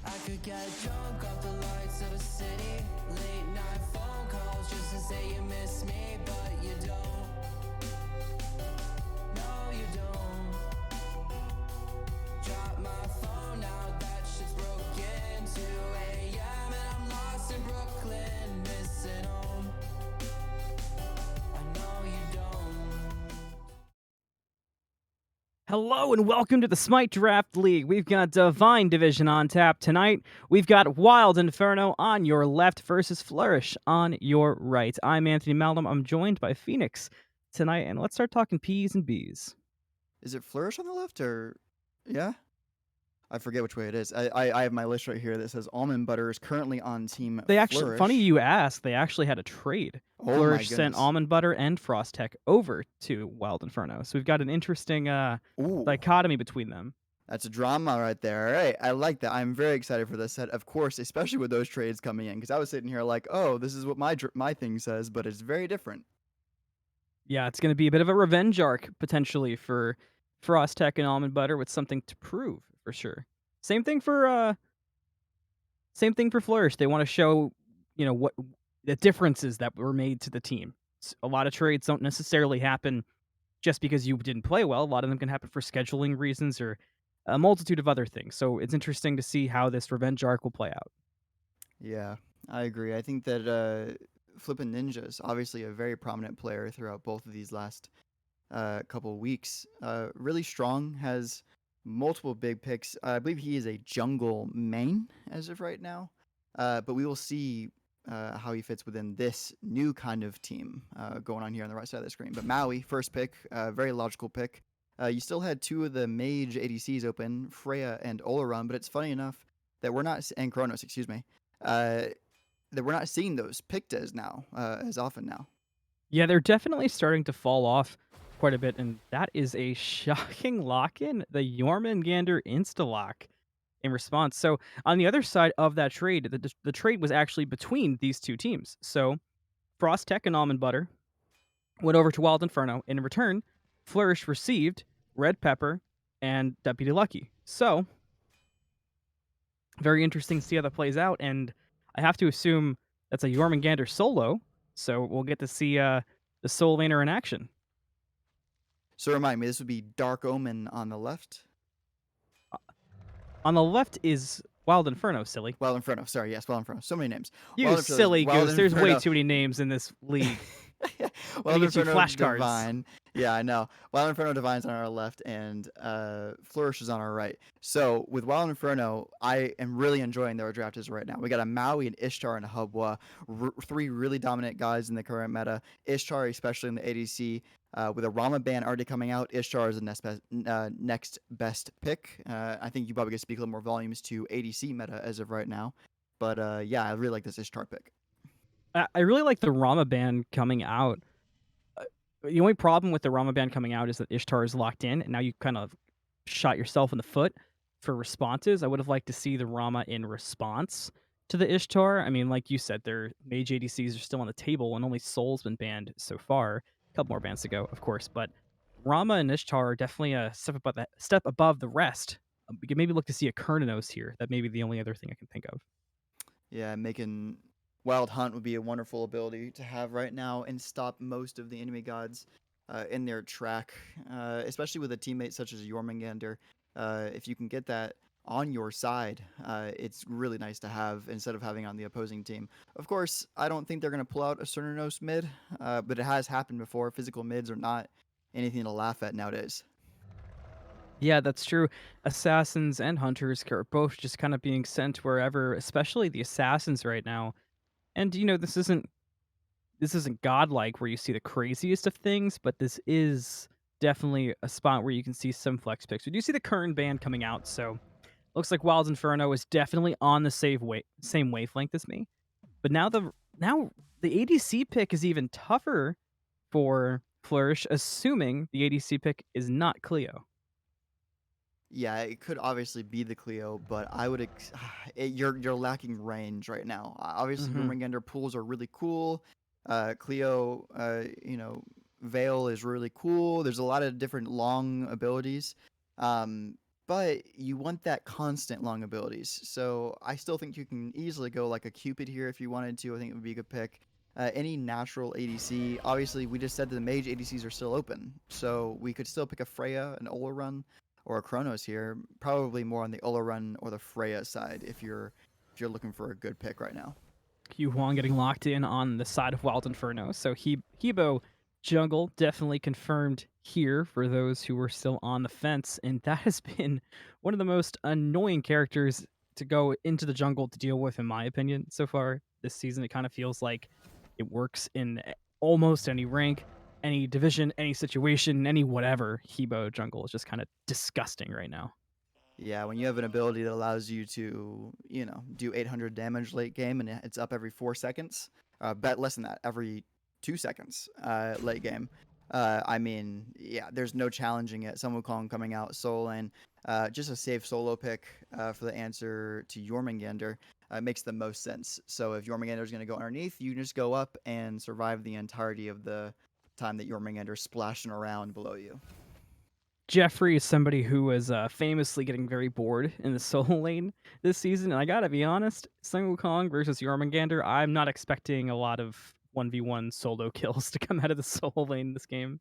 I could get drunk off the lights of a city. Late night phone calls just to say you miss me, but you don't. No, you don't. Drop my phone now, that shit's broken. 2 a.m. and I'm lost in Brooklyn, missing home. I know you don't. Hello and welcome to the Smite Draft League. We've got Divine Division on tap tonight. We've got Wild Inferno on your left versus Flourish on your right. I'm Anthony Maldum. I'm joined by Fenix tonight, and let's start talking P's and B's. Is it Flourish on the left or yeah? I forget which way it is. I have my list right here that says almond butter is currently on team They actually, Flourish. funny you asked, they actually had a trade. Oh my Flourish sent goodness. almond butter and Frostech over to Wild Inferno. So we've got an interesting Ooh, dichotomy between them. that's a drama right there. All right, I like that. I'm very excited for this set, of course, especially with those trades coming in, because I was sitting here like, oh, this is what my thing says, but it's very different. Yeah, it's going to be a bit of a revenge arc potentially for Frostech and Almond Butter with something to prove for sure. Same thing for Flourish. They want to show, what the differences that were made to the team. A lot of trades don't necessarily happen just because you didn't play well. A lot of them can happen for scheduling reasons or a multitude of other things. So it's interesting to see how this revenge arc will play out. Yeah, I agree. I think that Flippin' Ninja is obviously a very prominent player throughout both of these last couple of weeks. Really strong, has multiple big picks. I believe he is a jungle main as of right now, but we will see how he fits within this new kind of team going on here on the right side of the screen. But Maui, first pick, very logical pick. You still had two of the mage ADCs open, Freya and Oleron, but it's funny enough that we're not, and Kronos, excuse me, that we're not seeing those picked as often now. Yeah, they're definitely starting to fall off quite a bit, and that is a shocking lock-in, the Jormungandr insta-lock in response. So on the other side of that trade, the trade was actually between these two teams. So Frostech and Almond Butter went over to Wild Inferno, and in return, Flourish received Red Pepper and DeputyLucky. So very interesting to see how that plays out, and I have to assume that's a Jormungandr solo, so we'll get to see the Soul Laner in action. So remind me, this would be Dark Omen on the left. On the left is Wild Inferno, silly. Wild Inferno. Sorry, yes, Wild Inferno. So many names. You Wild silly Wild goose. There's way Inferno. too many names in this league. Wild get you Inferno flashcards. Divine. Yeah, I know. Wild Inferno Divine's on our left, and Flourish is on our right. So with Wild Inferno, I am really enjoying their draft is right now. We got a Maui, an Ishtar, and a Hubwa. Three really dominant guys in the current meta. Ishtar, especially in the ADC. With a Rama ban already coming out, Ishtar is the next best pick. I think you probably could speak a little more volumes to ADC meta as of right now. But yeah, I really like this Ishtar pick. I really like the Rama ban coming out. The only problem with the Rama ban coming out is that Ishtar is locked in, and now you kind of shot yourself in the foot for responses. I would have liked to see the Rama in response to the Ishtar. I mean, like you said, their mage ADCs are still on the table, and only Soul's been banned so far. A couple more bans to go, of course, but Rama and Ishtar are definitely a step above the rest. We could maybe look to see a Kernanos here. That may be the only other thing I can think of. Yeah, making Wild Hunt would be a wonderful ability to have right now and stop most of the enemy gods in their track, especially with a teammate such as Jormungandr. If you can get that on your side, it's really nice to have instead of having on the opposing team. Of course, I don't think they're going to pull out a Cernernos mid, but it has happened before. Physical mids are not anything to laugh at nowadays. Yeah, that's true. Assassins and hunters are both just kind of being sent wherever, especially the assassins right now. And this isn't godlike where you see the craziest of things, but this is definitely a spot where you can see some flex picks. We do see the current ban coming out, so looks like Wild Inferno is definitely on the same wavelength as me. But now the ADC pick is even tougher for Flourish, assuming the ADC pick is not Cleo. Yeah, it could obviously be the Cleo, but I would you're lacking range right now. Obviously, Jormungandr pools are really cool. Cleo, Veil is really cool. There's a lot of different long abilities. but you want that constant long abilities. So I still think you can easily go like a Cupid here if you wanted to. I think it would be a good pick. Any natural ADC. Obviously, we just said that the mage ADCs are still open, so we could still pick a Freya, an Ola run, or a Chronos here. Probably more on the Ola run or the Freya side if you're looking for a good pick right now. Yu Huang getting locked in on the side of Wild Inferno. So Hebo jungle definitely confirmed here for those who were still on the fence. And that has been one of the most annoying characters to go into the jungle to deal with, in my opinion, so far this season. It kind of feels like it works in almost any rank, any division, any situation, any whatever. Hebo jungle is just kind of disgusting right now. Yeah, when you have an ability that allows you to, do 800 damage late game and it's up every 4 seconds, bet less than that, every 2 seconds late game. I mean, yeah, there's no challenging it. Some would call him coming out solo lane. Just a safe solo pick for the answer to Jormungandr makes the most sense. So if Jormungandr is going to go underneath, you can just go up and survive the entirety of the time that Jormungandr is splashing around below you. Jeffrey is somebody who was famously getting very bored in the solo lane this season, and I gotta be honest, Sun Wukong versus Jormungandr, I'm not expecting a lot of 1v1 solo kills to come out of the solo lane in this game.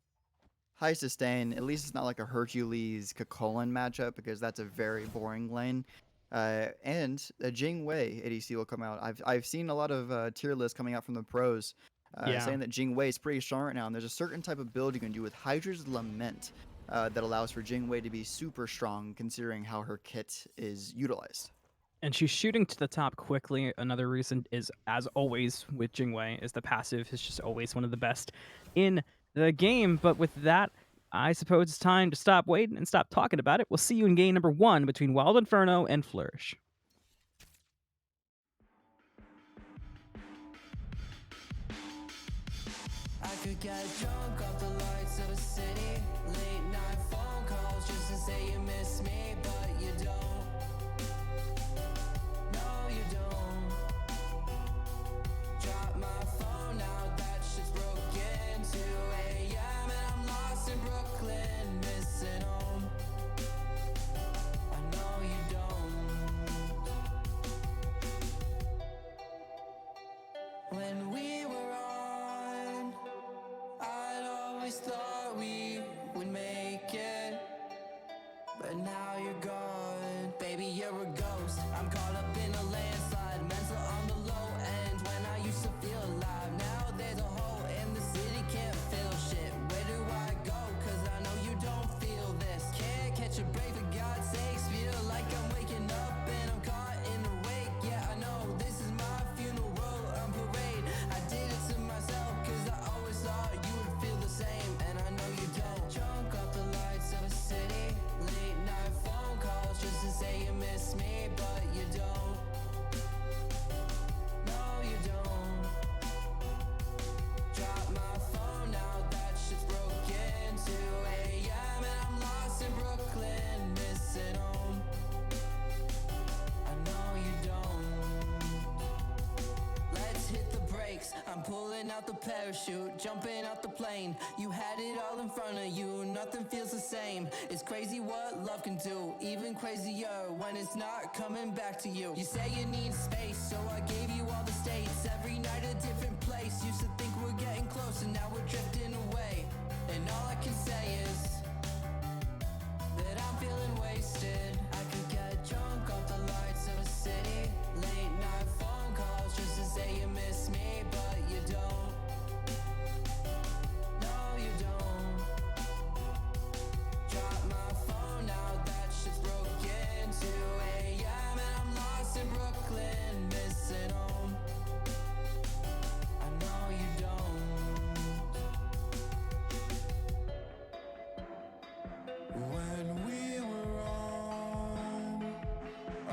High sustain. At least it's not like a Hercules Kakolan matchup because that's a very boring lane. And a Jing Wei ADC will come out. I've seen a lot of tier lists coming out from the pros Yeah. saying that Jing Wei is pretty strong right now. And there's a certain type of build you can do with Hydra's Lament that allows for Jing Wei to be super strong considering how her kit is utilized. And she's shooting to the top quickly. Another reason is, as always with Jingwei, is the passive is just always one of the best in the game. But with that, I suppose it's time to stop waiting and stop talking about it. We'll see you in game number 1 between Wild Inferno and Flourish. I could get drunk off the lights of a city. Late night phone calls just to say you miss me, but you don't. No, you don't. Drop my phone now, that shit's broken. 2 a.m. and I'm lost in Brooklyn, missing home. I know you don't. When we were on, I'd always thought we would make it, but now you're gone. Baby, you're a ghost. I'm caught up in a landslide, mental on the low end. When I used to feel alive, now there's a hole in the city, can't feel shit. Where do I go? Cause I know you don't feel this. Can't catch a break for God's sakes. Feel like I'm waking up and I'm caught in the wake. Yeah, I know this is my funeral on parade. I did it to myself cause I always thought you would feel the same, and I know you don't. Drunk off the lights of a city, late night phone calls just to say you miss me, but you don't. No, you don't. Drop my phone now, that shit's broken. 2 a.m. and I'm lost in Brooklyn, missing home. I know you don't. Let's hit the brakes. I'm pulling out the parachute, jumping out the plane. You had it all in front of you, nothing feels the same. It's crazy what love can do, even crazier when it's not coming back to you. You say you need space, so I gave you all the states. Every night a different place. Used to think we're getting closer, now we're drifting away. And all I can say is that I'm feeling wasted. I could get drunk off the lights of a city. Late night phone calls just to say you miss me, but you don't. No, you don't. Drop my phone now, that shit's broken. 2 a.m. and I'm lost in Brooklyn, missing home. I know you don't. When we were on, I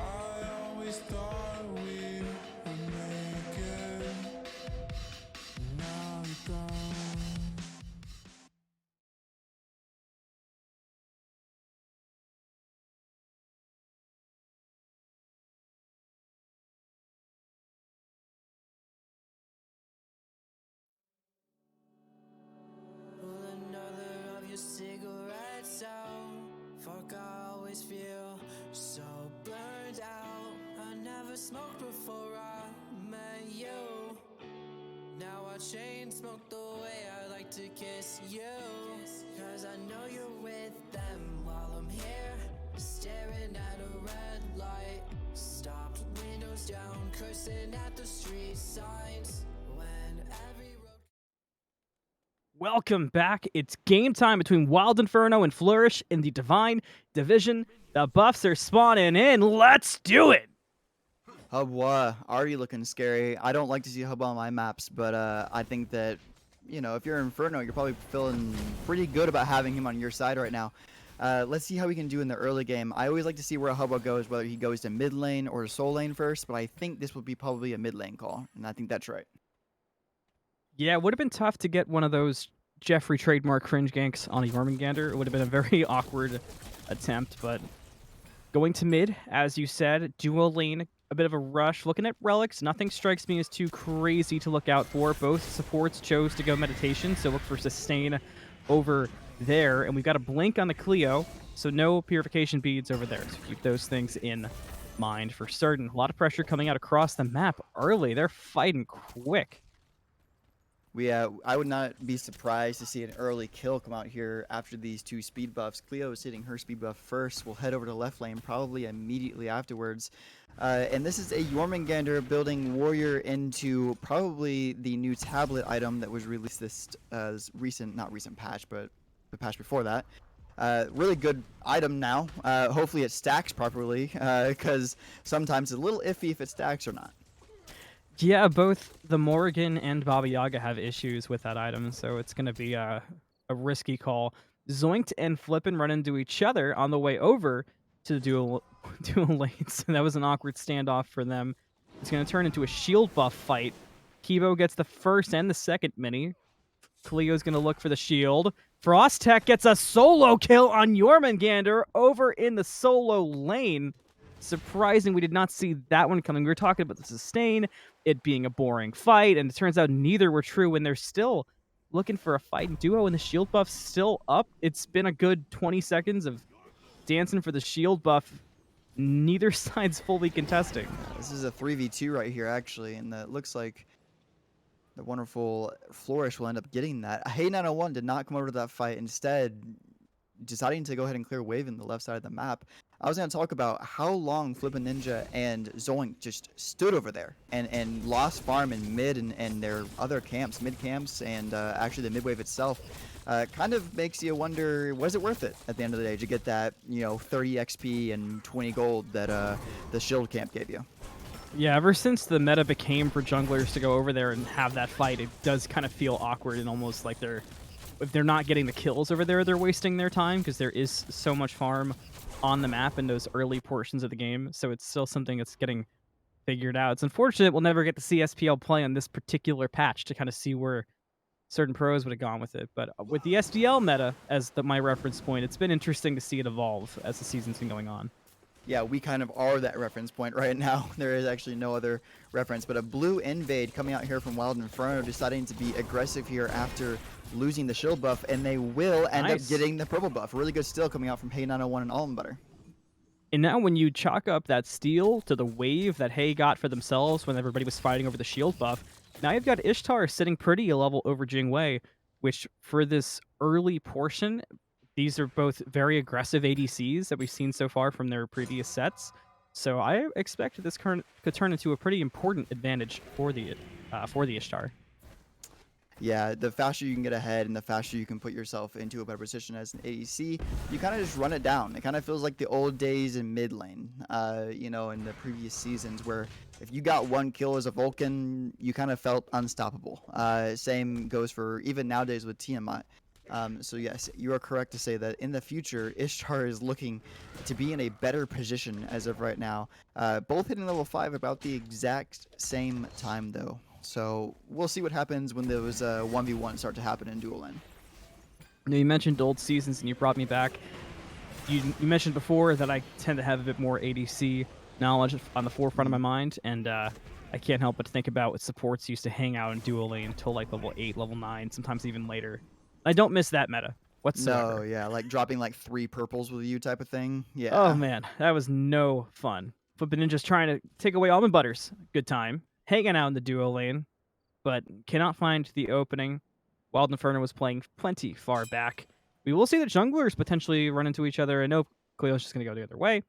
always thought we would make it. Now you're gone. Pull another of your cigarettes out. Fuck, I always feel So burned out, I never smoked before I met you. Now I chain smoke the way I like to kiss you. Cause I know you're with them while I'm here, staring at a red light. Stopped windows down, cursing at the street signs. When every road... Welcome back. It's game time between Wild Inferno and Flourish in the Divine Division. The buffs are spawning in. Let's do it! Hubwa, already looking scary. I don't like to see Hubwa on my maps, but I think that, you know, if you're Inferno, you're probably feeling pretty good about having him on your side right now. Let's see how we can do in the early game. I always like to see where Hubwa goes, whether he goes to mid lane or soul lane first, but I think this will be probably a mid lane call, and I think that's right. Yeah, it would have been tough to get one of those Jeffrey trademark cringe ganks on a Jormungandr. It would have been a very awkward attempt, but going to mid, as you said, dual lane, a bit of a rush. Looking at relics, nothing strikes me as too crazy to look out for. Both supports chose to go meditation, so look for sustain over there. And we've got a blink on the Cleo, so no purification beads over there. So keep those things in mind for certain. A lot of pressure coming out across the map early. They're fighting quick. I would not be surprised to see an early kill come out here after these two speed buffs. Cleo is hitting her speed buff first. We'll head over to left lane probably immediately afterwards. And this is a Jormungandr building warrior into probably the new tablet item that was released this not recent patch, but the patch before that. Really good item now. Hopefully it stacks properly, because sometimes it's a little iffy if it stacks or not. Yeah, both the Morrigan and Baba Yaga have issues with that item, so it's going to be a risky call. Zoinked and Flippin run into each other on the way over to the dual lanes. That was an awkward standoff for them. It's going to turn into a shield buff fight. Kibo gets the first and the second mini. Cleo's going to look for the shield. Frostech gets a solo kill on Jormungandr over in the solo lane. Surprising we did not see that one coming. We were talking about the sustain, it being a boring fight, and it turns out neither were true when they're still looking for a fighting duo and the shield buff's still up. It's been a good 20 seconds of dancing for the shield buff. Neither side's fully contesting. This is a 3v2 right here, actually, and it looks like the wonderful Flourish will end up getting that. Hey901 did not come over to that fight, instead deciding to go ahead and clear wave in the left side of the map. I was going to talk about how long Flippin Ninja and Zoinked just stood over there and lost farm in mid and their other camps, mid camps, and actually the mid wave itself. Kind of makes you wonder, was it worth it at the end of the day to get that, 30 XP and 20 gold that the shield camp gave you? Yeah, ever since the meta became for junglers to go over there and have that fight, it does kind of feel awkward and almost like if they're not getting the kills over there, they're wasting their time, because there is so much farm on the map in those early portions of the game, so it's still something that's getting figured out. It's unfortunate we'll never get to see SPL play on this particular patch to kind of see where certain pros would have gone with it, but with the SDL meta as my reference point, it's been interesting to see it evolve as the season's been going on. Yeah, we kind of are that reference point right now. There is actually no other reference, but a blue invade coming out here from Wild Inferno, deciding to be aggressive here after losing the shield buff, and they will end up getting the purple buff. Really good steal coming out from Hey901 and almondbutter. And now when you chalk up that steal to the wave that Hey got for themselves when everybody was fighting over the shield buff, now you've got Ishtar sitting pretty a level over Jingwei, which for this early portion, these are both very aggressive ADCs that we've seen so far from their previous sets. So I expect this could turn into a pretty important advantage for the Ishtar. Yeah, the faster you can get ahead and the faster you can put yourself into a better position as an ADC, you kind of just run it down. It kind of feels like the old days in mid lane, in the previous seasons, where if you got one kill as a Vulcan, you kind of felt unstoppable. Same goes for even nowadays with Tiamat. So yes, you are correct to say that in the future, Ishtar is looking to be in a better position as of right now. Both hitting level 5 about the exact same time, though. So we'll see what happens when those 1v1 start to happen in dual lane. You mentioned old seasons, and you brought me back. You mentioned before that I tend to have a bit more ADC knowledge on the forefront of my mind, and I can't help but think about what supports used to hang out in dual lane until like level 8, level 9, sometimes even later. I don't miss that meta. whatsoever. No, yeah, like dropping like 3 purples with you type of thing. Oh Yeah. man, that was no fun. Flippin' Ninja's trying to take away Almond Butter's good time, hanging out in the duo lane, but cannot find the opening. Wild Inferno was playing plenty far back. We will see the junglers potentially run into each other. I know Cleo's just going to go the other way.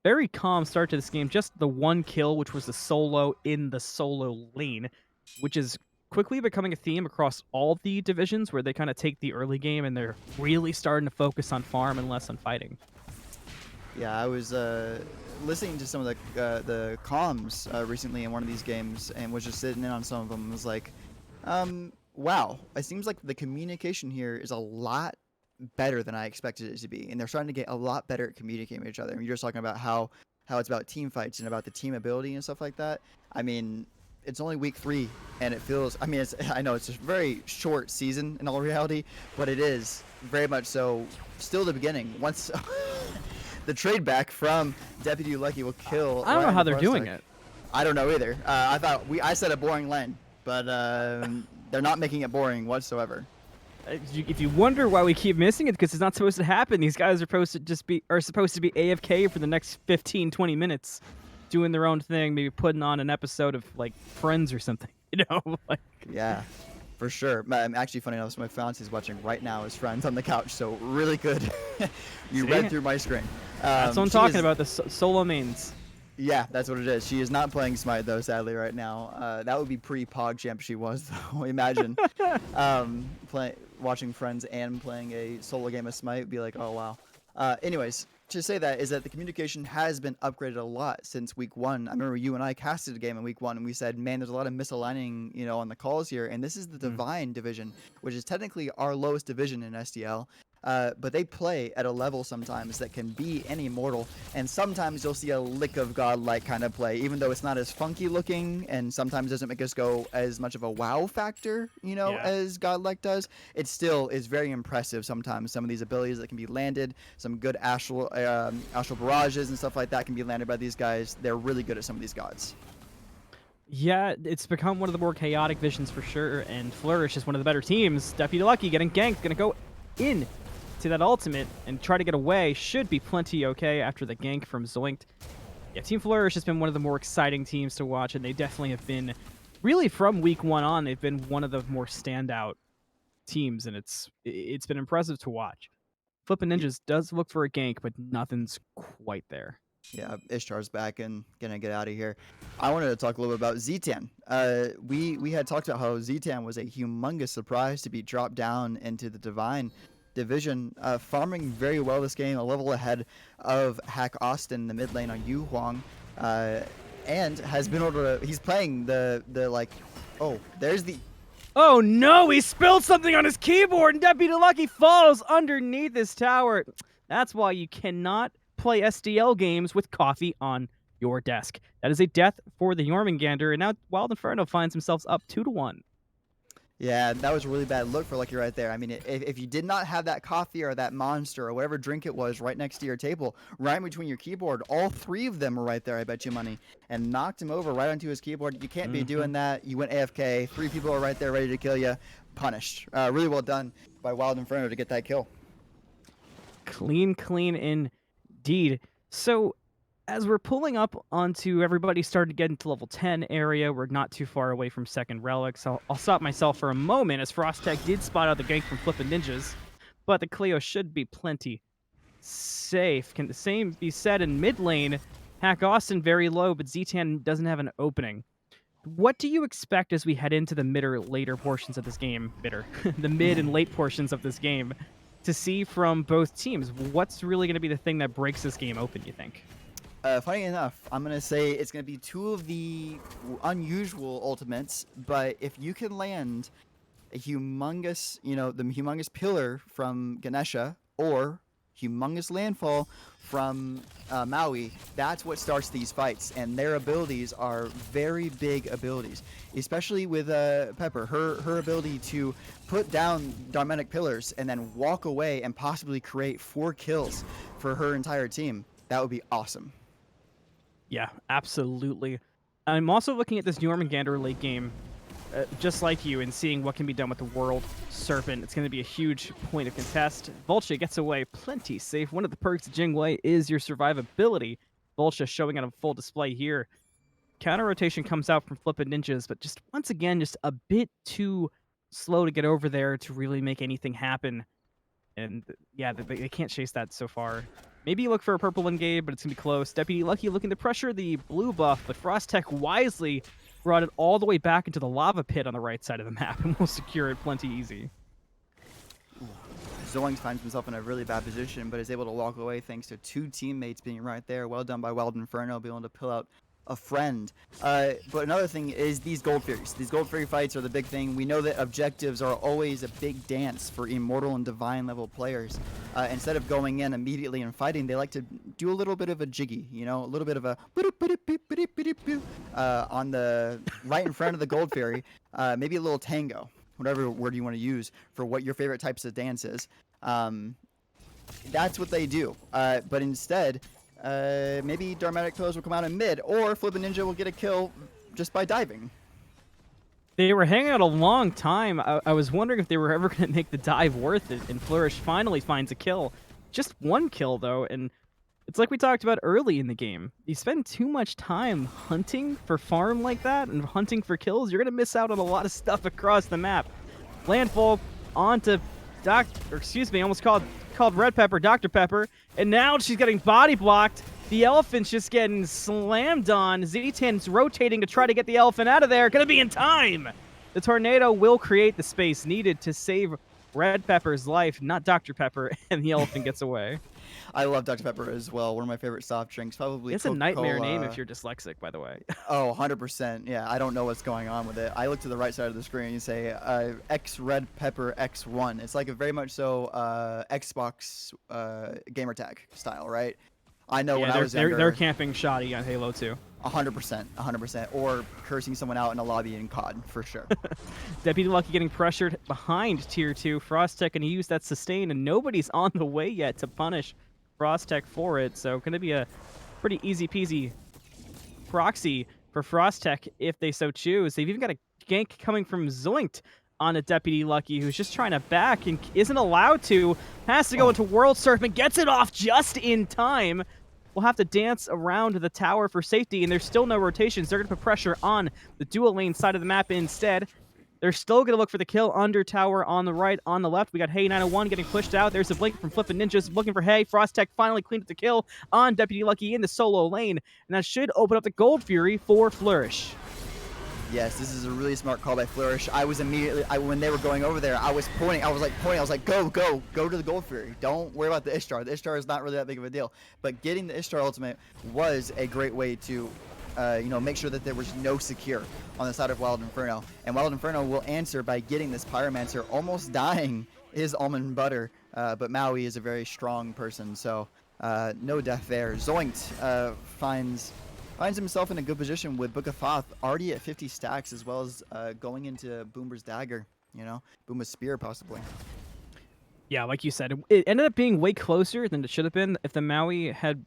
Very calm start to this game. Just the one kill, which was the solo in the solo lane, which is quickly becoming a theme across all the divisions where they kind of take the early game and they're really starting to focus on farm and less on fighting. Yeah, I was listening to some of the comms recently in one of these games and was just sitting in on some of them and was like, wow, it seems like the communication here is a lot better than I expected it to be, and they're starting to get a lot better at communicating with each other. And you're just talking about how it's about team fights and about the team ability and stuff like that. I mean, it's only week 3, and it feels. I mean, I know it's a very short season in all reality, but it is very much so still the beginning. Once the trade back from DeputyLucky will kill. I don't know how they're doing it. I don't know either. I said a boring lane, but they're not making it boring whatsoever. If you wonder why we keep missing it, because it's not supposed to happen. These guys are supposed to be AFK for the next 15, 20 minutes, doing their own thing, maybe putting on an episode of like Friends or something. You know, like. Yeah, for sure. I'm actually, funny enough, my fiance is watching right now as Friends on the couch, so really good. You read through my screen. That's what I'm talking about. The solo mains. Yeah, that's what it is. She is not playing Smite though, sadly, right now. That would be pre-PogChamp. She was though. Imagine watching Friends and playing a solo game of Smite would be like, oh wow. Anyways, to say that is that the communication has been upgraded a lot since week 1. I remember you and I casted a game in week 1, and we said, man, there's a lot of misaligning, on the calls here. And this is the Divine division, which is technically our lowest division in SDL. But they play at a level sometimes that can be any mortal, and sometimes you'll see a lick of godlike kind of play, even though it's not as funky looking, and sometimes doesn't make us go as much of a wow factor, as godlike does. It still is very impressive sometimes. Some of these abilities that can be landed, some good astral barrages and stuff like that can be landed by these guys. They're really good at some of these gods. Yeah, it's become one of the more chaotic visions for sure, and Flourish is one of the better teams. DeputyLucky getting ganked, gonna go in to that ultimate and try to get away. Should be plenty okay after the gank from Zoinked. Yeah, Team Flourish has been one of the more exciting teams to watch, and they definitely have been, really from week 1 on, they've been one of the more standout teams, and it's been impressive to watch. Flippin' Ninjas does look for a gank, but nothing's quite there. Yeah, Ishtar's back and gonna get out of here. I wanted to talk a little bit about ZTan. We had talked about how ZTan was a humongous surprise to be dropped down into the Divine division, farming very well this game, a level ahead of HackAustin in the mid lane on Yu Huang, and has been able to. He's playing the like. Oh, there's the. Oh no! He spilled something on his keyboard, and DeputyLucky falls underneath his tower. That's why you cannot play SDL games with coffee on your desk. That is a death for the Jormungandr, and now Wild Inferno finds himself up 2-1. Yeah, that was a really bad look for Lucky right there. I mean, if you did not have that coffee or that monster or whatever drink it was right next to your table, right in between your keyboard, all 3 of them were right there, I bet you money, and knocked him over right onto his keyboard. You can't be doing that. You went AFK. 3 people are right there ready to kill you. Punished. Really well done by Wild Inferno to get that kill. Clean indeed. So, as we're pulling up onto everybody started to get into level 10 area, we're not too far away from second relic, so I'll stop myself for a moment as Frostech did spot out the gank from Flippin' Ninjas, but the Cleo should be plenty safe. Can the same be said in mid lane? HackAustin very low, but ZTan doesn't have an opening. What do you expect as we head into the mid or later portions of this game? The mid and late portions of this game to see from both teams? What's really going to be the thing that breaks this game open, you think? Funny enough, I'm going to say it's going to be 2 of the unusual ultimates, but if you can land a humongous, the humongous pillar from Ganesha or humongous landfall from Maui, that's what starts these fights, and their abilities are very big abilities, especially with Pepper. Her ability to put down Darmanic pillars and then walk away and possibly create 4 kills for her entire team. That would be awesome. Yeah, absolutely. I'm also looking at this Jormungandr late game. just like you, in seeing what can be done with the World Serpent. It's going to be a huge point of contest. Voltcha gets away plenty safe. One of the perks of Jingwei is your survivability. Voltcha showing on a full display here. Counter rotation comes out from Flippin' Ninjas, but just once again, just a bit too slow to get over there to really make anything happen. And yeah, they can't chase that so far. Maybe look for a purple engage, but it's going to be close. DeputyLucky looking to pressure the blue buff, but Frostech wisely brought it all the way back into the lava pit on the right side of the map and will secure it plenty easy. Zoinked finds himself in a really bad position, but is able to walk away thanks to 2 teammates being right there. Well done by Inferno, being able to pull out a friend. But another thing is these Gold Furies. These Gold Fury fights are the big thing. We know that objectives are always a big dance for Immortal and Divine level players. Instead of going in immediately and fighting, they like to do a little bit of a jiggy, you know, a little bit of a on the right in front of the Gold Fury. Maybe a little tango, whatever word you want to use for what your favorite types of dance is. That's what they do. But instead, maybe Dharmatic Pillars will come out in mid, or Flippin' Ninja will get a kill just by diving. They were hanging out a long time. I was wondering if they were ever going to make the dive worth it, and Flourish finally finds a kill. Just 1 kill, though, and it's like we talked about early in the game. You spend too much time hunting for farm like that and hunting for kills, you're going to miss out on a lot of stuff across the map. Landfall onto almost called Red Pepper, Dr. Pepper, and now she's getting body blocked. The elephant's just getting slammed on. ZTan's rotating to try to get the elephant out of there. Gonna be in time. The tornado will create the space needed to save Red Pepper's life, not Dr. Pepper, and the elephant gets away. I love Dr. Pepper as well. One of my favorite soft drinks. Probably It's a nightmare name if you're dyslexic, by the way. Oh, 100%. Yeah, I don't know what's going on with it. I look to the right side of the screen and you say X Red Pepper X1. It's like a very much so Xbox gamer tag style, right? I know when I was younger. They're camping shoddy on Halo 2. 100%, 100%. Or cursing someone out in a lobby in COD, for sure. DeputyLucky getting pressured behind Tier 2. Frostech going to use that sustain, and nobody's on the way yet to punish Frostech for it. So going to be a pretty easy-peasy proxy for Frostech if they so choose. They've even got a gank coming from Zoinked on a DeputyLucky who's just trying to back and isn't allowed to. Has to go into World Serpent, gets it off just in time. We'll have to dance around the tower for safety, and there's still no rotations. They're going to put pressure on the dual lane side of the map instead. They're still going to look for the kill under tower on the right, on the left. We got Hey 901 getting pushed out. There's a blink from Flippin' Ninjas looking for Hey. Frostech finally cleaned up the kill on DeputyLucky in the solo lane, and that should open up the Gold Fury for Flourish. Yes, this is a really smart call by Flourish. I was immediately, when they were going over there, I was pointing. I was like, go to the Gold Fury. Don't worry about the Ishtar. The Ishtar is not really that big of a deal. But getting the Ishtar ultimate was a great way to, make sure that there was no secure on the side of Wild Inferno. And Wild Inferno will answer by getting this Pyromancer, almost dying his almond butter. But Maui is a very strong person, so no death there. Zoinked finds himself in a good position with Book of Thoth already at 50 stacks, as well as going into Boomer's dagger, Boomer's spear possibly. Yeah, like you said, it ended up being way closer than it should have been. If the Maui had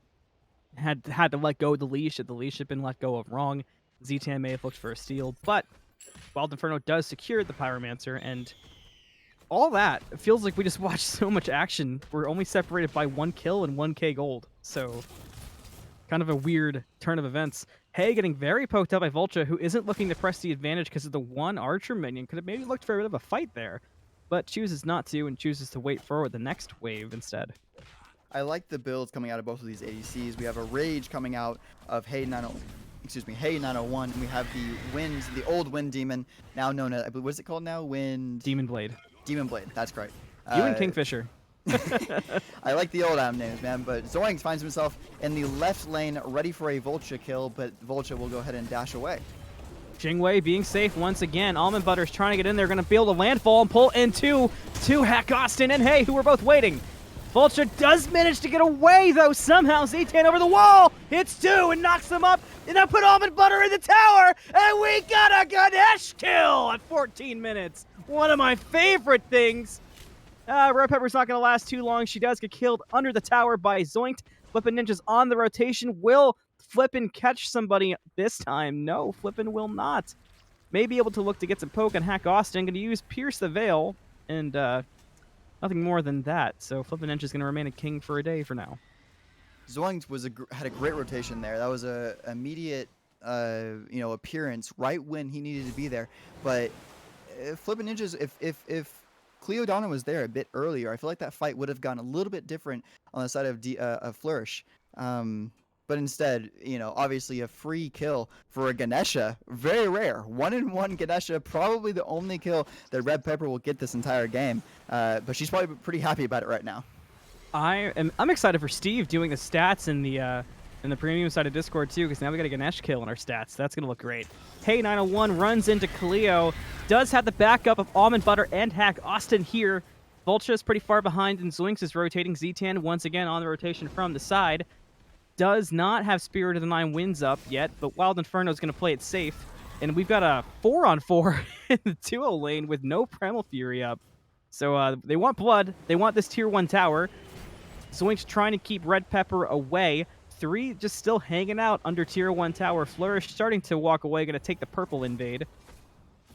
to let go of the leash, if the leash had been let go of wrong, ZTan may have looked for a steal. But Wild Inferno does secure the Pyromancer, and all that, it feels like we just watched so much action. We're only separated by 1 kill and 1k gold, so kind of a weird turn of events. Hey getting very poked up by Voltcha, who isn't looking to press the advantage because of the 1 archer minion. Could have maybe looked for a bit of a fight there, but chooses not to and chooses to wait for the next wave instead. I like the builds coming out of both of these ADCs. We have a Rage coming out of Hey 901, and we have the old Wind Demon, now known as, what is it called now? Demon Blade. Demon Blade, that's correct. You and KingFsher. I like the old names, man, but Zoinked finds himself in the left lane ready for a Voltcha kill, but Voltcha will go ahead and dash away. Jingwei being safe once again. Almond Butter's trying to get in there, going to be able to landfall and pull into HackAustin and Hey, who are both waiting. Voltcha does manage to get away, though, somehow. ZTan over the wall, hits 2 and knocks them up, and now put Almond Butter in the tower, and we got a Ganesh kill at 14 minutes. One of my favorite things. Red Pepper's not going to last too long. She does get killed under the tower by Zoinked. Flippin' Ninja's on the rotation. Will Flippin' catch somebody this time? No, Flippin' will not. may be able to look to get some poke on HackAustin. Going to use Pierce the Veil, and nothing more than that. So Flippin' Ninja is going to remain a king for a day for now. Zoinked had a great rotation there. That was a immediate appearance right when he needed to be there. But Flippin' Ninjas, if Cleodana was there a bit earlier, I feel like that fight would have gone a little bit different on the side of Flourish. But instead, obviously a free kill for a Ganesha, very rare. 1-in-1 Ganesha, probably the only kill that Red Pepper will get this entire game. But she's probably pretty happy about it right now. I'm excited for Steve doing the stats in the premium side of Discord too, because now we got a Ganesh kill in our stats. That's gonna look great. Hey 901 runs into Cleo, does have the backup of Almond Butter and HackAustin here. Voltcha is pretty far behind, and Zoinked is rotating. ZTan once again on the rotation from the side. Does not have Spirit of the Nine Winds up yet, but Wild Inferno is gonna play it safe. And we've got a 4-on-4 in the duo lane with no Primal Fury up. So they want blood. They want this tier 1 tower. Zoink's trying to keep Red Pepper away. 3 just still hanging out under tier 1 tower. Flourish starting to walk away, going to take the purple invade.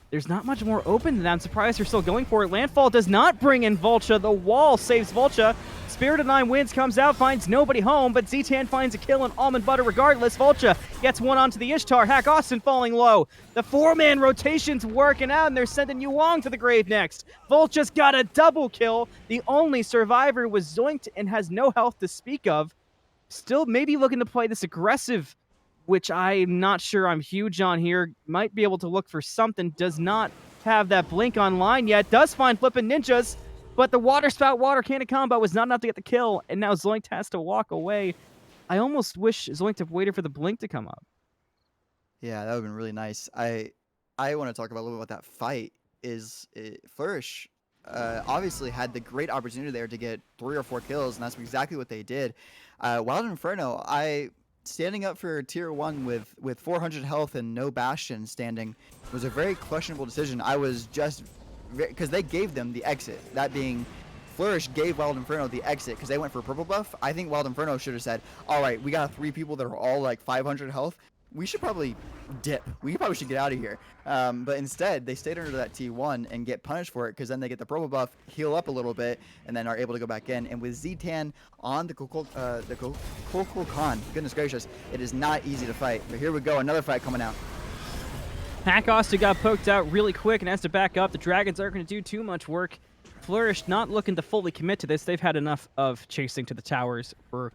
There's not much more open than that. I'm surprised they're still going for it. Landfall does not bring in Voltcha. The wall saves Voltcha. Spirit of Nine Winds comes out, finds nobody home, but ZTan finds a kill on Almond Butter regardless. Voltcha gets one onto the Ishtar. HackAustin falling low. The 4-man rotation's working out, and they're sending Yuang to the grave next. Voltcha's got a double kill. The only survivor was Zoinked and has no health to speak of. Still maybe looking to play this aggressive, which I'm not sure I'm huge on here. Might be able to look for something. Does not have that blink online yet. Does find Flippin' Ninjas, but the water spout water cannon combo was not enough to get the kill, and now Zoinked has to walk away. I almost wish Zoinked had waited for the blink to come up. Yeah, that would have been really nice. I want to talk about a little bit about that fight. Flourish obviously had the great opportunity there to get 3 or 4 kills, and that's exactly what they did. Wild Inferno, standing up for tier 1 with 400 health and no Bastion standing was a very questionable decision. I was just because they gave them the exit. That being, Flourish gave Wild Inferno the exit because they went for purple buff. I think Wild Inferno should have said, all right, we got 3 people that are all like 500 health. We should probably dip. We probably should get out of here. But instead, they stayed under that T1 and get punished for it because then they get the purple buff, heal up a little bit, and then are able to go back in. And with ZTan on the Khan, goodness gracious, it is not easy to fight. But here we go, another fight coming out. HackAustin got poked out really quick and has to back up. The Dragons aren't going to do too much work. Flourish not looking to fully commit to this. They've had enough of chasing to the towers for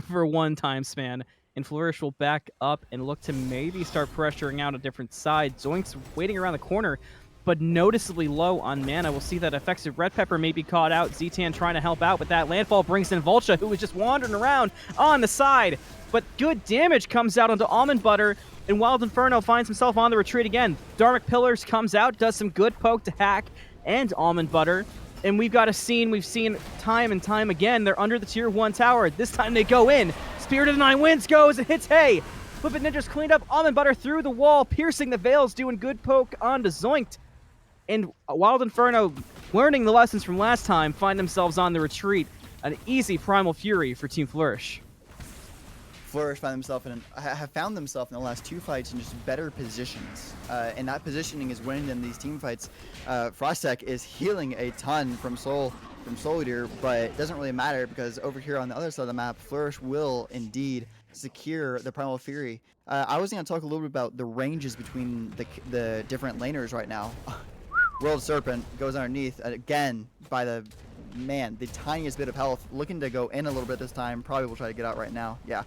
for one time span. And Flourish will back up and look to maybe start pressuring out a different side. Zoink's waiting around the corner, but noticeably low on mana. We'll see that effects of Red Pepper may be caught out. ZTan trying to help out with that. Landfall brings in Voltcha, who was just wandering around on the side. But good damage comes out onto Almond Butter, and Wild Inferno finds himself on the retreat again. Dharmic Pillars comes out, does some good poke to Hack and Almond Butter. And we've got a scene we've seen time and time again. They're under the tier 1 tower. This time they go in. Spirit of the Nine Winds goes and hits Hay. Flippin' Ninjas cleaned up Almond Butter through the wall, piercing the veils, doing good poke onto Zoinked. And Wild Inferno, learning the lessons from last time, find themselves on the retreat. An easy Primal Fury for Team Flourish. Flourish have found themselves in the last 2 fights in just better positions. And that positioning is winning them these team fights. Frostech is healing a ton from Soul Eater, but it doesn't really matter because over here on the other side of the map, Flourish will indeed secure the Primal Fury. I was going to talk a little bit about the ranges between the different laners right now. World Serpent goes underneath again by the tiniest bit of health, looking to go in a little bit this time. Probably will try to get out right now. Yeah.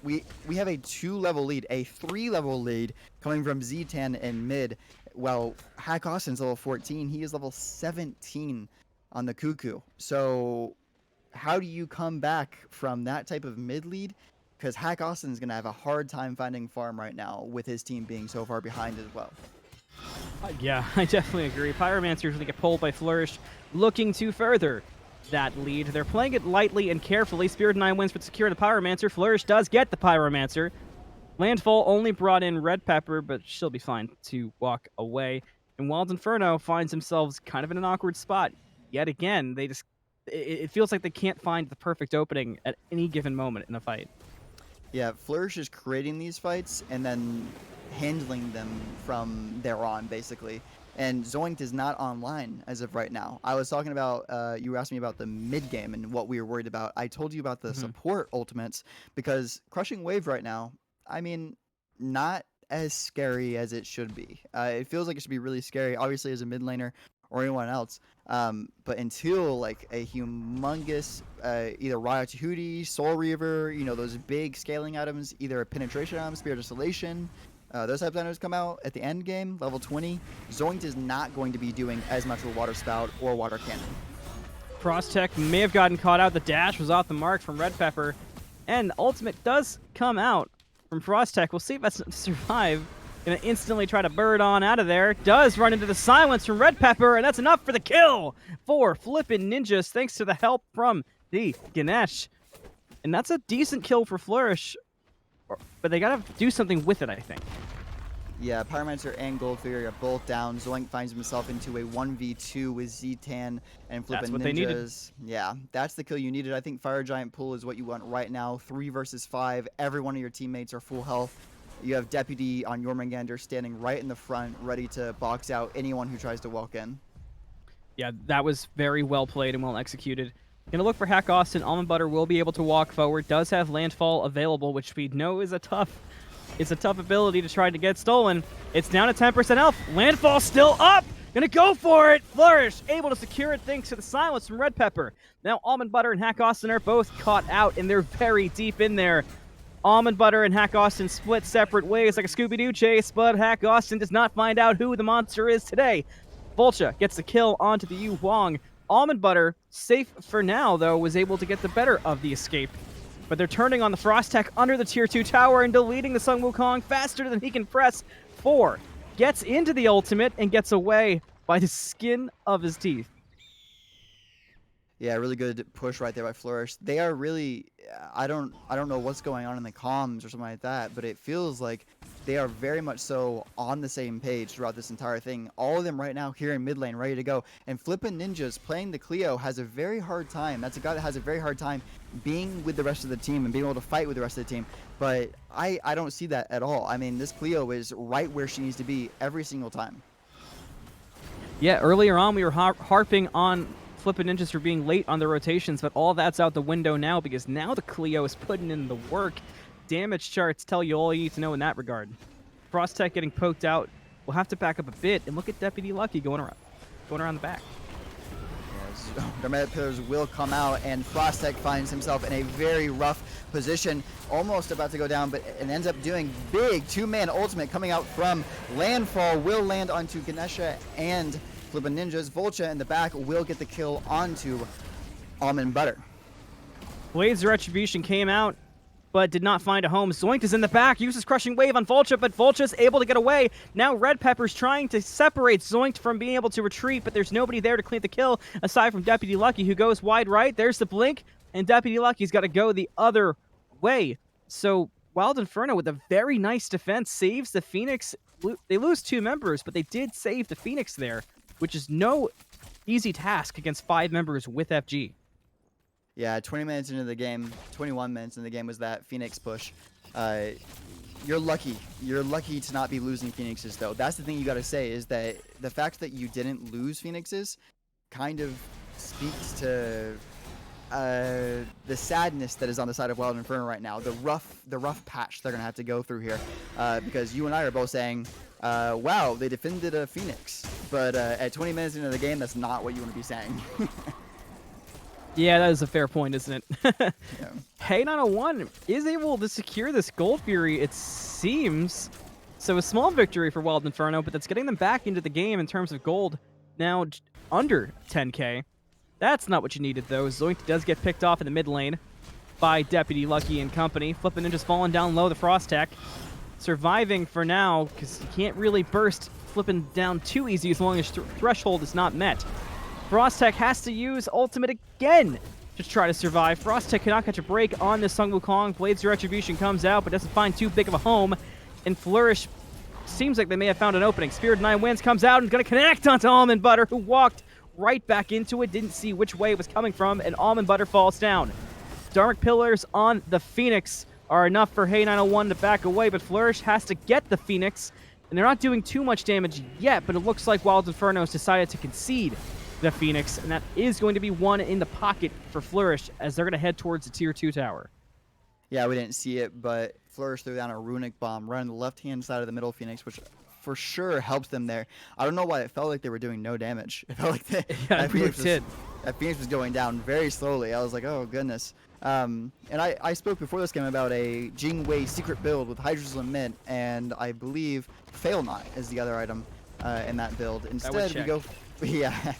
We have a 2-level lead, a 3-level lead coming from ZTan in mid. Well, HackAustin's level 14. He is level 17 on the Cuckoo. So how do you come back from that type of mid lead? Because HackAustin is going to have a hard time finding farm right now with his team being so far behind as well. Yeah, I definitely agree. Pyromancer's going to get pulled by Flourish, looking to further that lead. They're playing it lightly and carefully. Spirit of Nine Winds would secure the Pyromancer. Flourish does get the Pyromancer. Landfall only brought in Red Pepper, but she'll be fine to walk away. And Wild Inferno finds themselves kind of in an awkward spot. Yet again, it feels like they can't find the perfect opening at any given moment in a fight. Yeah, Flourish is creating these fights and then handling them from there on, basically. And Zoinked is not online as of right now. I was talking about, you asked me about the mid game and what we were worried about. I told you about the support ultimates, because Crushing Wave right now, I mean, not as scary as it should be. It feels like it should be really scary, obviously, as a mid laner or anyone else. But until like a humongous either Riot Hootie, Soul Reaver, you know, those big scaling items, either a penetration item, Spirit Distillation, those types of items come out at the end game, level 20, Zoinked is not going to be doing as much with Water Spout or Water Cannon. Frostech may have gotten caught out. The dash was off the mark from Red Pepper. And ultimate does come out from Frostech. We'll see if that's survive. Gonna instantly try to bird on out of there. Does run into the silence from Red Pepper, and that's enough for the kill for Flippin' Ninjas, thanks to the help from the Ganesh. And that's a decent kill for Flourish, but they gotta do something with it, I think. Yeah, Pyromancer and Goldfigure are both down. Zoink finds himself into a 1v2 with ZTan and Flippin' Ninjas. They needed. Yeah, that's the kill you needed. I think Fire Giant Pool is what you want right now. 3 versus 5. Every one of your teammates are full health. You have Deputy on Jormungandr standing right in the front, ready to box out anyone who tries to walk in. Yeah, that was very well played and well executed. Gonna look for HackAustin. Almondbutter will be able to walk forward. Does have Landfall available, which we know is a tough ability to try to get stolen. It's down to 10% health. Landfall still up. Gonna go for it. Flourish able to secure it thanks to the silence from Red Pepper. Now Almondbutter and HackAustin are both caught out, and they're very deep in there. Almondbutter and HackAustin split separate ways like a Scooby-Doo chase, but HackAustin does not find out who the monster is today. Voltcha gets the kill onto the Yu Huang. Almondbutter, safe for now, though, was able to get the better of the escape. But they're turning on the Frostech under the Tier 2 tower and deleting the Sun Wukong faster than he can press 4. Gets into the ultimate and gets away by the skin of his teeth. Yeah, really good push right there by Flourish. They are really, I don't know what's going on in the comms or something like that, but it feels like they are very much so on the same page throughout this entire thing. All of them right now here in mid lane, ready to go. And Flippin' Ninjas playing the Cleo has a very hard time. That's a guy that has a very hard time being with the rest of the team and being able to fight with the rest of the team. But I don't see that at all. I mean, this Cleo is right where she needs to be every single time. Yeah, earlier on we were harping on Flippin' Ninjas for being late on the rotations, but all that's out the window now because now the Cleo is putting in the work. Damage charts tell you all you need to know in that regard. Frostech getting poked out. We'll have to back up a bit and look at DeputyLucky going around the back. Yes, Dramatic Pillars will come out, and Frostech finds himself in a very rough position, almost about to go down, but it ends up doing big 2-man ultimate coming out from Landfall. Will land onto Ganesha and Flippin' Ninjas. Voltcha in the back will get the kill onto Almondbutter. Blade's Retribution came out, but did not find a home. Zoinked is in the back, uses Crushing Wave on Voltcha, but Voltcha's able to get away. Now Red Pepper's trying to separate Zoinked from being able to retreat, but there's nobody there to clean the kill, aside from DeputyLucky, who goes wide right. There's the blink, and DeputyLucky's got to go the other way. So Wild Inferno, with a very nice defense, saves the Fenix. They lose 2 members, but they did save the Fenix there, which is no easy task against 5 members with FG. Yeah, 20 minutes into the game, 21 minutes in the game was that Fenix push. You're lucky. You're lucky to not be losing Phoenixes, though. That's the thing you got to say, is that the fact that you didn't lose Phoenixes kind of speaks to the sadness that is on the side of Wild Inferno right now. The rough patch they're going to have to go through here. Because you and I are both saying, wow, they defended a Phoenix. But at 20 minutes into the game, that's not what you want to be saying. Yeah, that is a fair point, isn't it? Yeah. Hey, 901 is able to secure this Gold Fury, it seems. So a small victory for Wild Inferno, but that's getting them back into the game in terms of gold. Now under 10k. That's not what you needed, though. Zoinked does get picked off in the mid lane by DeputyLucky and company. Flippin' Ninja's falling down low, the Frostech. Surviving for now, because you can't really burst Flippin' down too easy as long as threshold is not met. Frostech has to use ultimate again to try to survive. Frostech cannot catch a break on this Sun Wukong. Blade's Retribution comes out, but doesn't find too big of a home. And Flourish seems like they may have found an opening. Spirit of 9 Winds comes out and is going to connect onto Almondbutter, who walked right back into it, didn't see which way it was coming from, and Almondbutter falls down. Dark Pillars on the Phoenix are enough for Hey 901 to back away, but Flourish has to get the Fenix, and they're not doing too much damage yet, but it looks like Wild Inferno has decided to concede the Fenix, and that is going to be one in the pocket for Flourish as they're going to head towards the Tier 2 tower. Yeah, we didn't see it, but Flourish threw down a runic bomb right on the left-hand side of the middle Fenix, which for sure helps them there. I don't know why it felt like they were doing no damage. It felt like that Fenix was going down very slowly. I was like, oh, goodness. And I spoke before this game about a Jingwei secret build with Hydrazone Mint, and I believe Fail Not is the other item in that build. Instead, we go... Yeah.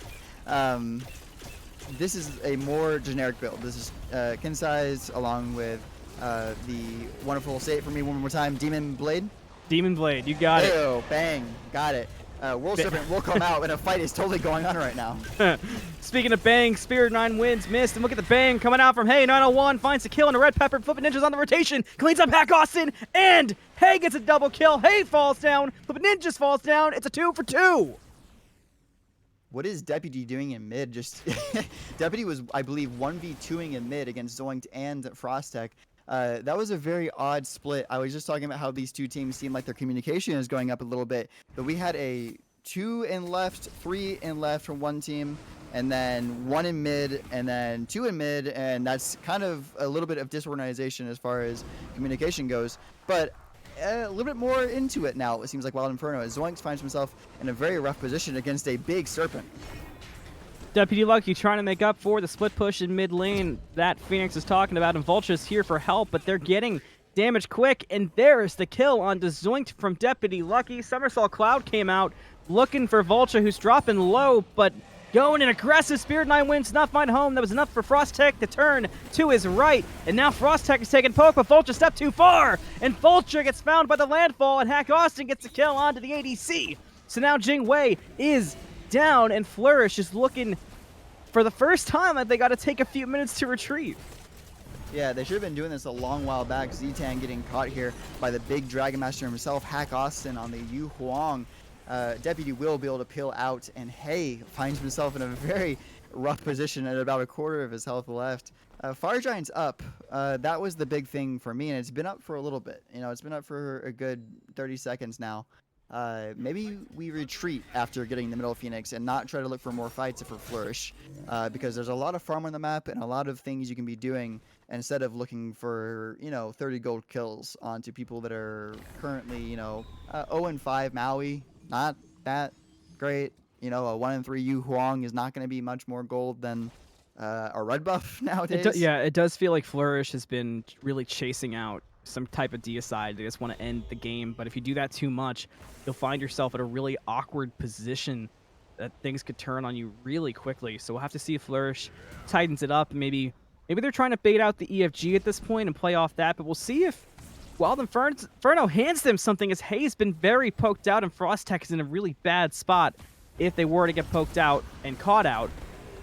This is a more generic build. This is Kin size along with the wonderful, say it for me one more time, Demon Blade. Demon Blade, you got it. Ew, bang, got it. World Serpent will come out, and a fight is totally going on right now. Speaking of bang, Spirit 9 wins, missed, and look at the bang coming out from Hey 901, finds a kill and a red pepper, Flippin' Ninjas on the rotation, cleans up HackAustin, and Hey gets a double kill. Hey falls down, Flippin' Ninjas falls down. It's a 2 for 2. What is Deputy doing in mid? Just Deputy was, I believe, 1v2ing in mid against Zoinked and Frostech. That was a very odd split. I was just talking about how these two teams seem like their communication is going up a little bit, but we had a 2 in left, 3 in left from one team, and then 1 in mid, and then 2 in mid, and that's kind of a little bit of disorganization as far as communication goes. But a little bit more into it now, it seems like Wild Inferno, as Zoinked finds himself in a very rough position against a big Serpent. DeputyLucky trying to make up for the split push in mid lane that Fenix is talking about, and Voltcha's here for help, but they're getting damage quick, and there's the kill on Zoinked from DeputyLucky. Somersault Cloud came out looking for Voltcha, who's dropping low, but going in aggressive. Spirit 9 wins, not find home. That was enough for Frostech to turn to his right, and now Frostech is taking poke, but Voltcha stepped too far, and Voltcha gets found by the landfall, and HackAustin gets a kill onto the ADC. So now Jingwei is down, and Flourish is looking for the first time that they got to take a few minutes to retreat. Yeah, they should have been doing this a long while back. ZTan getting caught here by the big Dragon Master himself, HackAustin on the Yu Huang. Deputy will be able to peel out, and Hey finds himself in a very rough position at about a quarter of his health left. Fire Giant's up. That was the big thing for me, and it's been up for a little bit. You know, it's been up for a good 30 seconds now. Maybe we retreat after getting the middle Fenix and not try to look for more fights for Flourish, because there's a lot of farm on the map and a lot of things you can be doing instead of looking for, you know, 30 gold kills onto people that are currently, you know, 0-5 Maui. Not that great. You know, a 1-3 Yu Huang is not going to be much more gold than a red buff nowadays. It does feel like Flourish has been really chasing out some type of deicide. They just want to end the game, but if you do that too much, you'll find yourself at a really awkward position that things could turn on you really quickly. So we'll have to see if Flourish tightens it up. Maybe they're trying to bait out the EFG at this point and play off that, but we'll see if Wild Inferno hands them something, as Hay's been very poked out, and Frostech is in a really bad spot if they were to get poked out and caught out.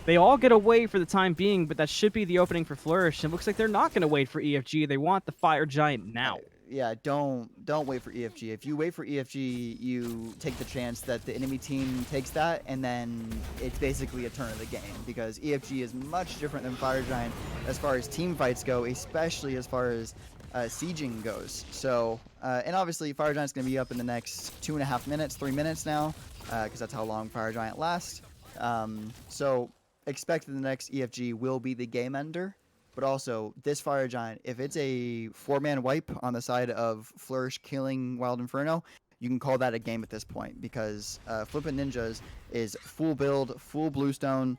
They all get away for the time being, but that should be the opening for Flourish. And it looks like they're not going to wait for EFG. They want the Fire Giant now. Yeah, don't wait for EFG. If you wait for EFG, you take the chance that the enemy team takes that, and then it's basically a turn of the game, because EFG is much different than Fire Giant as far as team fights go, especially as far as sieging goes. So, and obviously Fire Giant's going to be up in the next 2.5 minutes, 3 minutes now, because that's how long Fire Giant lasts. So expect that the next EFG will be the game ender, but also this Fire Giant, if it's a 4-man wipe on the side of Flourish killing Wild Inferno, you can call that a game at this point, because Flippin' Ninjas is full build, full bluestone,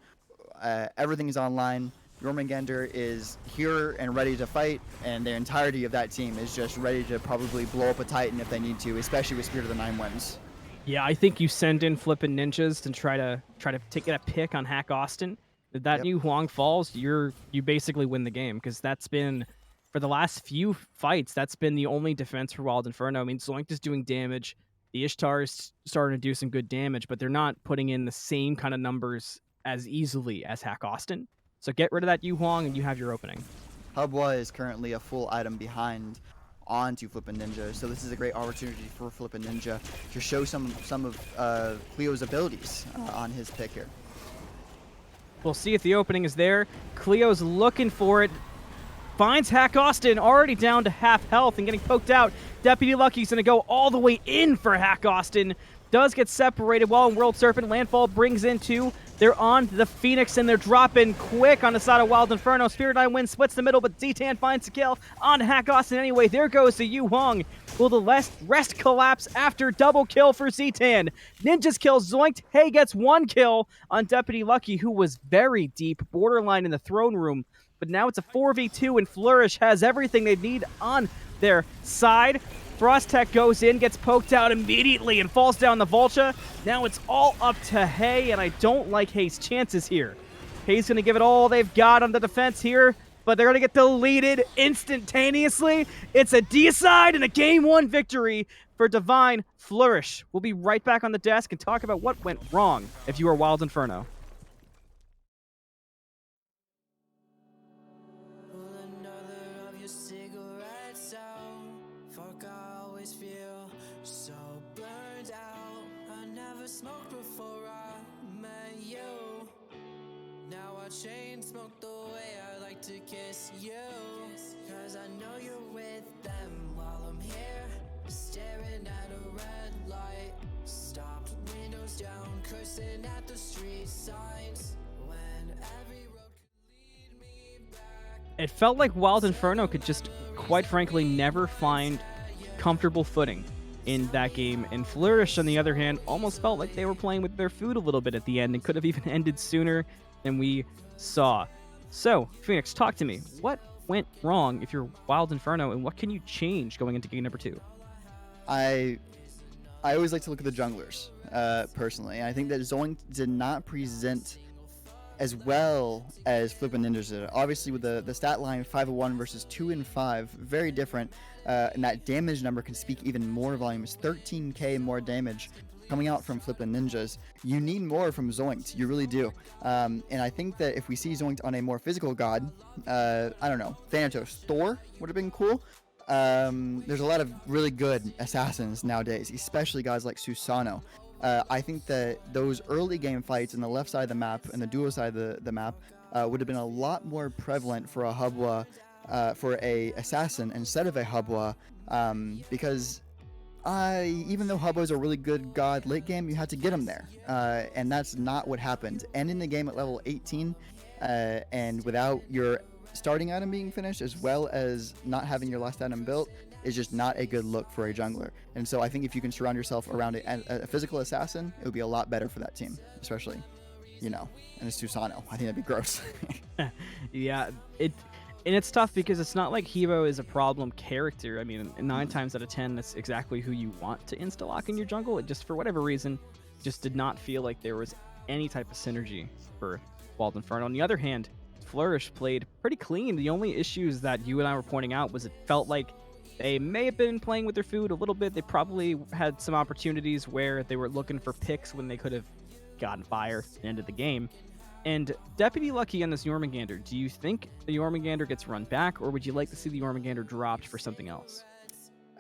everything is online. Jormungandr is here and ready to fight, and the entirety of that team is just ready to probably blow up a Titan if they need to, especially with Spirit of the Nine wins. Yeah, I think you send in Flippin' Ninjas to try to take a pick on HackAustin. If that new Huang falls, you basically win the game, because that's been, for the last few fights, that's been the only defense for Wild Inferno. I mean, Zoinked is doing damage, the Ishtar is starting to do some good damage, but they're not putting in the same kind of numbers as easily as HackAustin. So get rid of that Yu Huang and you have your opening. Hubwa is currently a full item behind onto Flippin' Ninja, so this is a great opportunity for Flippin' Ninja to show some of Cleo's abilities on his pick here. We'll see if the opening is there. Cleo's looking for it. finds HackAustin already down to half health and getting poked out. DeputyLucky's going to go all the way in for HackAustin. Does get separated while in World Serpent. Landfall brings in two. They're on the Fenix, and they're dropping quick on the side of Wild Inferno. Spirit Eye wins, splits the middle, but ZTan finds the kill on HackAustin anyway. There goes the Yu Hong. Will the rest collapse after double kill for ZTan? Ninjas kill Zoinked. Hey gets one kill on DeputyLucky, who was very deep, borderline in the throne room. But now it's a 4v2, and Flourish has everything they need on their side. Frostech goes in, gets poked out immediately, and falls down the Voltcha. Now it's all up to Hay, and I don't like Hay's chances here. Hay's going to give it all they've got on the defense here, but they're going to get deleted instantaneously. It's a D-side and a Game 1 victory for Divine Flourish. We'll be right back on the desk and talk about what went wrong if you are Wild Inferno. Smoked before I met you. Now I chain smoke the way I like to kiss you. Cause I know you're with them while I'm here, staring at a red light. Stopped, windows down, cursing at the street signs. When every road could lead me back. It felt like Wild Inferno could just, quite frankly, never find comfortable footing in that game, and Flourish, on the other hand, almost felt like they were playing with their food a little bit at the end and could have even ended sooner than we saw. So, Fenix, talk to me. What went wrong if you're Wild Inferno, and what can you change going into game number 2? I always like to look at the junglers, personally. I think that Zoinked did not present as well as Flippin' Ninjas did. Obviously, with the stat line 5-1 versus 2-5, very different. And that damage number can speak even more volumes. 13k more damage coming out from Flippin' Ninjas. You need more from Zoinked. You really do. And I think that if we see Zoinked on a more physical god, I don't know, Thanatos, Thor would have been cool. There's a lot of really good assassins nowadays, especially guys like Susano. I think that those early game fights in the left side of the map and the duo side of the map would have been a lot more prevalent for a Hubwa, for a assassin instead of a Hubwa, because even though Hubwa is a really good god late game, you had to get him there, and that's not what happened. Ending the game at level 18 and without your starting item being finished, as well as not having your last item built, is just not a good look for a jungler. And so I think if you can surround yourself around a physical assassin, it would be a lot better for that team, especially, and a Susano. I think that'd be gross. Yeah, it's tough because it's not like Hebo is a problem character. I mean, 9 times out of 10, that's exactly who you want to insta-lock in your jungle. It just, for whatever reason, just did not feel like there was any type of synergy for Wild Inferno. On the other hand, Flourish played pretty clean. The only issues that you and I were pointing out was it felt like they may have been playing with their food a little bit. They probably had some opportunities where they were looking for picks when they could have gotten fire at the end of the game. And DeputyLucky on this Jormungandr, do you think the Jormungandr gets run back, or would you like to see the Jormungandr dropped for something else?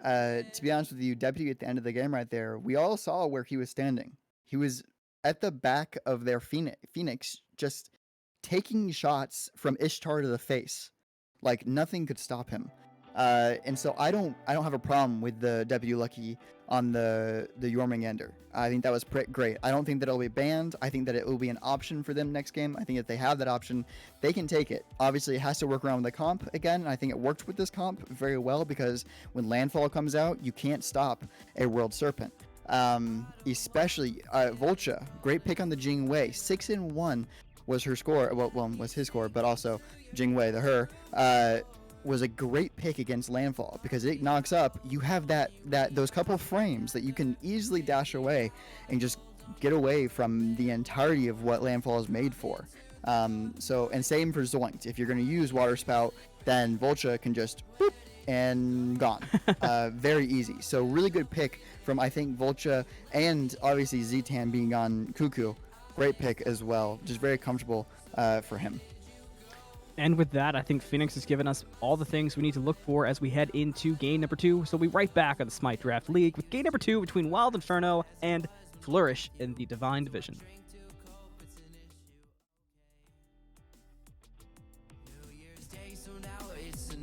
To be honest with you, Deputy at the end of the game right there, we all saw where he was standing. He was at the back of their Fenix, just taking shots from Ishtar to the face. Like, nothing could stop him. And so I don't have a problem with the DeputyLucky on the Jormungandr. I think that was great. I don't think that it'll be banned. I think that it will be an option for them next game. I think if they have that option, they can take it. Obviously, it has to work around with the comp again. And I think it worked with this comp very well, because when Landfall comes out, you can't stop a World Serpent. Especially Voltcha, great pick on the Jingwei. 6-1 was her score. Well, was his score, but also Jingwei, was a great pick against Landfall, because it knocks up. You have those couple frames that you can easily dash away and just get away from the entirety of what Landfall is made for. And same for Zoinked. If you're going to use Water Spout, then Voltcha can just boop and gone. Very easy. So really good pick from, I think, Voltcha, and obviously ZTan being on Cuckoo. Great pick as well. Just very comfortable for him. And with that, I think Fenix has given us all the things we need to look for as we head into game number 2. So we'll be right back on the Smite Draft League with game number 2 between Wild Inferno and Flourish in the Divine Division. New Year's Day, so now it's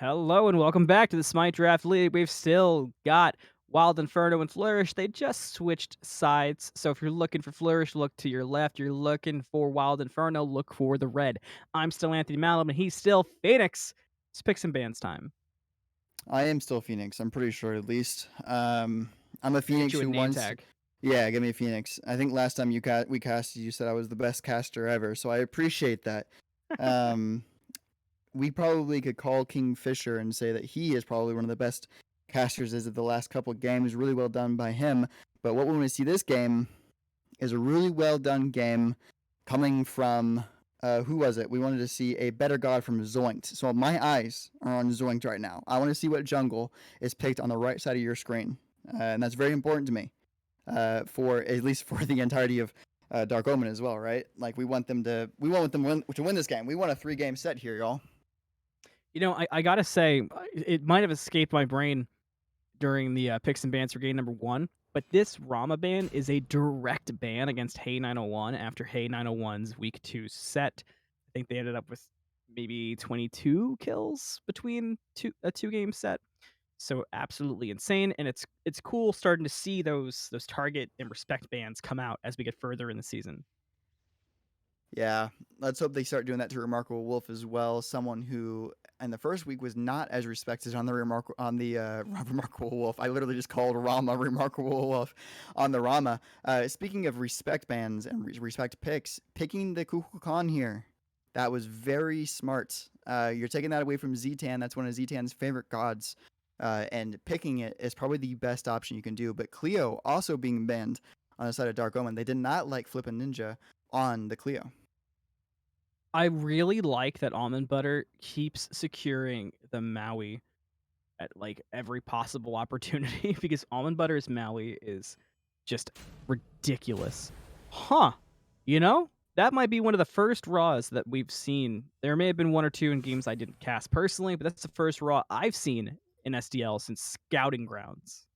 Hello and welcome back to the Smite Draft League. We've still got Wild Inferno and Flourish. They just switched sides. So if you're looking for Flourish, look to your left. You're looking for Wild Inferno, look for the red. I'm still Anthony Malum and he's still Fenix. It's picks and bans time. I am still Phoenix. I'm pretty sure, at least. I'm a Get Phoenix you a who name once. tag. Yeah, give me a Phoenix. I think last time we casted, you said I was the best caster ever, so I appreciate that. Um, we probably could call KingFsher and say that he is probably one of the best casters as of the last couple of games. Really well done by him. But what we want to see this game is a really well done game coming from who was it? We wanted to see a better god from Zoinked. So my eyes are on Zoinked right now. I want to see what jungle is picked on the right side of your screen, and that's very important to me. For at least for the entirety of Dark Omen as well, right? Like we want them to win this game. We want a 3-game set here, y'all. You know, I gotta say, it might have escaped my brain during the picks and bans for game number 1, but this Rama ban is a direct ban against Hey 901 after Hey 901's week 2 set. I think they ended up with maybe 22 kills between a 2-game set. So absolutely insane, and it's cool starting to see those target and respect bans come out as we get further in the season. Yeah, let's hope they start doing that to Remarkable Wolf as well. Someone who in the first week was not as respected on the Remarkable Wolf. I literally just called Rama Remarkable Wolf on the Rama. Speaking of respect bans and respect picks, picking the Kukulkan here, that was very smart. You're taking that away from ZTan. That's one of ZTan's favorite gods. And picking it is probably the best option you can do. But Cleo also being banned on the side of Dark Omen. They did not like Flippin' Ninja on the Cleo. I really like that almond butter keeps securing the Maui at like every possible opportunity because almond butter's Maui is just ridiculous. Huh. You know? That might be one of the first raws that we've seen. There may have been one or two in games I didn't cast personally, but that's the first raw I've seen in SDL since Scouting Grounds.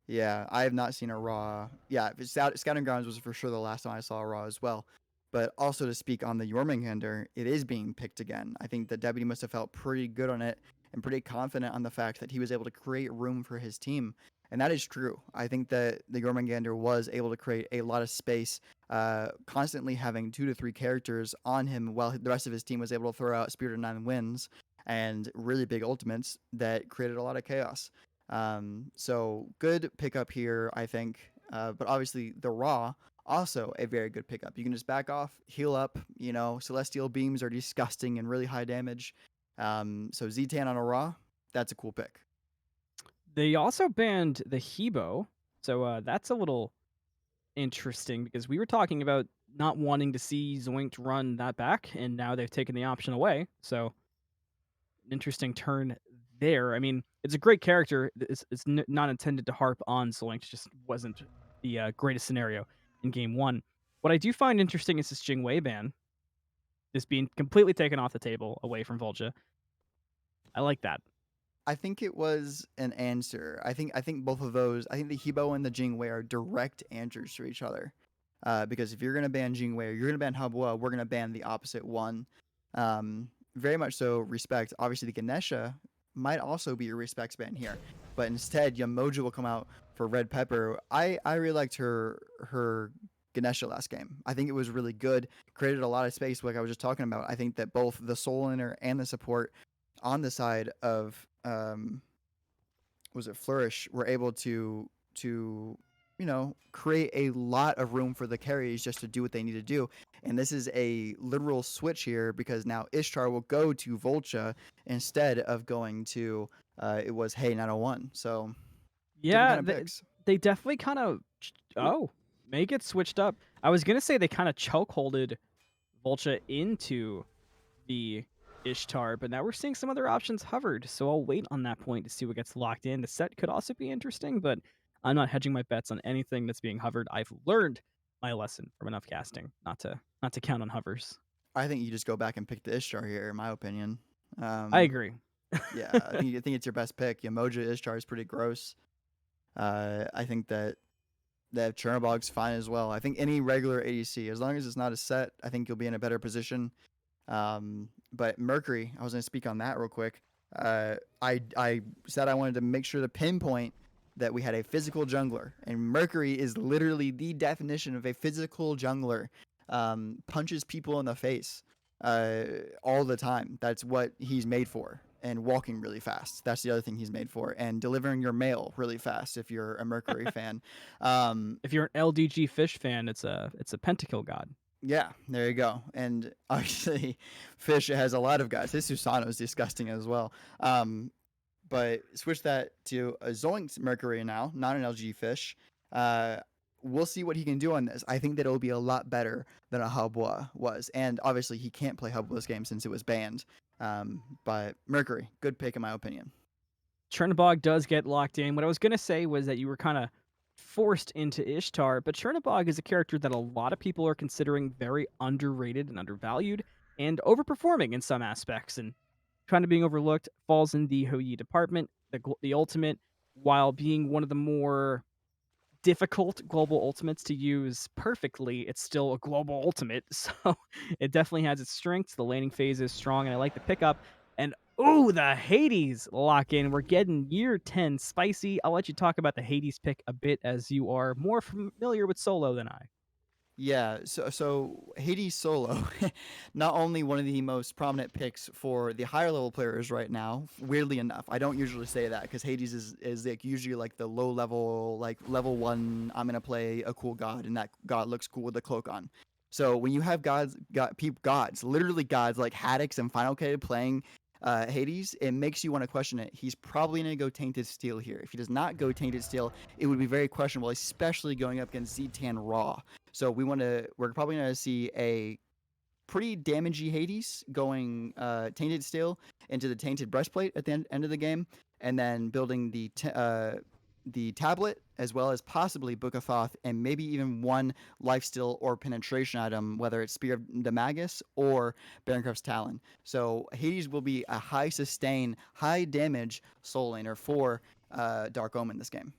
Yeah, I have not seen a raw. Yeah, Scouting Grounds was for sure the last time I saw a raw as well. But also to speak on the Jormungandr, it is being picked again. I think that Deputy must have felt pretty good on it and pretty confident on the fact that he was able to create room for his team. And that is true. I think that the Jormungandr was able to create a lot of space, constantly having 2 to 3 characters on him while the rest of his team was able to throw out Spirit of 9 Winds and really big ultimates that created a lot of chaos. So good pickup here, I think. But obviously the Raw, also a very good pickup. You can just back off, heal up. You know, Celestial Beams are disgusting and really high damage. So Z-Tan on a Raw, that's a cool pick. They also banned the Hebo, so that's a little interesting because we were talking about not wanting to see Zoinked run that back, and now they've taken the option away. So an interesting turn there. I mean, it's a great character. It's not intended to harp on Zoinked. Just wasn't the greatest scenario in game 1. What I do find interesting is this Jingwei ban. This being completely taken off the table away from Voltcha. I like that. I think it was an answer. I think both of those. I think the Hebo and the Jingwei are direct answers to each other. Because if you're gonna ban Jingwei or you're gonna ban Habua, we're gonna ban the opposite one. Very much so respect. Obviously, the Ganesha might also be a respects ban here, but instead Yamoja will come out for Red Pepper. I really liked her Ganesha last game. I think it was really good. Created a lot of space, like I was just talking about. I think that both the Soul Inner and the support on the side of was it Flourish were able to create a lot of room for the carries just to do what they need to do. And this is a literal switch here because now Ishtar will go to Voltcha instead of going to it was Hey 901. So Yeah, different kind of picks. they definitely kind of make it switched up. I was gonna say they kind of chokeholded Voltcha into the Ishtar, but now we're seeing some other options hovered. So I'll wait on that point to see what gets locked in. The set could also be interesting, but I'm not hedging my bets on anything that's being hovered. I've learned my lesson from enough casting not to count on hovers. I think you just go back and pick the Ishtar here, in my opinion. I agree. Yeah, I think it's your best pick. Yamoja Ishtar is pretty gross. I think that Chernobog's fine as well. I think any regular ADC, as long as it's not a set, I think you'll be in a better position. But Mercury, I was going to speak on that real quick. I said I wanted to make sure to pinpoint that we had a physical jungler, and Mercury is literally the definition of a physical jungler. Punches people in the face all the time. That's what he's made for. And walking really fast. That's the other thing he's made for. And delivering your mail really fast if you're a Mercury fan. If you're an LDG fish fan, it's a pentakill god. Yeah, there you go. And obviously, Fish has a lot of guys. His Susano is disgusting as well. But switch that to a Zoinked Mercury now, not an LG Fish. We'll see what he can do on this. I think that it'll be a lot better than a Hubwa was. And obviously, he can't play Hubwa this game since it was banned. But Mercury, good pick in my opinion. Chernobog does get locked in. What I was going to say was that you were kind of forced into Ishtar, but Chernobog is a character that a lot of people are considering very underrated and undervalued and overperforming in some aspects, and kind of being overlooked. Falls in the Hou Yi department, the ultimate, while being one of the more difficult global ultimates to use perfectly, it's still a global ultimate. So it definitely has its strengths. The laning phase is strong, and I like the pickup. And oh, the Hades lock in. We're getting year 10 spicy. I'll let you talk about the Hades pick a bit, as you are more familiar with solo than I. Yeah, so Hades solo, not only one of the most prominent picks for the higher level players right now. Weirdly enough, I don't usually say that because Hades is like usually like the low level, like level 1. I'm gonna play a cool god, and that god looks cool with the cloak on. So when you have gods, literally gods like Haddix and Final K playing Hades, it makes you want to question it. He's probably going to go Tainted Steel here. If he does not go Tainted Steel, it would be very questionable, especially going up against ZTan Raw. So we're probably going to see a pretty damagey Hades going Tainted Steel into the Tainted Breastplate at the end of the game, and then building the tablet, as well as possibly Book of Thoth, and maybe even one lifesteal or penetration item, whether it's Spear of the Magus or Baroncroft's Talon. So Hades will be a high sustain, high damage soul laner for Dark Omen this game.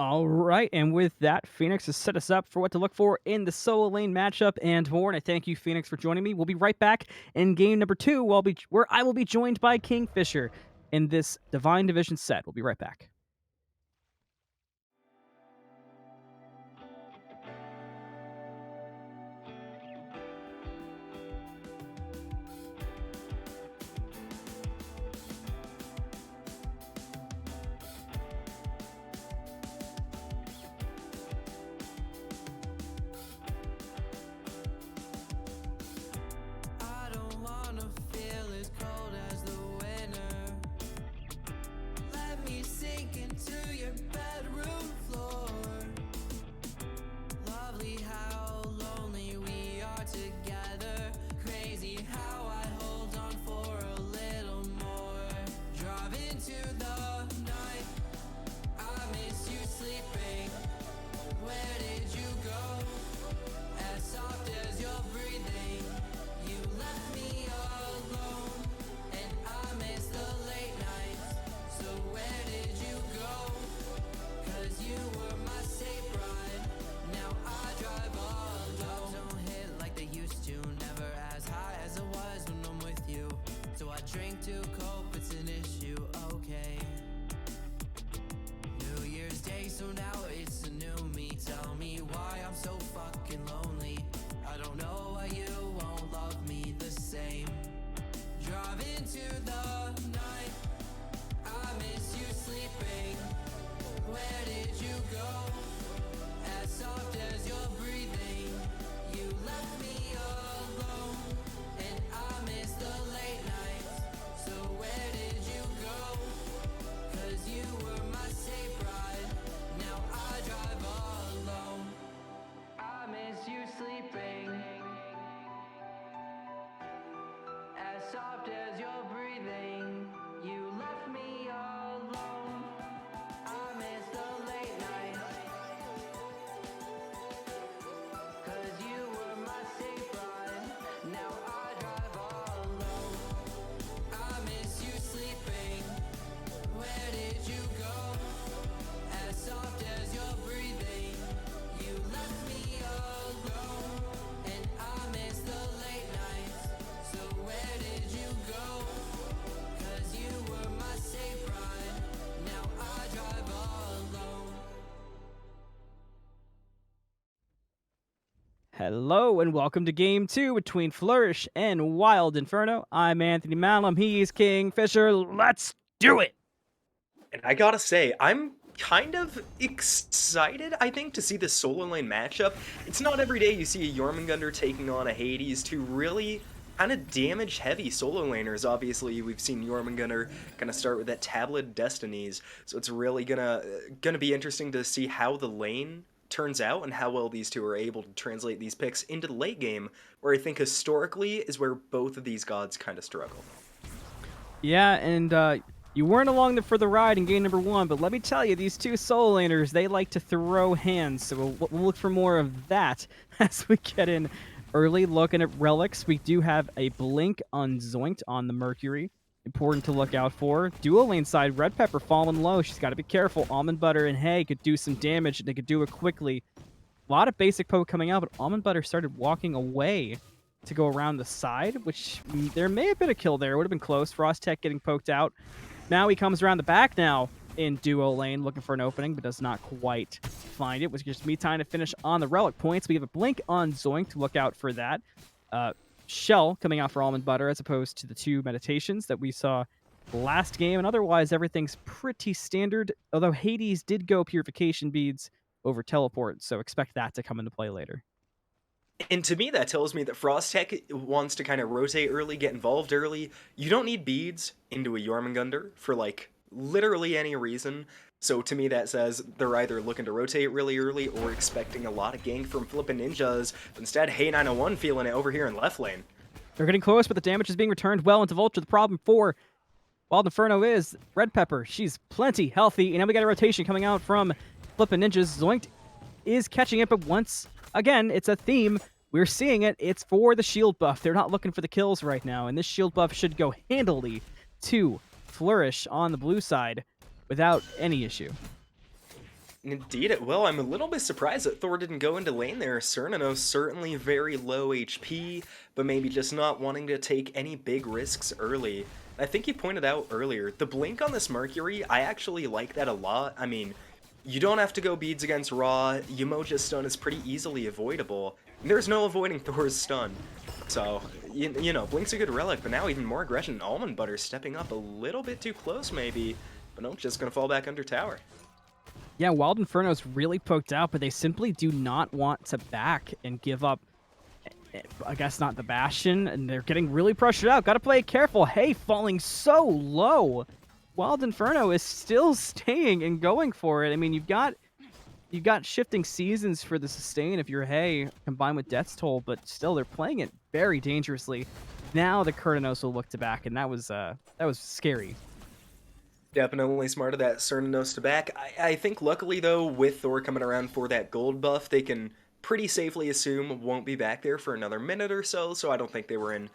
All right, and with that, Phoenix has set us up for what to look for in the solo lane matchup and more. And I thank you, Phoenix, for joining me. We'll be right back in game number 2, where I will be joined by KingFsher in this Divine Division set. We'll be right back. I don't wanna feel as cold as the winter. Let me sink into your bedroom floor. Lovely how lonely we are together. Crazy how I hold on for a little more. Drive into the night. I miss you sleeping. Where did you go? As soft as you're breathing. You left me alone, and I miss the late nights. So where did you go? 'Cause you were my safe ride. Now I drive alone. Don't hit like they used to. Never as high as it was when I'm with you. So I drink to cope, it's an issue, okay. New Year's Day, so now it's a new me. Tell me why I'm so fucking lonely. I don't know why you won't love me the same. Drive into the night. I miss you sleeping. Where did you go? As soft as you're breathing. You left me alone, and I miss the late nights. So where did you go? 'Cause you were my safe ride. Now I drive alone. I miss you sleeping. As soft as you're breathing. You left me alone. I miss the late nights. Hello and welcome to Game 2 between Flourish and Wild Inferno. I'm Anthony Malum, he's KingFsher. Let's do it! And I gotta say, I'm kind of excited, I think, to see this solo lane matchup. It's not every day you see a Jormungandr taking on a Hades, two really kind of damage-heavy solo laners. Obviously, we've seen Jormungandr kind of start with that Tablet of Destinies, so it's really gonna be interesting to see how the lane turns out and how well these two are able to translate these picks into the late game, where I think historically is where both of these gods kind of struggle. Yeah, and you weren't along for the ride in game number 1, but let me tell you, these two solo laners, they like to throw hands, so we'll look for more of that as we get in early. Looking at relics, we do have a blink on Zoinked on the Mercury. Important to look out for. Duo lane side, Red Pepper falling low. She's got to be careful. Almond Butter and Hay could do some damage, and they could do it quickly. A lot of basic poke coming out, but Almond Butter started walking away to go around the side, which there may have been a kill there. It would have been close. Frostech getting poked out. Now he comes around the back now in duo lane, looking for an opening, but does not quite find it. Was just me time to finish on the relic points. We have a blink on Zoink to look out for that. Shell coming out for Almond Butter as opposed to the two meditations that we saw last game, and otherwise everything's pretty standard, although Hades did go purification beads over teleport, so expect that to come into play later. And to me, that tells me that Frostech wants to kind of rotate early, get involved early. You don't need beads into a Jormungandr for, like, literally any reason. So to me, that says they're either looking to rotate really early or expecting a lot of gank from flippin' ninjas. But instead, Hey 901 feeling it over here in left lane. They're getting close, but the damage is being returned well into Voltcha. The problem for Wild Inferno is Red Pepper. She's plenty healthy, and now we got a rotation coming out from flippin' ninjas. Zoinked is catching it, but once again, it's a theme. We're seeing it. It's for the shield buff. They're not looking for the kills right now, and this shield buff should go handily to Flourish on the blue side without any issue. Indeed it will. I'm a little bit surprised that Thor didn't go into lane there. Cernino certainly very low HP, but maybe just not wanting to take any big risks early. I think you pointed out earlier, the blink on this Mercury, I actually like that a lot. I mean, you don't have to go beads against Raw. Umoja's stun is pretty easily avoidable. There's no avoiding Thor's stun. So, you know, Blink's a good relic, but now even more aggression. Almond Butter stepping up a little bit too close, maybe. But no, just gonna fall back under tower. Yeah, Wild Inferno's really poked out, but they simply do not want to back and give up, I guess, not the Bastion, and they're getting really pressured out. Gotta play careful. Hey, falling so low. Wild Inferno is still staying and going for it. I mean, you've got shifting seasons for the sustain if you're Hay combined with Death's Toll, but still they're playing it very dangerously. Now the Kurtanos will look to back, and that was scary. Definitely smart of that Cerninos to back. I think luckily though, with Thor coming around for that gold buff, they can pretty safely assume won't be back there for another minute or so, so I don't think they were in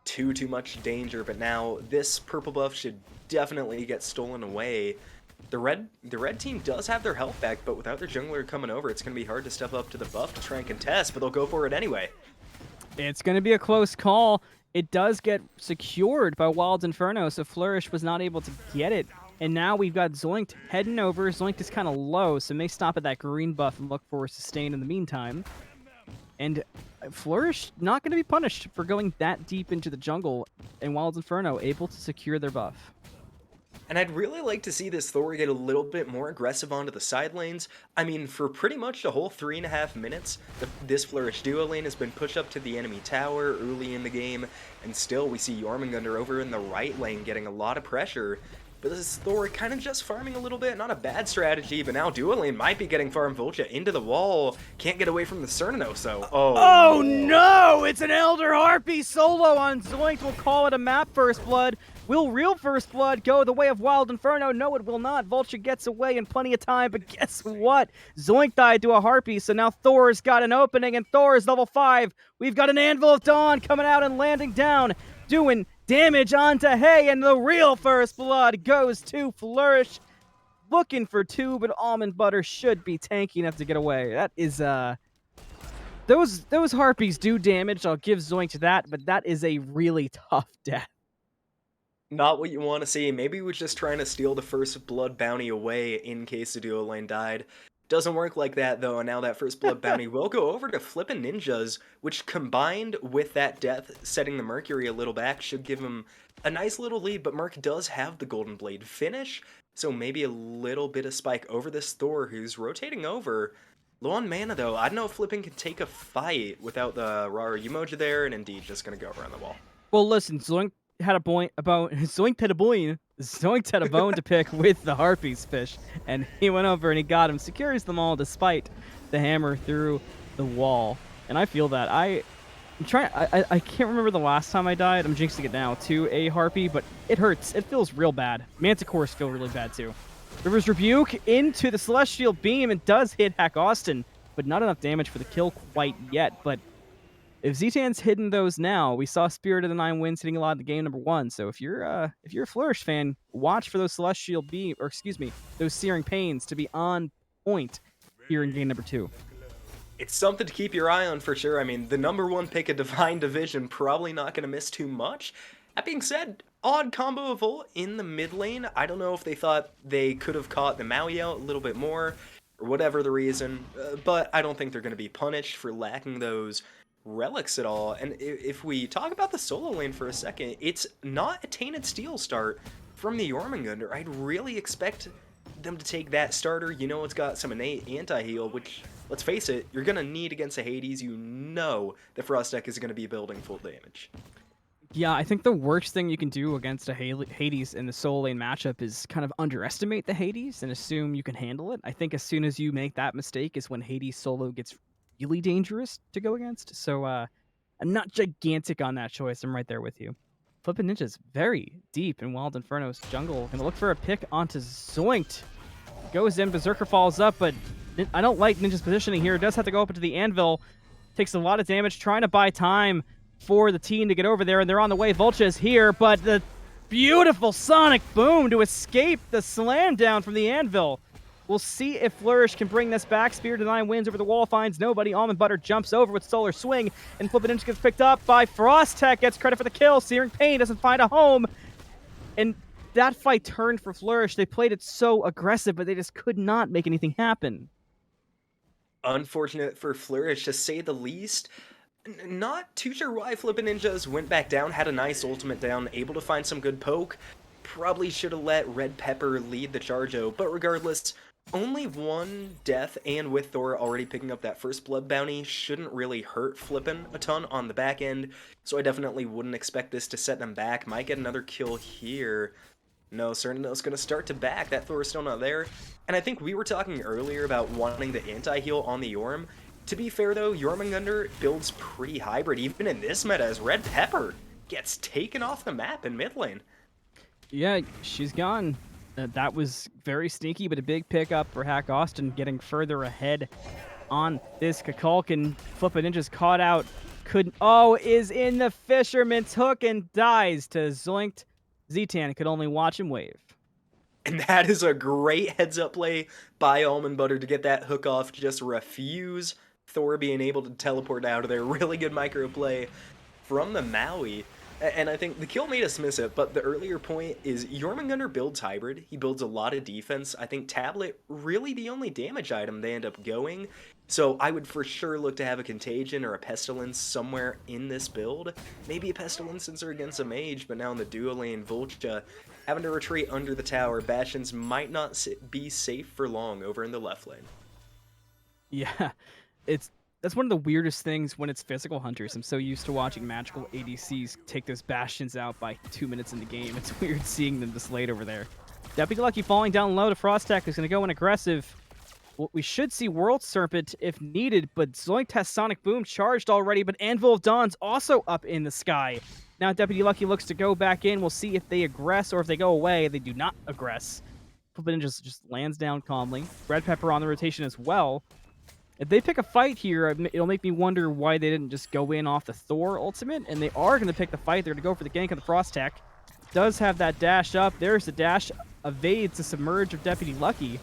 too much danger. But now this purple buff should definitely get stolen away. The red team does have their health back, but without their jungler coming over, it's going to be hard to step up to the buff to try and contest, but they'll go for it anyway. It's going to be a close call. It does get secured by Wild Inferno, so Flourish was not able to get it. And now we've got Zoinked heading over. Zoinked is kind of low, so may stop at that green buff and look for a sustain in the meantime. And Flourish not going to be punished for going that deep into the jungle, and Wild Inferno able to secure their buff. And I'd really like to see this Thor get a little bit more aggressive onto the side lanes. I mean, for pretty much the whole 3.5 minutes, this Flourish duo lane has been pushed up to the enemy tower early in the game, and still we see Jormungandr over in the right lane getting a lot of pressure. But this is Thor kind of just farming a little bit, not a bad strategy, but now duo lane might be getting farm Voltcha into the wall. Can't get away from the Cernino, so oh no! It's an Elder Harpy solo on Zoinked. We'll call it a map First Blood. Will real First Blood go the way of Wild Inferno? No, it will not. Voltcha gets away in plenty of time, but guess what? Zoinked died to a Harpy, so now Thor's got an opening, and Thor is level 5. We've got an Anvil of Dawn coming out and landing down, doing damage onto Hay, and the real First Blood goes to Flourish. Looking for 2, but Almond Butter should be tanky enough to get away. That is, those Harpies do damage. I'll give Zoinked that, but that is a really tough death. not what you want to see. Maybe he was just trying to steal the First Blood bounty away in case the duo lane died. Doesn't work like that, though, and now that first blood bounty will go over to Flippin' Ninjas, which combined with that death, setting the Mercury a little back, should give him a nice little lead, but Merc does have the Golden Blade finish, so maybe a little bit of spike over this Thor, who's rotating over. Low on mana, though. I don't know if Flippin can take a fight without the Rara Umoja there, and indeed just going to go around the wall. Well, listen, Zoinked had a point about Zoinked had a bone to pick with the Harpies fish, and he went over and he got him, secures them all despite the hammer through the wall. And I feel that I can't remember the last time I died. I'm jinxing it now to a Harpy, but it hurts. It feels real bad. Manticores feel really bad too. River's Rebuke into the Celestial Beam and does hit HackAustin, but not enough damage for the kill quite yet. But if ZTan's hidden those now, we saw Spirit of the Nine Winds hitting a lot in the game number 1. So if you're a Flourish fan, watch for those Celestial Beam, or excuse me, those Searing Pains to be on point here in game number 2. It's something to keep your eye on for sure. I mean, the number 1 pick of Divine Division, probably not going to miss too much. That being said, odd combo of Volt in the mid lane. I don't know if they thought they could have caught the Maui out a little bit more, or whatever the reason, but I don't think they're going to be punished for lacking those relics at all. And if we talk about the solo lane for a second, it's not a Tainted Steel start from the Jormungandr. I'd really expect them to take that starter. You know, it's got some innate anti-heal, which, let's face it, you're going to need against a Hades. You know the Frostech is going to be building full damage. Yeah, I think the worst thing you can do against a Hades in the solo lane matchup is kind of underestimate the Hades and assume you can handle it. I think as soon as you make that mistake is when Hades solo gets really dangerous to go against. So I'm not gigantic on that choice. I'm right there with you. Flippin' Ninja's very deep in Wild Inferno's jungle. Gonna look for a pick onto Zoinked. Goes in, Berserker falls up, but I don't like Ninja's positioning here. Does have to go up into the anvil. Takes a lot of damage, trying to buy time for the team to get over there, and they're on the way. Voltcha is here, but the beautiful sonic boom to escape the slam down from the anvil. We'll see if Flourish can bring this back. Spirit of the Nine wins over the wall, finds nobody. Almondbutter jumps over with Solar Swing, and Flippin' Ninja gets picked up by Frostech, gets credit for the kill. Searing Pain doesn't find a home, and that fight turned for Flourish. They played it so aggressive, but they just could not make anything happen. Unfortunate for Flourish, to say the least. Not too sure why Flippin' Ninjas went back down, had a nice ultimate down, able to find some good poke. Probably should have let Red Pepper lead the charge-o, but regardless, only 1 death, and with Thor already picking up that first blood bounty, shouldn't really hurt Flippin' a ton on the back end, so I definitely wouldn't expect this to set them back. Might get another kill here. No, Cernino's going to start to back. That Thor is still not there. And I think we were talking earlier about wanting the anti-heal on the Yorm. To be fair, though, Jormungandr builds pretty hybrid, even in this meta, as Red Pepper gets taken off the map in mid lane. Yeah, she's gone. That was very sneaky, but a big pickup for HackAustin, getting further ahead on this Kukulkan. Flippin' Ninja's caught out. Is in the Fisherman's Hook and dies to Zoinked. ZTan could only watch him wave. And that is a great heads-up play by Almondbutter to get that hook off, just refuse Thor being able to teleport out of there. Really good micro play from the Maui. And I think the kill made us miss it, but the earlier point is Jormungandr builds hybrid. He builds a lot of defense. I think Tablet, really the only damage item they end up going. So I would for sure look to have a Contagion or a Pestilence somewhere in this build. Maybe a Pestilence since they're against a mage, but now in the duo lane, Voltcha having to retreat under the tower. Bastions might not be safe for long over in the left lane. Yeah, that's one of the weirdest things when it's physical hunters. I'm so used to watching magical ADCs take those bastions out by 2 minutes in the game. It's weird seeing them this late over there. DeputyLucky falling down low to Frostech, who's going to go in aggressive. Well, we should see World Serpent if needed, but Zoinked has Sonic Boom charged already, but Anvil of Dawn's also up in the sky. Now DeputyLucky looks to go back in. We'll see if they aggress or if they go away. They do not aggress. Flippin' Ninja just lands down calmly. Red Pepper on the rotation as well. If they pick a fight here, it'll make me wonder why they didn't just go in off the Thor ultimate, and they are going to pick the fight. They're going to go for the gank of the Frostech. Does have that dash up. There's the dash. Evades the submerge of DeputyLucky.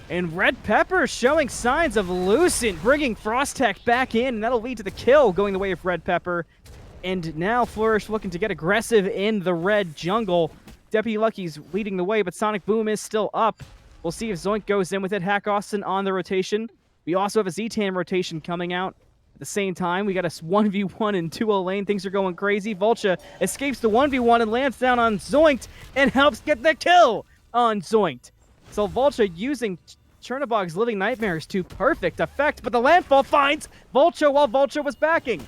And Red Pepper showing signs of Lucent, bringing Frostech back in, and that'll lead to the kill going the way of Red Pepper. And now Flourish looking to get aggressive in the red jungle. DeputyLucky's leading the way, but Sonic Boom is still up. We'll see if Zoink goes in with it. HackAustin on the rotation. We also have a ZTan rotation coming out. At the same time, we got a 1v1 in 2-0 lane. Things are going crazy. Voltcha escapes the 1v1 and lands down on Zoinked and helps get the kill on Zoinked. So Voltcha using Chernobog's Living Nightmares to perfect effect, but the landfall finds Voltcha while Voltcha was backing.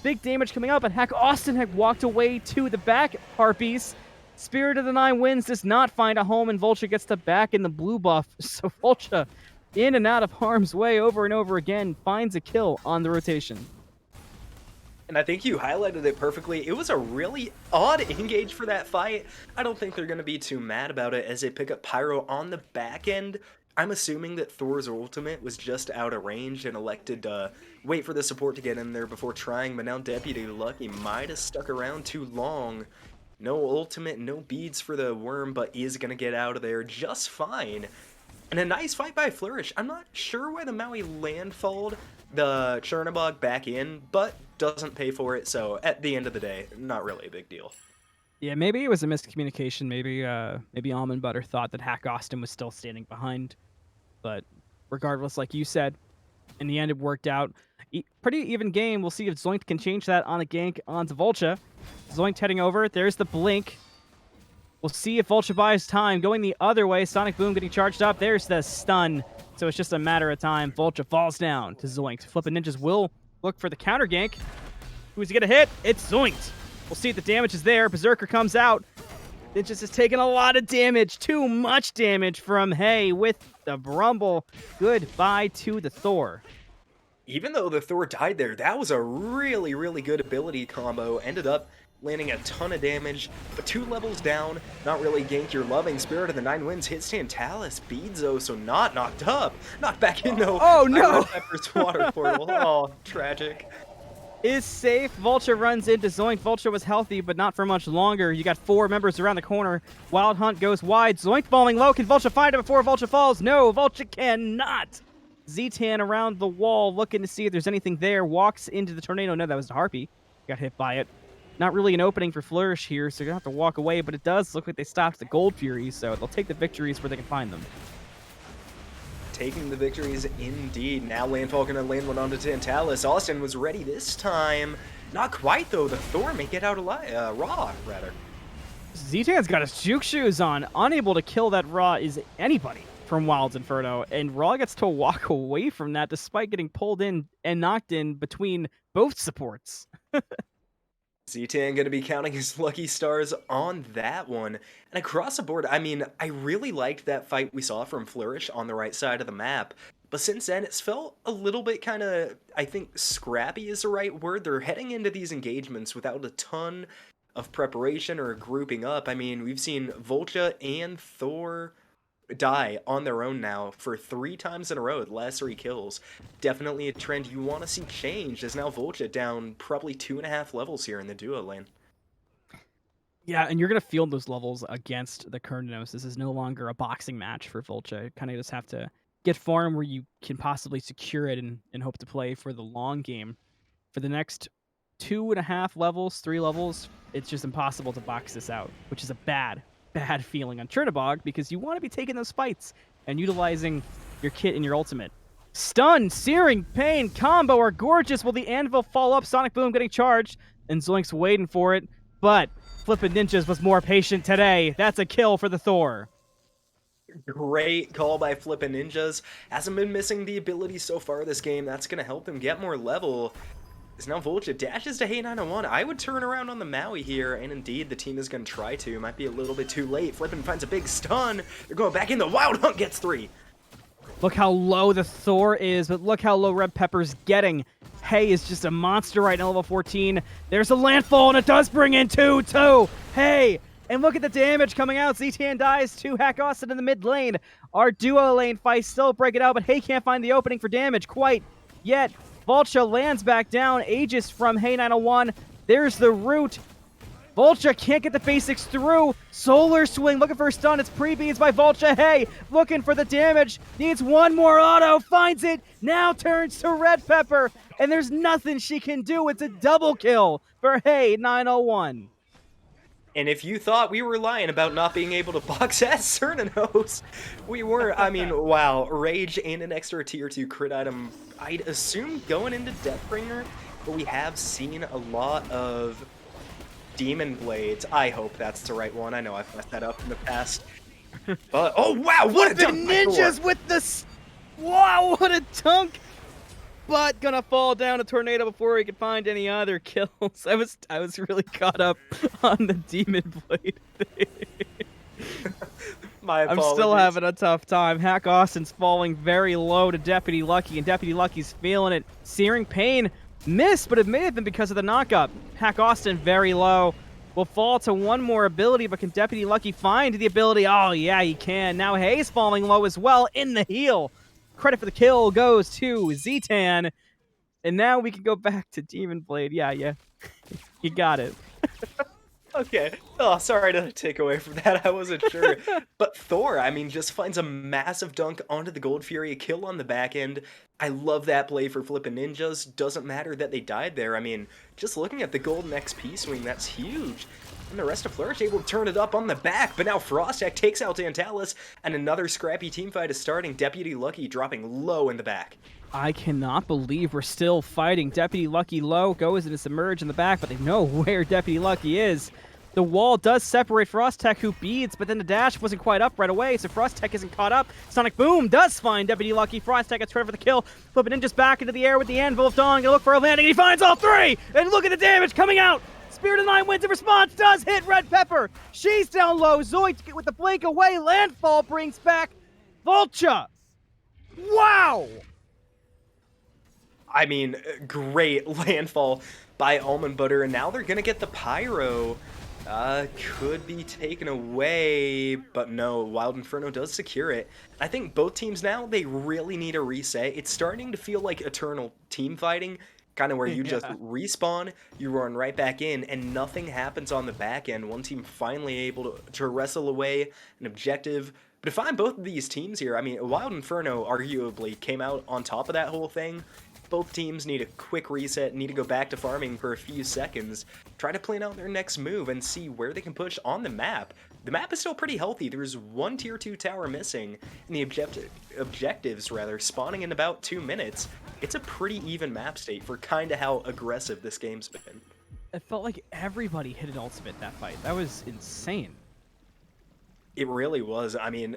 Big damage coming out, but HackAustin had walked away to the back Harpies. Spirit of the Nine Winds does not find a home, and Voltcha gets to back in the blue buff. So Voltcha, in and out of harm's way over and over again, finds a kill on the rotation. And I think you highlighted it perfectly. It was a really odd engage for that fight. I don't think they're going to be too mad about it as they pick up Pyro on the back end. I'm assuming that Thor's ultimate was just out of range and elected to wait for the support to get in there before trying, but now DeputyLucky might have stuck around too long. No ultimate, no beads for the worm, but is going to get out of there just fine. And a nice fight by Flourish. I'm not sure why the Maui landfalled the Chernobog back in, but doesn't pay for it, so at the end of the day, not really a big deal. Yeah, maybe it was a miscommunication. Maybe almondbutter thought that HackAustin was still standing behind. But regardless, like you said, in the end it worked out. Pretty even game. We'll see if Zoinked can change that on a gank onto Voltcha. Zoinked heading over. There's the blink. We'll see if Voltcha buys time. Going the other way. Sonic Boom getting charged up. There's the stun. So it's just a matter of time. Voltcha falls down to Zoinked. Flippin' Ninjas will look for the counter gank. Who's going to hit? It's Zoinked. We'll see if the damage is there. Berserker comes out. Ninjas is taking a lot of damage. Too much damage from Hay with the Brumble. Goodbye to the Thor. Even though the Thor died there, that was a really, really good ability combo. Ended up landing a ton of damage, but 2 levels down. Not really gank you're loving. Spirit of the Nine Winds hits ZTantalus. Beadzo, so not knocked up. Knocked back in though. Oh no! Pepper's water portal. Oh, tragic. Is safe. Voltcha runs into Zoink. Voltcha was healthy, but not for much longer. You got 4 members around the corner. Wild Hunt goes wide. Zoink falling low. Can Voltcha find it before Voltcha falls? No, Voltcha cannot. ZTan around the wall, looking to see if there's anything there. Walks into the tornado. No, that was a Harpy. Got hit by it. Not really an opening for Flourish here, so you're going to have to walk away, but it does look like they stopped the Gold Furies, so they'll take the victories where they can find them. Taking the victories indeed. Now Landfall gonna land one onto ZTantalus. Austin was ready this time. Not quite though. The Thor may get out alive. Raw, rather. ZTan's got his juke shoes on. Unable to kill that Raw is anybody from Wild's Inferno. And Raw gets to walk away from that despite getting pulled in and knocked in between both supports. ZTan going to be counting his lucky stars on that one. And across the board, I mean, I really liked that fight we saw from Flourish on the right side of the map. But since then, it's felt a little bit kind of, I think, scrappy is the right word. They're heading into these engagements without a ton of preparation or grouping up. I mean, we've seen Voltcha and Thor die on their own now for 3 times in a row, the last 3 kills. Definitely a trend you want to see change, as now Voltcha down probably 2.5 levels here in the duo lane. Yeah, and you're going to feel those levels against the Kurnos. This is no longer a boxing match for Voltcha. You kind of just have to get farm where you can possibly secure it and hope to play for the long game. For the next 2.5 levels, 3 levels, it's just impossible to box this out, which is a bad feeling on Chernobog because you want to be taking those fights and utilizing your kit and your ultimate. Stun, Searing Pain combo are gorgeous. Will the Anvil fall up? Sonic Boom getting charged, and Zoink's waiting for it, but Flippin' Ninjas was more patient today. That's a kill for the Thor. Great call by Flippin' Ninjas. Hasn't been missing the ability so far this game. That's going to help him get more level. As now Voltcha dashes to Hey 901. I would turn around on the Maui here, and indeed the team is going to try to. Might be a little bit too late. Flippin' finds a big stun. They're going back in. The Wild Hunt gets 3. Look how low the Thor is, but look how low Red Pepper's getting. Hey is just a monster right now, level 14. There's a landfall, and it does bring in 2-2. Hey, and look at the damage coming out. ZTan dies to HackAustin in the mid lane. Our duo lane fight still break it out, but Hey can't find the opening for damage quite yet. Voltcha lands back down. Aegis from Hey 901. There's the root. Voltcha can't get the basics through. Solar Swing looking for a stun. It's pre-beads by Voltcha. Hey, looking for the damage. Needs one more auto. Finds it. Now turns to Red Pepper. And there's nothing she can do. It's a double kill for Hey 901. And if you thought we were lying about not being able to box at Cernanos, we weren't. I mean, wow, Rage and an extra tier 2 crit item, I'd assume going into Deathbringer, but we have seen a lot of Demon Blades. I hope that's the right one. I know I've messed that up in the past. But, oh wow, what a dunk by Thor! Ninjas with the... Wow, what a dunk! But gonna fall down a tornado before he could find any other kills. I was really caught up on the Demon Blade thing. My apologies. I'm still having a tough time. HackAustin's falling very low to DeputyLucky, and DeputyLucky's feeling it. Searing Pain missed, but it may have been because of the knockup. HackAustin very low. Will fall to one more ability, but can DeputyLucky find the ability? Oh, yeah, he can. Now Hayes falling low as well in the heal. Credit for the kill goes to ZTan. And now we can go back to Demon Blade. Yeah. You got it. Okay. Oh, sorry to take away from that. I wasn't sure. But Thor, I mean, just finds a massive dunk onto the Gold Fury, a kill on the back end. I love that play for flippin' ninjas. Doesn't matter that they died there. I mean, just looking at the golden XP swing, that's huge. And the rest of Flourish able to turn it up on the back, but now Frostech takes out ZTantalus, and another scrappy teamfight is starting. DeputyLucky dropping low in the back. I cannot believe we're still fighting. DeputyLucky low goes into submerge in the back, but they know where DeputyLucky is. The wall does separate Frostech, who beads, but then the dash wasn't quite up right away, so Frostech isn't caught up. Sonic Boom does find DeputyLucky. Frostech gets ready for the kill. Flippin' Ninja's back into the air with the Anvil of Dawn. Gonna look for a landing, and he finds all three! And look at the damage coming out! Spirit of the Nine wins in response, does hit Red Pepper. She's down low. Zoinked with the blink away. Landfall brings back Voltcha. Wow! I mean, great landfall by almondbutter, and now they're gonna get the pyro. Could be taken away, but no, Wild Inferno does secure it. I think both teams now, they really need a reset. It's starting to feel like eternal team fighting, kind of where you just respawn, you run right back in, and nothing happens on the back end. One team finally able to wrestle away an objective. But if I'm both of these teams here, I mean, Wild Inferno arguably came out on top of that whole thing. Both teams need a quick reset, need to go back to farming for a few seconds, try to plan out their next move and see where they can push on the map. The map is still pretty healthy. There's one tier 2 tower missing, and the objectives spawning in about 2 minutes. It's a pretty even map state for kind of how aggressive this game's been. It felt like everybody hit an ultimate that fight. That was insane. It really was. I mean,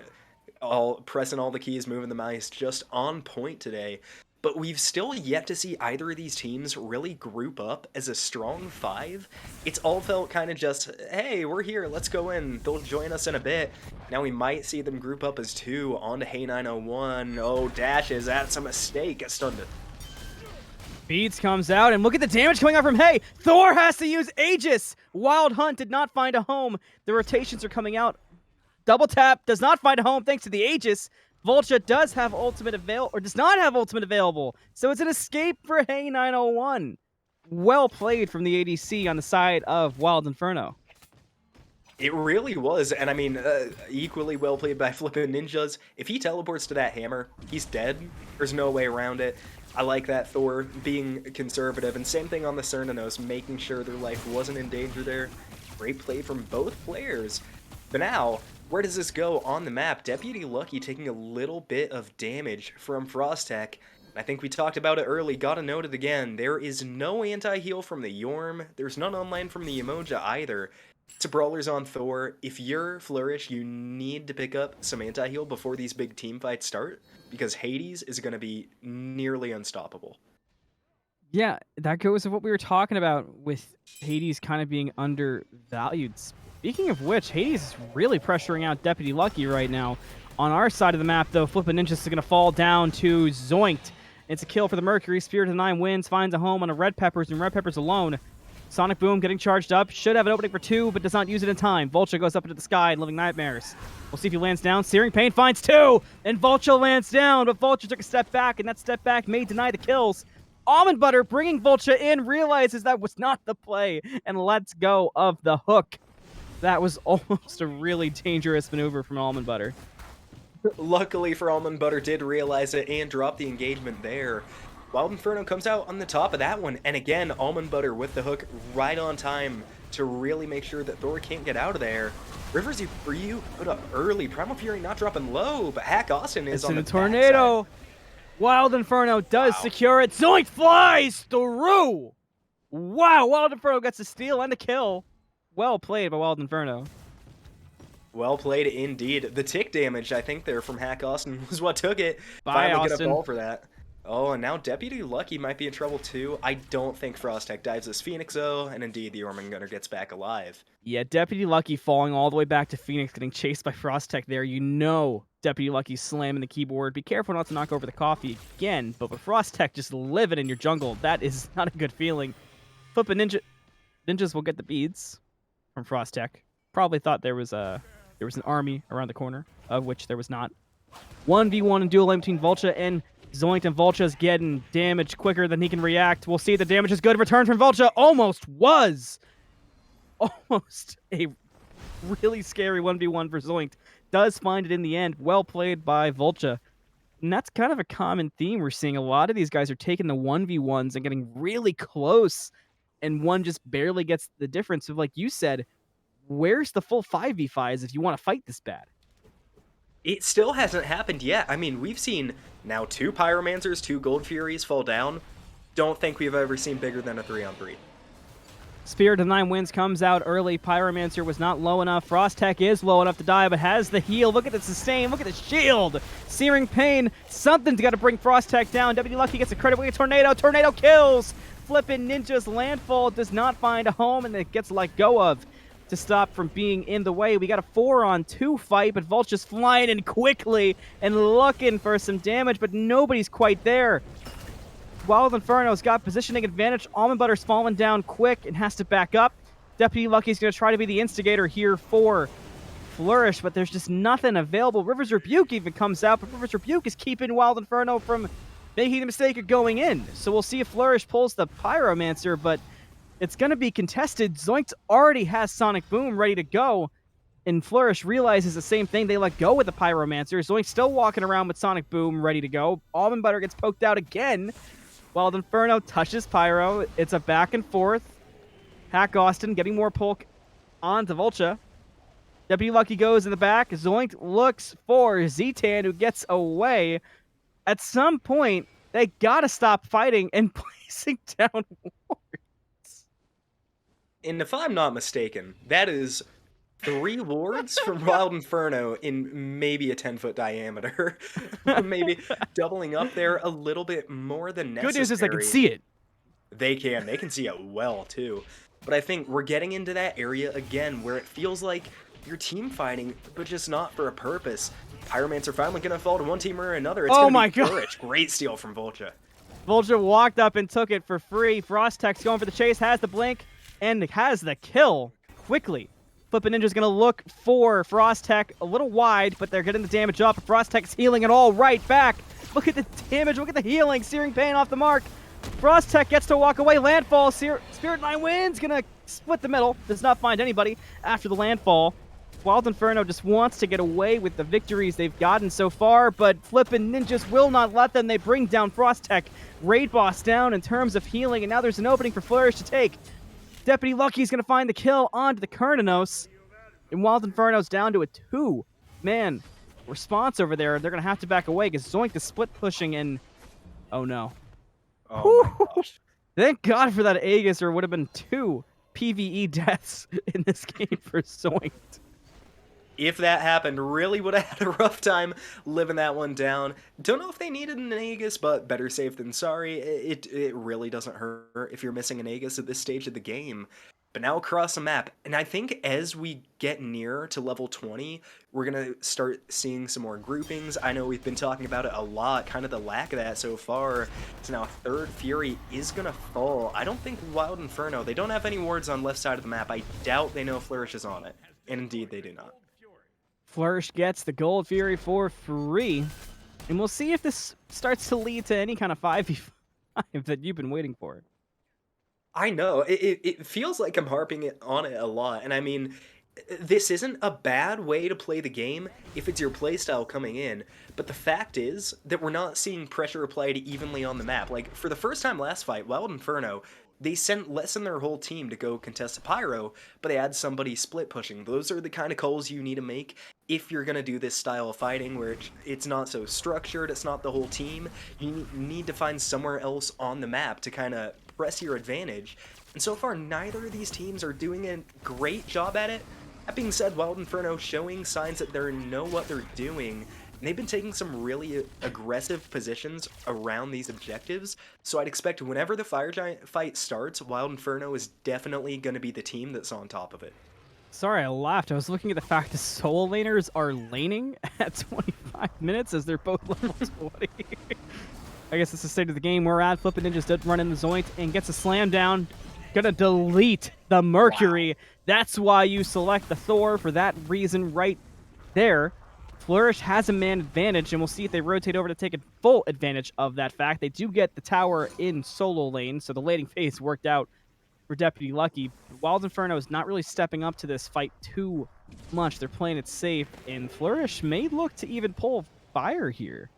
pressing all the keys, moving the mouse, just on point today. But we've still yet to see either of these teams really group up as a strong 5. It's all felt kind of just, hey, we're here, let's go in. They'll join us in a bit. Now we might see them group up as 2 on to Hey901. Oh, dashes, that's a mistake. It started to... Beads comes out, and look at the damage coming out from Hey. Thor has to use Aegis. Wild Hunt did not find a home. The rotations are coming out. Double tap does not find a home thanks to the Aegis. Voltcha does have ultimate does not have ultimate available, so it's an escape for Hey901. Well played from the ADC on the side of Wild Inferno. It really was, and I mean, equally well played by flippin' ninjas. If he teleports to that hammer, he's dead. There's no way around it. I like that Thor being conservative, and same thing on the Cernanos, making sure their life wasn't in danger there. Great play from both players. But now, where does this go on the map? DeputyLucky taking a little bit of damage from Frostech. I think we talked about it early, gotta note it again. There is no anti-heal from the Yorm. There's none online from the Emoja either. It's a Brawlers on Thor. If you're Flourish, you need to pick up some anti-heal before these big team fights start, because Hades is going to be nearly unstoppable. Yeah, that goes with what we were talking about with Hades kind of being undervalued. Speaking of which, Hades is really pressuring out DeputyLucky right now. On our side of the map, though, Flippin' Ninjas is going to fall down to Zoinked. It's a kill for the Mercury. Spirit of the Nine wins, finds a home on the Red Peppers, and Red Peppers alone. Sonic Boom getting charged up. Should have an opening for 2, but does not use it in time. Voltcha goes up into the sky and living nightmares. We'll see if he lands down. Searing Pain finds 2, and Voltcha lands down, but Voltcha took a step back, and that step back may deny the kills. Almondbutter bringing Voltcha in, realizes that was not the play, and lets go of the hook. That was almost a really dangerous maneuver from Almondbutter. Luckily for Almondbutter, did realize it and drop the engagement there. Wild Inferno comes out on the top of that one, and again, Almondbutter with the hook right on time. to really make sure that Thor can't get out of there. Rivers, you put up early. Primal Fury not dropping low, but HackAustin is It's on in the a tornado. Wild Inferno does secure it. Zoinked flies through. Wow, Wild Inferno gets a steal and a kill. Well played by Wild Inferno. Well played indeed. The tick damage, I think, there from HackAustin was what took it. Bye, Finally get a Austin. ball for that. Oh, and now DeputyLucky might be in trouble too. I don't think Frostech dives this Fenix though, and indeed the Gunner gets back alive. Yeah, DeputyLucky falling all the way back to Fenix, getting chased by Frostech there. You know DeputyLucky slamming the keyboard. Be careful not to knock over the coffee again, but with Frostech just living in your jungle, that is not a good feeling. Flippin' Ninjas will get the beads from Frostech. Probably thought there was an army around the corner, of which there was not. 1v1 in duel lane between Voltcha and Zoinked, and Voltcha's getting damage quicker than he can react. We'll see the damage is good. Return from Voltcha almost was. Almost a really scary 1v1 for Zoinked. Does find it in the end. Well played by Voltcha. And that's kind of a common theme we're seeing. A lot of these guys are taking the 1v1s and getting really close, and one just barely gets the difference of, like you said, where's the full 5v5s if you want to fight this bad? It still hasn't happened yet. I mean, we've seen now 2 Pyromancers, 2 Gold Furies fall down. Don't think we've ever seen bigger than a 3-on-3. Spirit of 9 Winds comes out early. Pyromancer was not low enough. Frostech is low enough to die, but has the heal. Look at the sustain. Look at the shield. Searing Pain. Something's got to bring Frostech down. DeputyLucky gets a credit. We get Tornado. Tornado kills. Flippin' Ninja's landfall does not find a home, and it gets let go of to stop from being in the way. We got a 4-on-2 fight, but Voltcha's flying in quickly and looking for some damage, but nobody's quite there. Wild Inferno's got positioning advantage. Almondbutter's falling down quick and has to back up. DeputyLucky's going to try to be the instigator here for Flourish, but there's just nothing available. River's Rebuke even comes out, but River's Rebuke is keeping Wild Inferno from making the mistake of going in. So we'll see if Flourish pulls the Pyromancer, but it's going to be contested. Zoinked already has Sonic Boom ready to go, and Flourish realizes the same thing. They let go with the Pyromancer. Zoinked's still walking around with Sonic Boom ready to go. Almondbutter gets poked out again. Wild Inferno touches Pyro. It's a back and forth. HackAustin getting more poke onto Voltcha. DeputyLucky goes in the back. Zoinked looks for ZTan, who gets away. At some point, they gotta stop fighting and placing down wards. And if I'm not mistaken, that is 3 wards from Wild Inferno in maybe a 10-foot diameter. Maybe doubling up there a little bit more than necessary. Good news is they can see it. They can see it well, too. But I think we're getting into that area again where it feels like you're team fighting, but just not for a purpose. Pyromancer finally going to fall to one team or another. It's Oh my god! Flourish. Great steal from Voltcha. Voltcha walked up and took it for free. Frostech's going for the chase, has the blink, and has the kill quickly. Flippin' Ninja's going to look for Frostech a little wide, but they're getting the damage up. Frostech's healing it all right back. Look at the damage. Look at the healing. Searing Pain off the mark. Frostech gets to walk away. Landfall. Spirit 9 Winds. Going to split the middle. Does not find anybody after the landfall. Wild Inferno just wants to get away with the victories they've gotten so far, but Flippin' Ninjas will not let them. They bring down Frostech. Raid boss down in terms of healing, and now there's an opening for Flourish to take. DeputyLucky's going to find the kill onto the Kernanos, and Wild Inferno's down to a 2-man response over there. They're going to have to back away because Zoinked is split pushing, and oh no. Oh my gosh. Thank God for that Aegis, or it would have been 2 PvE deaths in this game for Zoinked. If that happened, really would have had a rough time living that one down. Don't know if they needed an Aegis, but better safe than sorry. It really doesn't hurt if you're missing an Aegis at this stage of the game. But now across the map, and I think as we get nearer to level 20, we're going to start seeing some more groupings. I know we've been talking about it a lot, kind of the lack of that so far. So now Third Fury is going to fall. I don't think Wild Inferno, they don't have any wards on left side of the map. I doubt they know Flourish is on it. And indeed, they do not. Flourish gets the Gold Fury for free. And we'll see if this starts to lead to any kind of 5v5 that you've been waiting for. I know. It feels like I'm harping on it a lot. And I mean, this isn't a bad way to play the game if it's your playstyle coming in. But the fact is that we're not seeing pressure applied evenly on the map. Like, for the first time last fight, Wild Inferno, they sent less than their whole team to go contest a pyro, but they had somebody split pushing. Those are the kind of calls you need to make if you're going to do this style of fighting where it's not so structured, it's not the whole team. You need to find somewhere else on the map to kind of press your advantage. And so far, neither of these teams are doing a great job at it. That being said, Wild Inferno showing signs that they know what they're doing. And they've been taking some really aggressive positions around these objectives, so I'd expect whenever the Fire Giant fight starts, Wild Inferno is definitely going to be the team that's on top of it. Sorry, I laughed. I was looking at the fact the solo laners are laning at 25 minutes as they're both level 20. I guess it's the state of the game we're at. Flippin' Ninjas does run in the Zoinked and gets a slam down. Gonna delete the Mercury. Wow. That's why you select the Thor for that reason right there. Flourish has a man advantage, and we'll see if they rotate over to take a full advantage of that fact. They do get the tower in solo lane, so the laning phase worked out for DeputyLucky. Wild Inferno is not really stepping up to this fight too much. They're playing it safe, and Flourish may look to even pull fire here.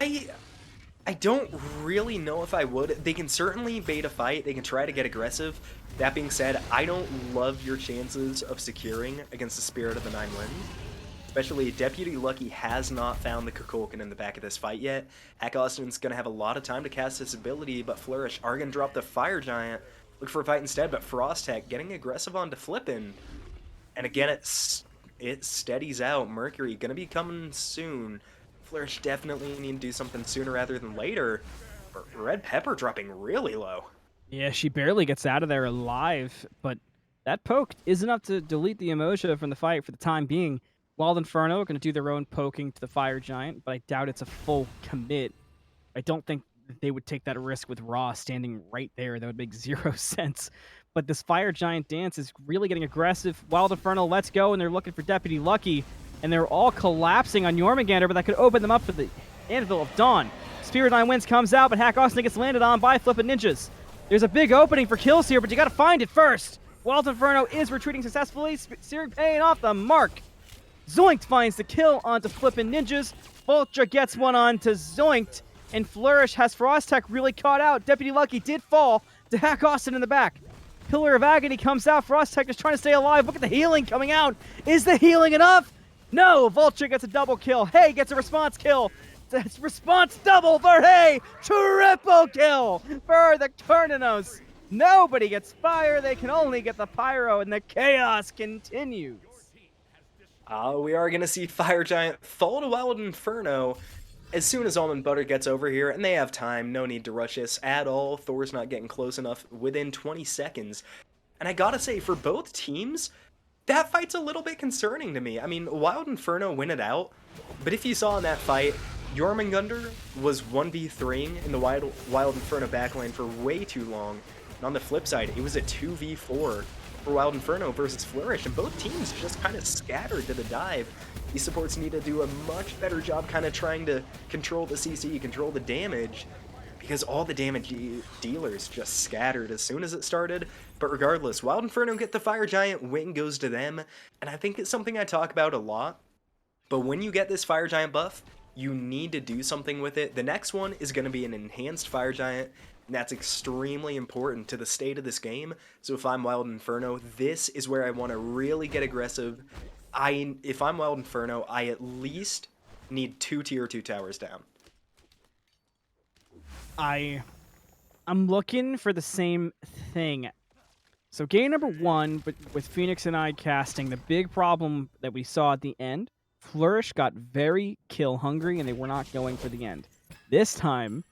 I don't really know if I would. They can certainly bait a fight. They can try to get aggressive. That being said, I don't love your chances of securing against the Spirit of the Nine Winds. Especially, DeputyLucky has not found the Kukulkan in the back of this fight yet. HackAustin's going to have a lot of time to cast his ability, but Flourish are going to drop the Fire Giant. Look for a fight instead, but Frostech getting aggressive onto Flippin'. And again, it steadies out. Mercury going to be coming soon. Flourish definitely need to do something sooner rather than later. Red Pepper dropping really low. Yeah, she barely gets out of there alive, but that poke is enough to delete the Emoja from the fight for the time being. Wild Inferno are going to do their own poking to the Fire Giant, but I doubt it's a full commit. I don't think they would take that risk with Raw standing right there. That would make zero sense. But this Fire Giant dance is really getting aggressive. Wild Inferno lets go, and they're looking for DeputyLucky, and they're all collapsing on Jormungandr, but that could open them up for the Anvil of Dawn. Spirit Nine Winds comes out, but HackAustin gets landed on by Flippin' Ninjas. There's a big opening for kills here, but you got to find it first. Wild Inferno is retreating successfully. Searing paying off the mark. Zoinked finds the kill onto Flippin' Ninjas. Voltcha gets one onto Zoinked, and Flourish has Frostech really caught out. DeputyLucky did fall to HackAustin in the back. Pillar of Agony comes out. Frostech is trying to stay alive. Look at the healing coming out. Is the healing enough? No. Voltcha gets a double kill. Hey gets a response kill. That's response double for Hey. Triple kill for the Turninos. Nobody gets fire. They can only get the pyro, and the chaos continues. We are going to see Fire Giant fall to Wild Inferno as soon as almondbutter gets over here, and they have time. No need to rush this at all. Thor's not getting close enough within 20 seconds. And I gotta say, for both teams, that fight's a little bit concerning to me. I mean, Wild Inferno win it out, but if you saw in that fight, Jormungandr was 1v3ing in the Wild Inferno backlane for way too long. And on the flip side, it was a 2v4 for Wild Inferno versus Flourish, and both teams just kind of scattered to the dive. These supports need to do a much better job kind of trying to control the CC, control the damage, because all the damage dealers just scattered as soon as it started. But regardless, Wild Inferno get the Fire Giant, win goes to them, and I think it's something I talk about a lot. But when you get this Fire Giant buff, you need to do something with it. The next one is going to be an enhanced Fire Giant, and that's extremely important to the state of this game. So if I'm Wild Inferno, this is where I want to really get aggressive. If I'm Wild Inferno, I at least need 2 tier 2 towers down. I'm looking for the same thing. So game number 1, with Fenix and I casting, the big problem that we saw at the end, Flourish got very kill hungry and they were not going for the end. This time,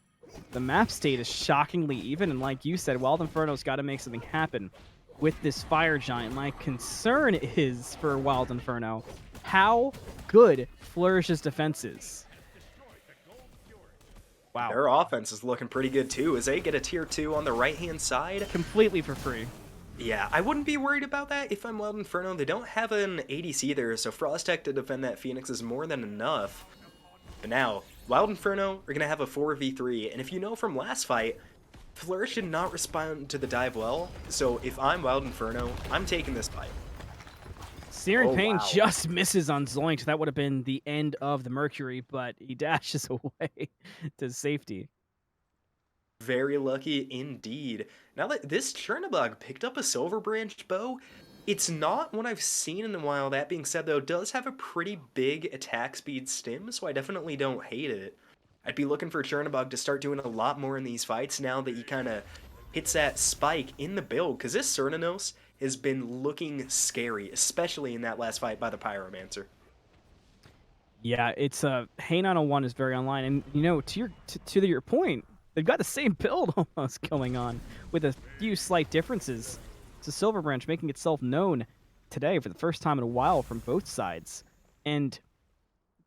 the map state is shockingly even, and like you said, Wild Inferno's got to make something happen with this Fire Giant. My concern is for Wild Inferno, how good Flourish's defense is. Wow. Their offense is looking pretty good too, as they get a tier 2 on the right-hand side. Completely for free. Yeah, I wouldn't be worried about that if I'm Wild Inferno. They don't have an ADC there, so Frostech to defend that Fenix is more than enough. But now, Wild Inferno are going to have a 4v3, and if you know from last fight, Flourish did not respond to the dive well, so if I'm Wild Inferno, I'm taking this fight. Searing Pain just misses on Zoinked. That would have been the end of the Mercury, but he dashes away to safety. Very lucky indeed. Now that this Chernobog picked up a Silver Branch bow, it's not one I've seen in a while. That being said, though, it does have a pretty big attack speed stim, so I definitely don't hate it. I'd be looking for Chernobog to start doing a lot more in these fights now that he kind of hits that spike in the build, because this Cernanos has been looking scary, especially in that last fight by the Pyromancer. Yeah, it's Hey 901 is very online, and you know, to your point, they've got the same build almost going on with a few slight differences. It's a Silver Branch making itself known today for the first time in a while from both sides, and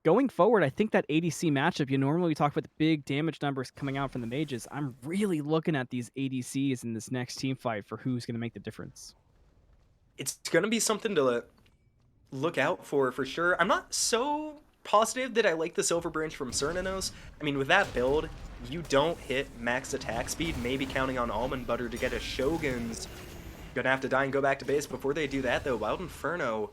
going forward, I think that ADC matchup, normally we talk about the big damage numbers coming out from the mages. I'm really looking at these ADCs in this next team fight for who's going to make the difference. It's going to be something to look out for sure. I'm not so positive that I like the Silver Branch from Cernanos. I mean, with that build, you don't hit max attack speed, maybe counting on almondbutter to get a Shogun's gonna have to die and go back to base. Before they do that, though, Wild Inferno,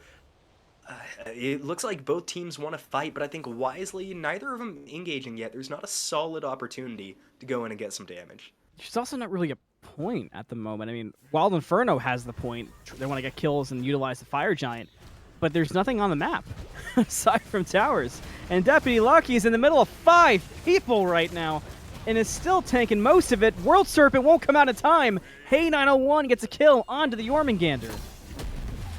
it looks like both teams want to fight, but I think wisely, neither of them engaging yet. There's not a solid opportunity to go in and get some damage. There's also not really a point at the moment. I mean, Wild Inferno has the point. They want to get kills and utilize the Fire Giant, but there's nothing on the map aside from towers. And DeputyLucky is in the middle of 5 people right now and is still tanking most of it. World Serpent won't come out in time. Hey 901 gets a kill onto the Jormungandr.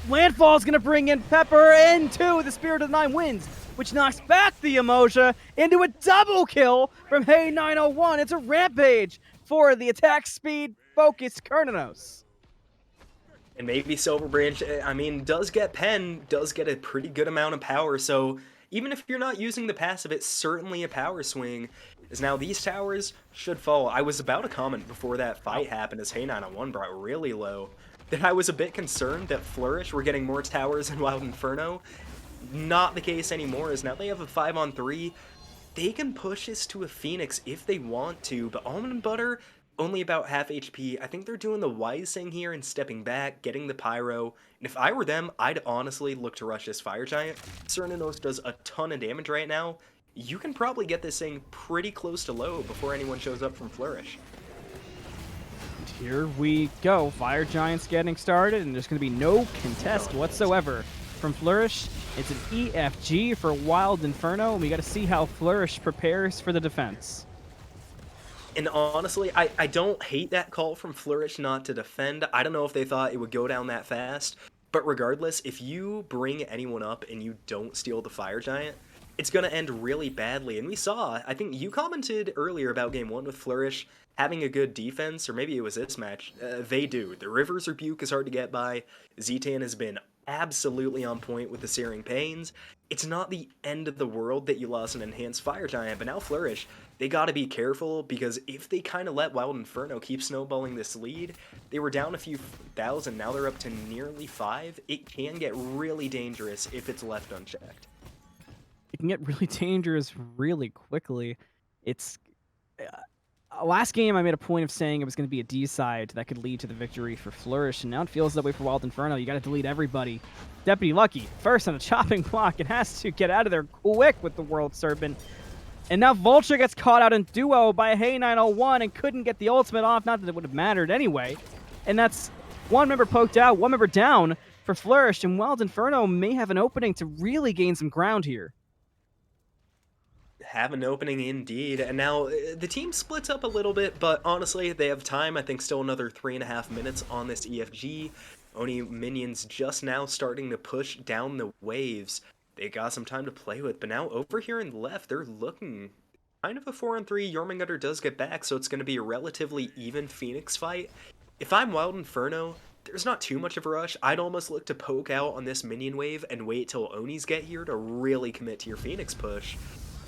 Landfall's going to bring in Pepper into the Spirit of the Nine Winds, which knocks back the Emoja into a double kill from Hey 901. It's a rampage for the attack speed focused Cernanos. And maybe Silver Branch, I mean, does get Pen, does get a pretty good amount of power, so even if you're not using the passive, it's certainly a power swing, as now these towers should fall. I was about to comment before that fight happened as Hey 901 brought really low, that I was a bit concerned that Flourish were getting more towers than Wild Inferno. Not the case anymore, as now they have a 5-on-3. They can push this to a Fenix if they want to, but almondbutter, only about half HP. I think they're doing the wise thing here and stepping back, getting the pyro. And if I were them, I'd honestly look to rush this Fire Giant. Cernanos does a ton of damage right now. You can probably get this thing pretty close to low before anyone shows up from Flourish. And here we go. Fire Giant's getting started, and there's going to be no contest whatsoever from Flourish. It's an EFG for Wild Inferno, and we got to see how Flourish prepares for the defense. And honestly, I don't hate that call from Flourish not to defend. I don't know if they thought it would go down that fast. But regardless, if you bring anyone up and you don't steal the Fire Giant, it's going to end really badly. And we saw, I think you commented earlier about Game 1 with Flourish having a good defense, or maybe it was this match. They do. The River's Rebuke is hard to get by. ZTan has been absolutely on point with the Searing Pains. It's not the end of the world that you lost an enhanced Fire Giant, but now Flourish, they gotta be careful, because if they kind of let Wild Inferno keep snowballing this lead, they were down a few thousand, now they're up to nearly 5. It can get really dangerous if it's left unchecked. It can get really dangerous really quickly. It's last game I made a point of saying it was going to be a D-side that could lead to the victory for Flourish, and now it feels that way for Wild Inferno. You got to delete everybody. DeputyLucky first on a chopping block and has to get out of there quick with the World Serpent. And now Voltcha gets caught out in duo by a Hey 901 and couldn't get the ultimate off. Not that it would have mattered anyway. And that's one member poked out, one member down for Flourish, and Wild Inferno may have an opening to really gain some ground here. Have an opening indeed, and now the team splits up a little bit, but honestly, they have time. I think still another 3.5 minutes on this EFG. Oni minions just now starting to push down the waves. They got some time to play with, but now over here in the left, they're looking kind of a 4-on-3. Jormungandr does get back, so it's going to be a relatively even Fenix fight. If I'm Wild Inferno, there's not too much of a rush. I'd almost look to poke out on this minion wave and wait till Onis get here to really commit to your Fenix push.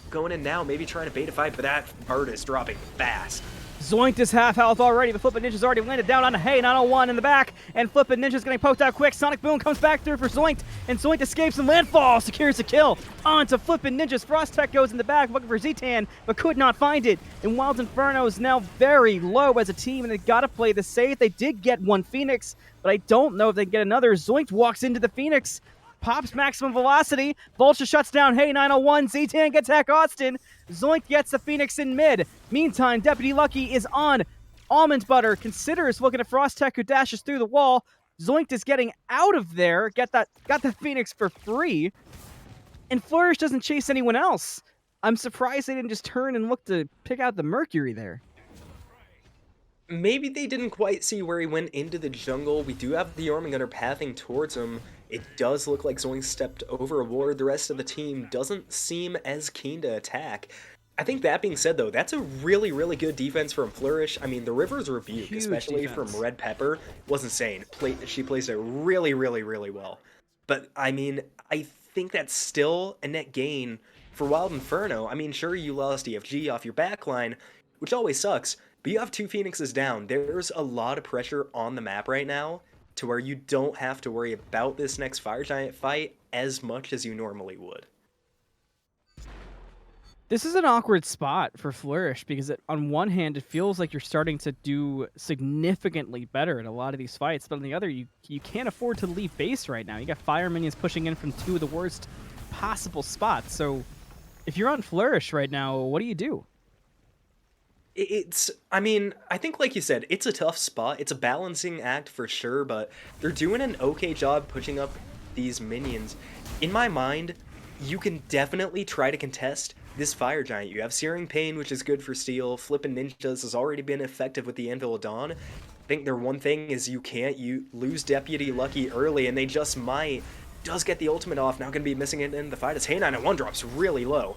Going in now, maybe trying to bait a fight, but that bird is dropping fast. Zoinked is half health already, but Flippin' Ninja's already landed down on a Hey 901 in the back, and Flippin' Ninja's getting poked out quick. Sonic Boom comes back through for Zoinked, and Zoinked escapes and Landfall secures the kill onto Flippin' Ninja's. Frostech goes in the back looking for ZTan, but could not find it. And Wild Inferno is now very low as a team, and they got to play the safe. They did get one Fenix, but I don't know if they can get another. Zoinked walks into the Fenix, pops maximum velocity. Voltcha shuts down Hey 901. ZTan gets HackAustin. Zoinked gets the Fenix in mid. Meantime, DeputyLucky is on almondbutter. Considers looking at Frostech, who dashes through the wall. Zoinked is getting out of there. Got the Fenix for free. And Flourish doesn't chase anyone else. I'm surprised they didn't just turn and look to pick out the Mercury there. Maybe they didn't quite see where he went into the jungle. We do have the Jormungandr pathing towards him. It does look like Zoink stepped over a ward. The rest of the team doesn't seem as keen to attack. I think that being said, though, that's a really, really good defense from Flourish. I mean, the River's Rebuke, Huge especially defense. from Red Pepper, was insane. She plays it really, really, really well. But, I mean, I think that's still a net gain for Wild Inferno. I mean, sure, you lost EFG off your backline, which always sucks, but you have 2 Phoenixes down. There's a lot of pressure on the map right now to where you don't have to worry about this next Fire Giant fight as much as you normally would. This is an awkward spot for Flourish because on one hand, it feels like you're starting to do significantly better in a lot of these fights, but on the other, you can't afford to leave base right now. You got fire minions pushing in from 2 of the worst possible spots. So if you're on Flourish right now, what do you do? I mean, I think like you said, it's a tough spot. It's a balancing act for sure, but they're doing an okay job pushing up these minions. In my mind, you can definitely try to contest this Fire Giant. You have Searing Pain, which is good for Steel. Flippin' Ninjas has already been effective with the Anvil of Dawn. I think their one thing is you can't lose DeputyLucky early, and they just might. Does get the ultimate off, now going to be missing it in the fight as Hey 901 drops really low.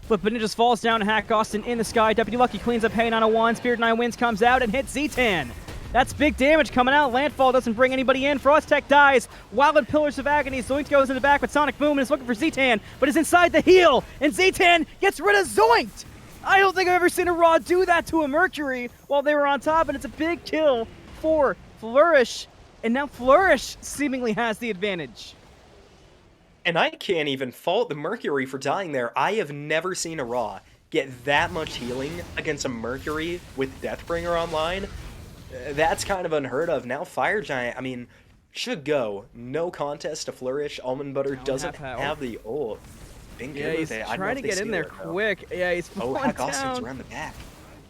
Flippin' just falls down to HackAustin in the sky. DeputyLucky cleans up Hey 901. Spirit 9 Winds comes out and hits ZTan. That's big damage coming out. Landfall doesn't bring anybody in. Frostech dies. Wild Pillars of Agony. Zoinked goes in the back with Sonic Boom and is looking for ZTan, but is inside the heal. And ZTan gets rid of Zoinked. I don't think I've ever seen a Raw do that to a Mercury while they were on top, and it's a big kill for Flourish. And now Flourish seemingly has the advantage. And I can't even fault the Mercury for dying there. I have never seen a Raw get that much healing against a Mercury with Deathbringer online. That's kind of unheard of. Now Fire Giant, I mean, should go. No contest to Flourish. Almondbutter doesn't have the ult. Been good with it. He's trying to get in there quick. Yeah, he's falling HackAustin's down. around the back.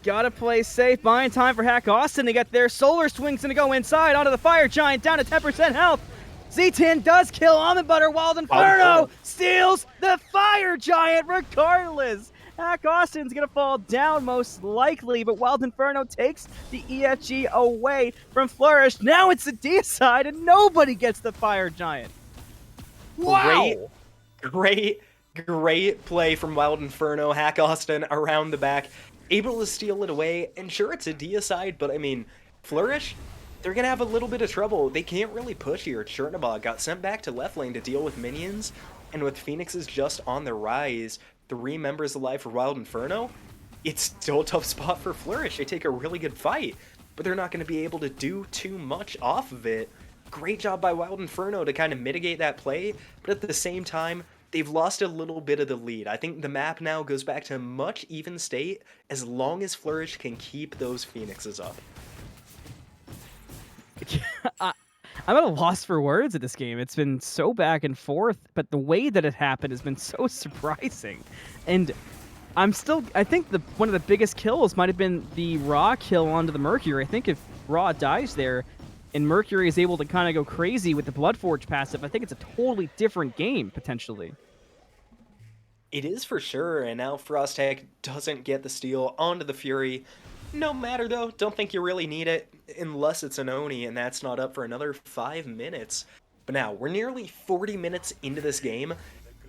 Gotta play safe. Buying time for HackAustin to get there. Solar Swing's gonna go inside onto the Fire Giant, down to 10% health. ZTan does kill Almondbutter. Wild Inferno steals the Fire Giant regardless. HackAustin's gonna fall down most likely, but Wild Inferno takes the EFG away from Flourish. Now it's the D side, and nobody gets the Fire Giant. Wow! Great play from Wild Inferno. HackAustin around the back, able to steal it away. And sure, it's a deicide, but I mean, Flourish, they're going to have a little bit of trouble. They can't really push here. Chernobog got sent back to left lane to deal with minions, and with Phoenixes just on the rise, 3 members alive for Wild Inferno, it's still a tough spot for Flourish. They take a really good fight, but they're not going to be able to do too much off of it. Great job by Wild Inferno to kind of mitigate that play, but at the same time, they've lost a little bit of the lead. I think the map now goes back to a much even state as long as Flourish can keep those Phoenixes up. I'm at a loss for words at this game. It's been so back and forth, but the way that it happened has been so surprising. And I think one of the biggest kills might have been the Raw kill onto the Mercury. I think if Raw dies there and Mercury is able to kind of go crazy with the Bloodforge passive, I think it's a totally different game, potentially. It is for sure, and now Frostech doesn't get the steal onto the Fury. No matter though, don't think you really need it unless it's an Oni, and that's not up for another 5 minutes. But now, we're nearly 40 minutes into this game.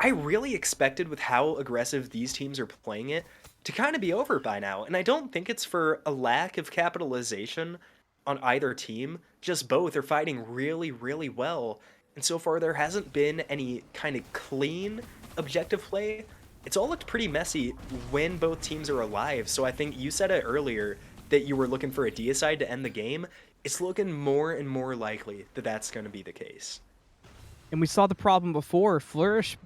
I really expected, with how aggressive these teams are playing it, to kind of be over by now, and I don't think it's for a lack of capitalization on either team, just both are fighting really, really well, and so far there hasn't been any kind of clean objective play. It's all looked pretty messy when both teams are alive, so I think you said it earlier that you were looking for a deicide to end the game. It's looking more and more likely that that's going to be the case. And we saw the problem before. Flourish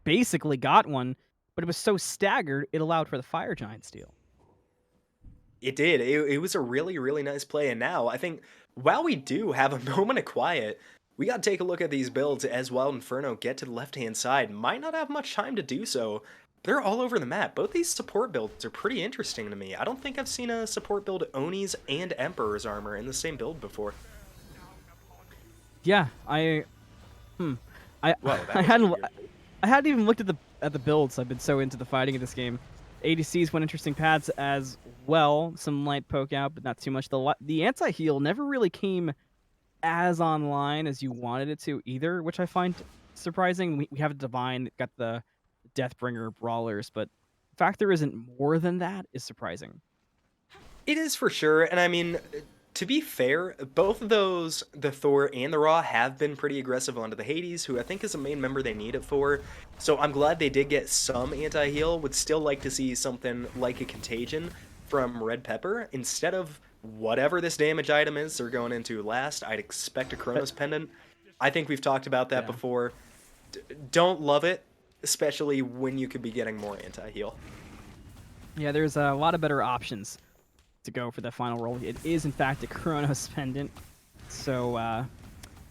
basically got one, but it was so staggered, it allowed for the Fire Giant steal. It did. It was a really, really nice play, and now I think while we do have a moment of quiet, we got to take a look at these builds as Wild Inferno get to the left-hand side. Might not have much time to do so. They're all over the map. Both these support builds are pretty interesting to me. I don't think I've seen a support build Oni's and Emperor's armor in the same build before. Yeah, Whoa, I that hadn't was weird. I hadn't even looked at the builds. I've been so into the fighting of this game. ADCs went interesting paths as well. Some light poke out, but not too much. The anti-heal never really came as online as you wanted it to either, which I find surprising. We have a Divine, got the Deathbringer brawlers, but the fact there isn't more than that is surprising. It is for sure, and I mean, to be fair, both of those, the Thor and the Raw, have been pretty aggressive onto the Hades, who I think is a main member they need it for. So I'm glad they did get some anti-heal. Would still like to see something like a Contagion from Red Pepper instead of whatever this damage item is they're going into last. I'd expect a Chronos Pendant. I think we've talked about that before. Don't love it, especially when you could be getting more anti-heal. Yeah, there's a lot of better options to go for the final roll. It is, in fact, a Chronos Pendant. So,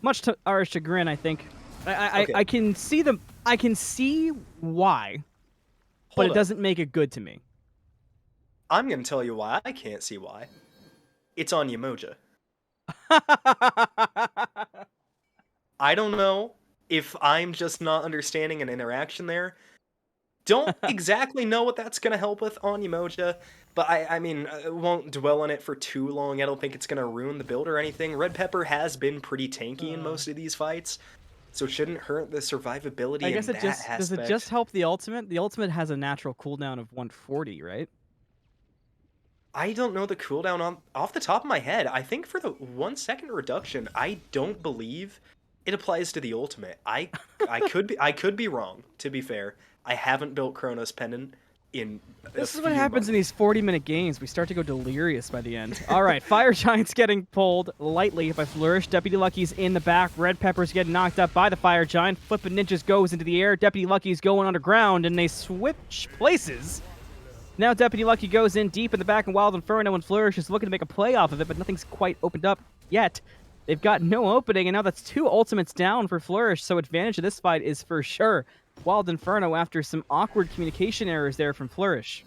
much to our chagrin, I think. Okay. I can see I can see why, but Hold it up. doesn't make it good to me. I'm going to tell you why. I can't see why. It's on Yamoja. I don't know if I'm just not understanding an interaction there. Don't exactly know what that's going to help with on Yamoja, but I mean, I won't dwell on it for too long. I don't think it's going to ruin the build or anything. Red Pepper has been pretty tanky in most of these fights, so it shouldn't hurt the survivability I guess in it that just aspect. does it just help the ultimate? The ultimate has a natural cooldown of 140, right? I don't know the cooldown off the top of my head. I think for the 1 second reduction, I don't believe it applies to the ultimate. I could be wrong, to be fair. I haven't built Chronos Pendant in This is what happens in these 40-minute games. We start to go delirious by the end. All right, Fire Giant's getting pulled lightly by Flourish. DeputyLucky's in the back. Red Pepper's getting knocked up by the Fire Giant. Flippin' Ninjas goes into the air. DeputyLucky's going underground, and they switch places. Now DeputyLucky goes in deep in the back, and Wild Inferno and Flourish is looking to make a play off of it, but nothing's quite opened up yet. They've got no opening, and now that's 2 ultimates down for Flourish, so advantage of this fight is for sure Wild Inferno after some awkward communication errors there from Flourish.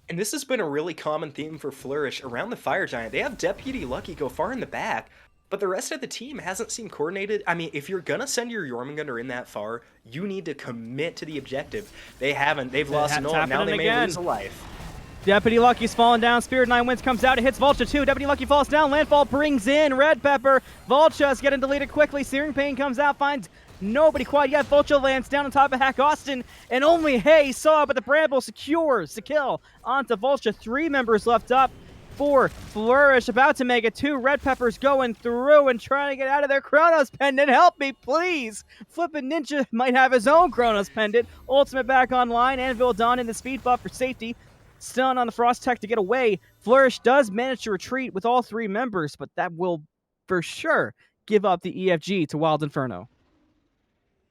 And this has been a really common theme for Flourish around the Fire Giant. They have DeputyLucky go far in the back, but the rest of the team hasn't seemed coordinated. I mean, if you're gonna send your Jormungandr in that far, you need to commit to the objective. They haven't. They've lost an ult, now they may lose a life. DeputyLucky's falling down. Spirit 9 Winds comes out. It hits Voltcha too. DeputyLucky falls down. Landfall brings in Red Pepper. Voltcha's getting deleted quickly. Searing Pain comes out, finds nobody quite yet. Voltcha lands down on top of HackAustin, and only Hay saw, but the Bramble secures the kill onto Voltcha. 3 members left up for Flourish, about to make it 2. Red Peppers going through and trying to get out of their Chronos Pendant. Help me, please. Flippin' Ninja might have his own Chronos Pendant. Ultimate back online. Anvil Dawn in the speed buff for safety. Stun on the Frostech to get away. Flourish does manage to retreat with all 3 members, but that will for sure give up the EFG to Wild Inferno.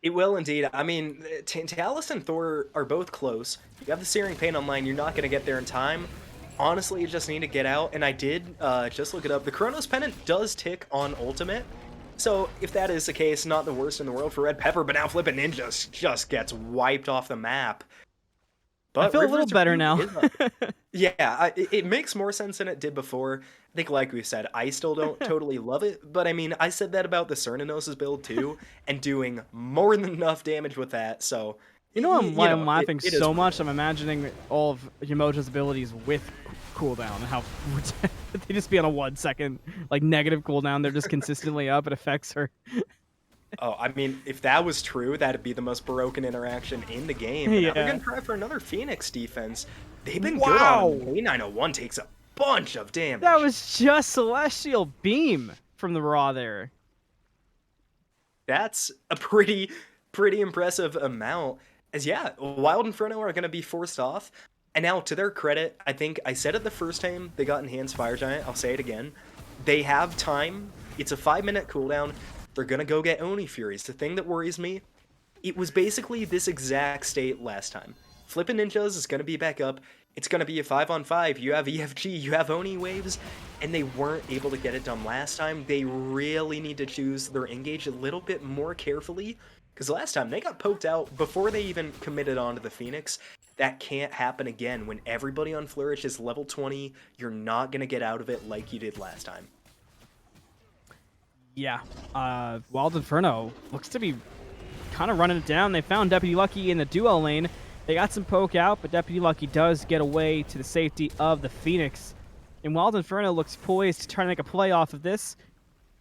It will indeed. I mean, ZTantalus and Thor are both close. You have the Searing Pain online, you're not going to get there in time. Honestly, you just need to get out, and I did just look it up. The Chronos Pendant does tick on ultimate, so if that is the case, not the worst in the world for Red Pepper, but now Flippin' Ninja just gets wiped off the map. But I feel a little better now. Yeah, it makes more sense than it did before. I think, like we said, I still don't totally love it, but I mean, I said that about the Cernanos' build too, and doing more than enough damage with that, so... You know why I'm laughing it so much? I'm imagining all of Yamoja's abilities with cooldown, and how they just be on a 1 second, like, negative cooldown. They're just consistently up. It affects her. Oh, I mean, if that was true, that'd be the most broken interaction in the game. Yeah. Now they're gonna try for another Fenix defense. They've been Wow. good on them. K901 takes a bunch of damage. That was just Celestial Beam from the Raw there. That's a pretty impressive amount. As yeah, Wild Inferno are gonna be forced off. And now, to their credit, I think I said it the first time they got Enhanced Fire Giant. I'll say it again. They have time. It's a 5-minute cooldown. They're gonna go get Oni Furies. The thing that worries me, it was basically this exact state last time. Flippin' Ninjas is gonna be back up. It's going to be a 5-on-5. You have EFG, you have Oni waves, and they weren't able to get it done last time. They really need to choose their engage a little bit more carefully, because last time they got poked out before they even committed onto the Fenix. That can't happen again. When everybody on Flourish is level 20, you're not going to get out of it like you did last time. Yeah, Wild Inferno looks to be kind of running it down. They found DeputyLucky in the duo lane. They got some poke out, but DeputyLucky does get away to the safety of the Fenix. And Wild Inferno looks poised to try to make a play off of this.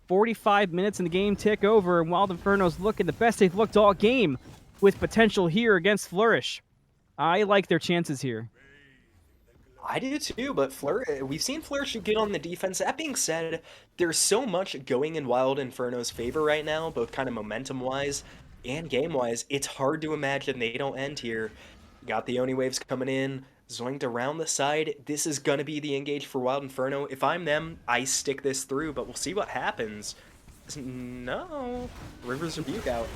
45 minutes in the game tick over, and Wild Inferno's looking the best they've looked all game, with potential here against Flourish. I like their chances here. I do too, but we've seen Flourish get on the defense. That being said, there's so much going in Wild Inferno's favor right now, both kind of momentum-wise and game-wise. It's hard to imagine they don't end here. Got the Oni waves coming in, Zoinked around the side. This is going to be the engage for Wild Inferno. If I'm them, I stick this through, but we'll see what happens. No. River's Rebuke out.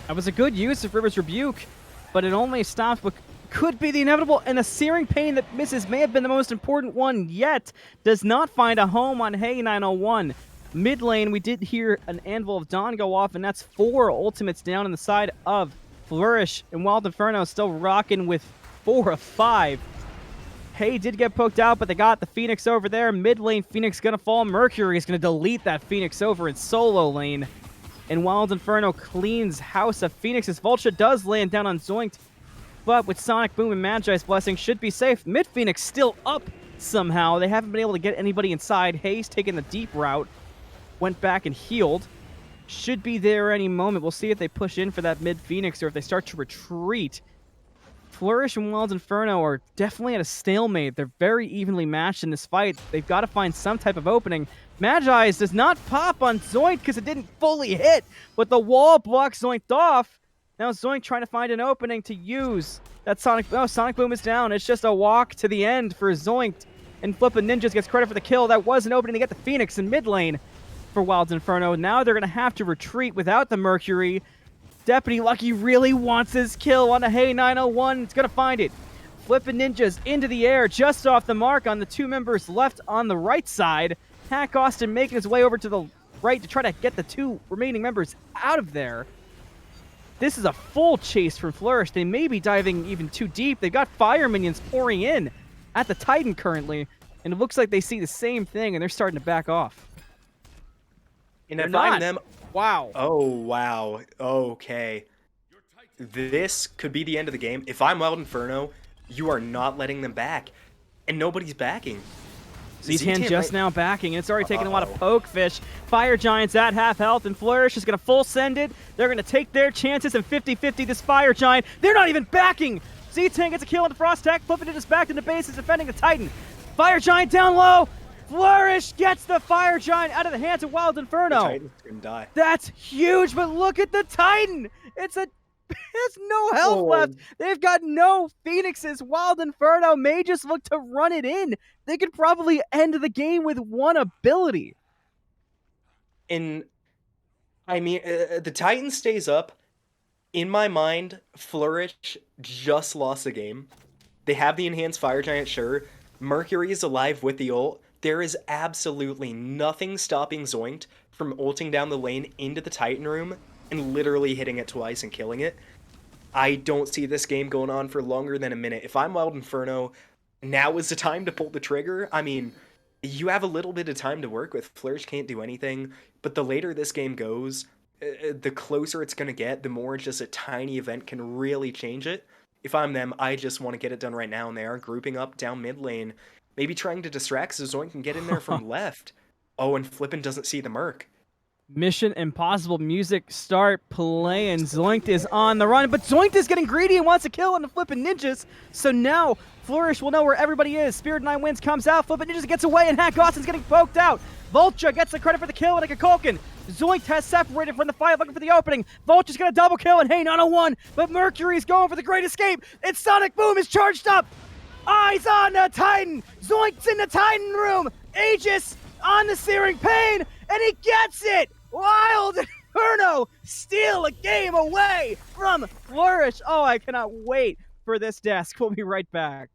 That was a good use of River's Rebuke, but it only stops what could be the inevitable, and the Searing Pain that misses may have been the most important one yet. Does not find a home on Hey 901. Mid lane, we did hear an Anvil of Dawn go off, and that's 4 ultimates down on the side of Flourish, and Wild Inferno still rocking with 4 of 5. Hey did get poked out, but they got the Fenix over there. Mid lane, Fenix gonna fall. Mercury is gonna delete that Fenix over in solo lane. And Wild Inferno cleans house of Fenix's. Voltcha does land down on Zoinked, but with Sonic Boom and Magi's Blessing should be safe. Mid Fenix still up somehow. They haven't been able to get anybody inside. Hayes taking the deep route. Went back and healed. Should be there any moment. We'll see if they push in for that mid Fenix or if they start to retreat. Flourish and Wild Inferno are definitely at a stalemate. They're very evenly matched in this fight. They've got to find some type of opening. Magi's does not pop on Zoinked because it didn't fully hit, but the wall blocks Zoinked off. Now Zoinked trying to find an opening to use that Sonic... Oh, Sonic Boom is down. It's just a walk to the end for Zoinked. And Flippin' Ninjas gets credit for the kill. That was an opening to get the Fenix in mid lane for Wild Inferno. Now they're going to have to retreat without the Mercury. DeputyLucky really wants his kill on a Hey 901. It's going to find it. Flippin' Ninjas into the air, just off the mark on the 2 members left on the right side. HackAustin making his way over to the right to try to get the 2 remaining members out of there. This is a full chase from Flourish. They may be diving even too deep. They've got fire minions pouring in at the Titan currently, and it looks like they see the same thing, and they're starting to back off. And if I'm them... Wow. Oh, wow. Okay. This could be the end of the game. If I'm Wild Inferno, you are not letting them back. And nobody's backing. ZTan just now backing, and it's already taking a lot of poke fish. Fire Giant's at half health, and Flourish is going to full send it. They're going to take their chances, and 50-50 this Fire Giant. They're not even backing! ZTan gets a kill on the Frostech, flipping it just back into base, is defending the Titan. Fire Giant down low! Flourish gets the Fire Giant out of the hands of Wild Inferno. The Titan's gonna die. That's huge, but look at the Titan! There's no health left. They've got no Phoenixes. Wild Inferno may just look to run it in. They could probably end the game with 1 ability. And, I mean, the Titan stays up. In my mind, Flourish just lost the game. They have the enhanced Fire Giant, sure. Mercury is alive with the ult. There is absolutely nothing stopping Zoinked from ulting down the lane into the Titan room and literally hitting it twice and killing it. I don't see this game going on for longer than a minute. If I'm Wild Inferno, now is the time to pull the trigger. I mean, you have a little bit of time to work with. Flourish can't do anything, but the later this game goes, the closer it's going to get, the more just a tiny event can really change it. If I'm them, I just want to get it done right now, and they are grouping up down mid lane, maybe trying to distract so Zoink can get in there from left. Oh, and Flippin' doesn't see the Merc. Mission Impossible music start playing. Zoinked is on the run, but Zoinked is getting greedy and wants to kill on the Flippin' Ninjas. So now Flourish will know where everybody is. Spirit 9 wins, comes out, Flippin' Ninjas gets away, and HackAustin's getting poked out. Voltcha gets the credit for the kill and a Kukulkan. Zoinked has separated from the fight, looking for the opening. Voltcha's gonna double kill, and hey, 901, but Mercury's going for the great escape. And Sonic Boom is charged up. Eyes on the Titan. Zoinked's in the Titan room. Aegis on the Searing Pain, and he gets it! Wild Inferno steal a game away from Flourish. Oh, I cannot wait for this desk. We'll be right back.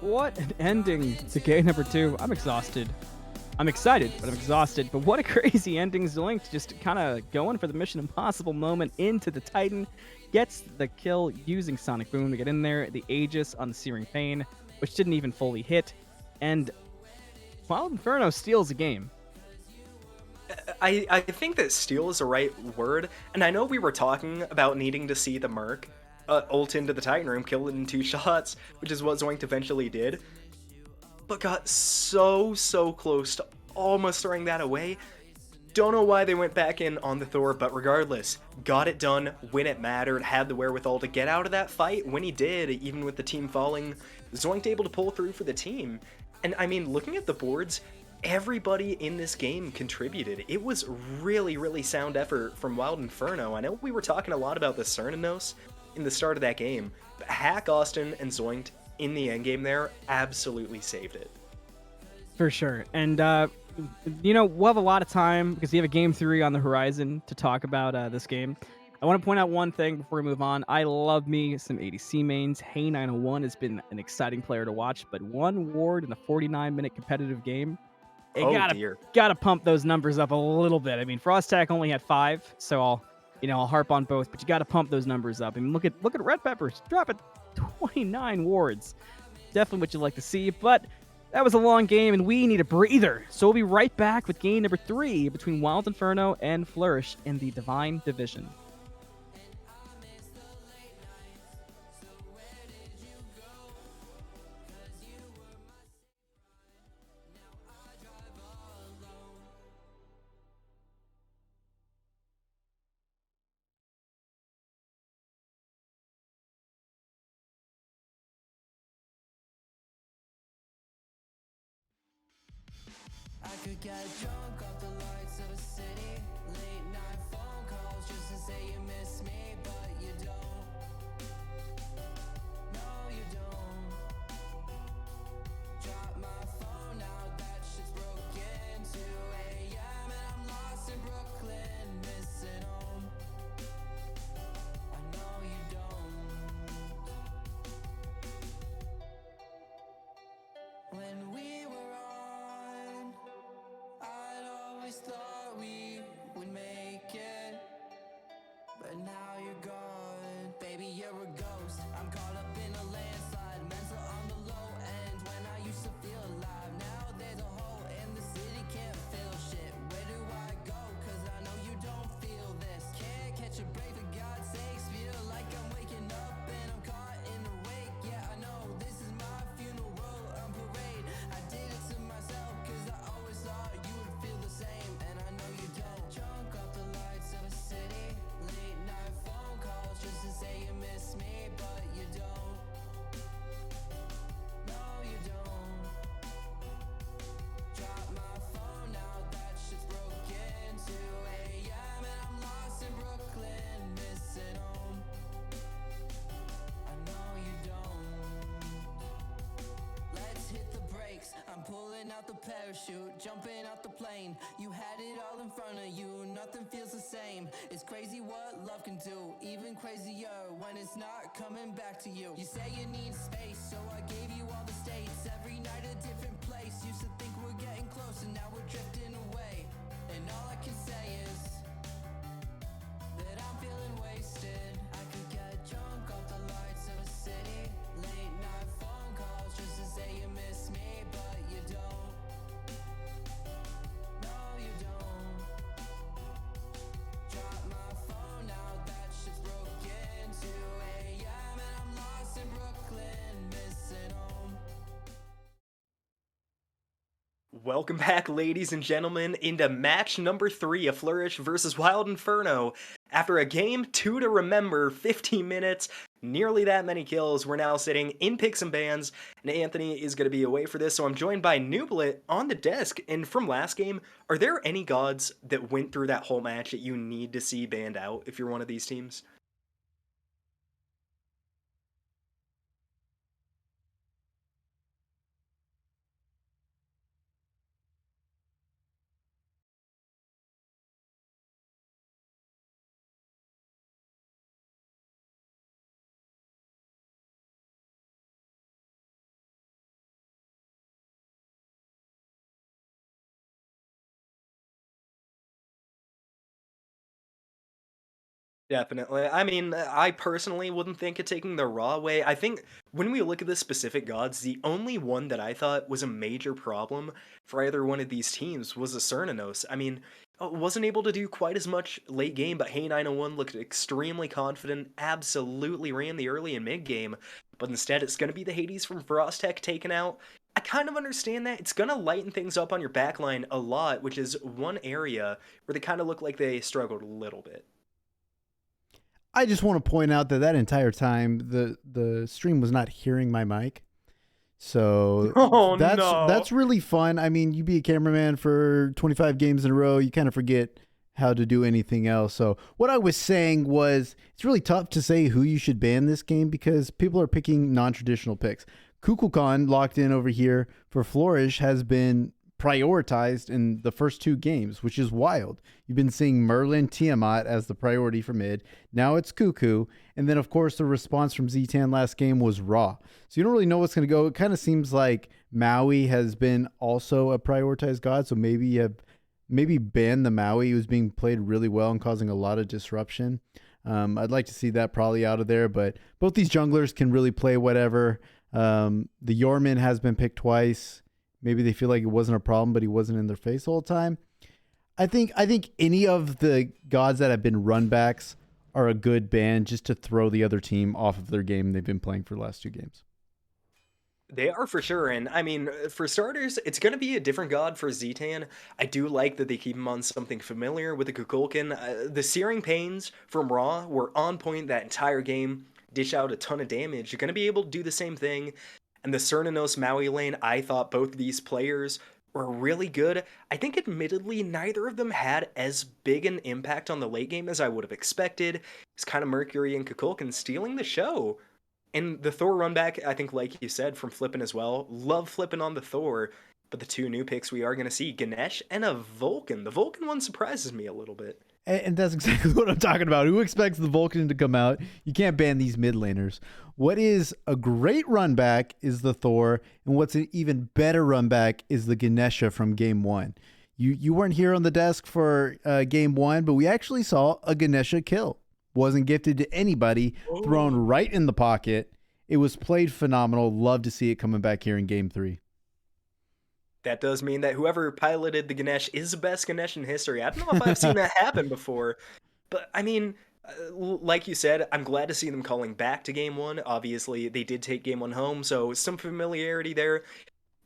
What an ending to game number 2. I'm exhausted. I'm excited, but I'm exhausted. But what a crazy ending. Zoinked just kind of going for the Mission Impossible moment into the Titan. Gets the kill using Sonic Boom to get in there. The Aegis on the Searing Pain, which didn't even fully hit. And Wild Inferno steals the game. I think that steal is the right word, and I know we were talking about needing to see the Merc ult into the Titan room, kill it in 2 shots, which is what Zoinked eventually did, but got so close to almost throwing that away. Don't know why they went back in on the Thor, but regardless, got it done when it mattered, had the wherewithal to get out of that fight when he did, even with the team falling. Zoinked able to pull through for the team. And I mean, looking at the boards, everybody in this game contributed. It was really sound effort from Wild Inferno. I know we were talking a lot about the Cernanos in the start of that game, but HackAustin and Zoinked in the endgame there absolutely saved it. For sure. And, we'll have a lot of time because we have a game 3 on the horizon to talk about this game. I want to point out one thing before we move on. I love me some ADC mains. Hey 901 has been an exciting player to watch, but 1 ward in a 49-minute competitive game, gotta pump those numbers up a little bit. I mean, Frostech only had 5, so I'll harp on both, but you gotta pump those numbers up. I mean, look at Red Peppers dropping 29 wards. Definitely what you like to see, but that was a long game, and we need a breather. So we'll be right back with game number 3 between Wild Inferno and Flourish in the Divine Division. I could get drunk off the lights of a city, late night phone calls just to say you miss me, but you don't. No, you don't. Drop my phone now, that shit's broken. 2 a.m. and I'm lost in Brooklyn, missing home. I know you don't. When we were on, I'd always thought we would make it, but now you're gone. Baby, you're a ghost. I'm caught up in a landslide, mental on the low end. When I used to feel alive, now there's a hole in the city, can't feel shit. Where do I go? Cause I know you don't feel this. Can't catch a break for God's sakes. Feel like I'm waking up and I'm caught in the wake. Yeah, I know this is my funeral on parade. I did it to myself cause I always thought you would feel the same, and I know you don't. Drunk off the lights of a city, late night phone calls just to say you miss me, but you don't. No, you don't. Drop my phone now, that shit's broken. 2 a.m. and I'm lost in Brooklyn, missing home. I know you don't. Let's hit the brakes. I'm pulling out the parachute, jumping out the plane. You had it all in front of you, nothing feels the same. It's crazy what love can do, even crazier when it's not coming back to you. You say you need space, so I gave you all the states. Every night a different place. Used to think we're getting close, and now we're drifting away. And all I can say is that I'm feeling wasted. I could get drunk off the lights of a city, late night phone calls just to say you miss me, but you don't. No, you don't. Drop my phone now, that shit's broken. 2 a.m. and I'm lost in Brooklyn, missing home. Welcome back, ladies and gentlemen, into match number 3 of Flourish versus Wild Inferno. After a game 2 to remember, 15 minutes, nearly that many kills, we're now sitting in picks and bans, and Anthony is going to be away for this, so I'm joined by iNooblet on the desk. And from last game, are there any gods that went through that whole match that you need to see banned out if you're one of these teams? Definitely. I mean, I personally wouldn't think of taking the raw way. I think when we look at the specific gods, the only one that I thought was a major problem for either one of these teams was the Cernanos. I mean, wasn't able to do quite as much late game, but Hey 901 looked extremely confident, absolutely ran the early and mid game, but instead it's going to be the Hades from Frostech taken out. I kind of understand that. It's going to lighten things up on your backline a lot, which is one area where they kind of look like they struggled a little bit. I just want to point out that that entire time the stream was not hearing my mic. So Oh, that's really fun. I mean, you be a cameraman for 25 games in a row, you kind of forget how to do anything else. So what I was saying was it's really tough to say who you should ban this game because people are picking non-traditional picks. Kukulkan locked in over here for Flourish has been prioritized in the first two games, which is wild. You've been seeing Merlin Tiamat as the priority for mid. Now it's Cuckoo. And then, of course, the response from ZTan last game was Raw. So you don't really know what's going to go. It kind of seems like Maui has been also a prioritized god. So maybe you have ban the Maui, who's being played really well and causing a lot of disruption. I'd like to see that probably out of there. But both these junglers can really play whatever. The Yorman has been picked twice. Maybe they feel like it wasn't a problem, but he wasn't in their face the whole time. I think any of the gods that have been run backs are a good ban just to throw the other team off of their game they've been playing for the last two games. They are for sure, and I mean, for starters, it's going to be a different god for Zetan. I do like that they keep him on something familiar with the Kukulkan. The Searing Pains from Raw were on point that entire game, dish out a ton of damage. You're going to be able to do the same thing. And the Cernanos Maui lane, I thought both of these players were really good. I think admittedly, neither of them had as big an impact on the late game as I would have expected. It's kind of Mercury and Kukulkan stealing the show. And the Thor run back, I think like you said, from Flippin as well. Love Flippin on the Thor. But the two new picks we are going to see, Ganesh and a Vulcan. The Vulcan one surprises me a little bit. And that's exactly what I'm talking about. Who expects the Vulcan to come out? You can't ban these mid laners. What is a great run back is the Thor, and what's an even better run back is the Ganesha from game one. You weren't here on the desk for game one, but we actually saw a Ganesha kill. Wasn't gifted to anybody, thrown right in the pocket. It was played phenomenal. Love to see it coming back here in game three. That does mean that whoever piloted the Ganesh is the best Ganesh in history. I don't know if I've seen that happen before. But, I mean, like you said, I'm glad to see them calling back to Game 1. Obviously, they did take Game 1 home, so some familiarity there.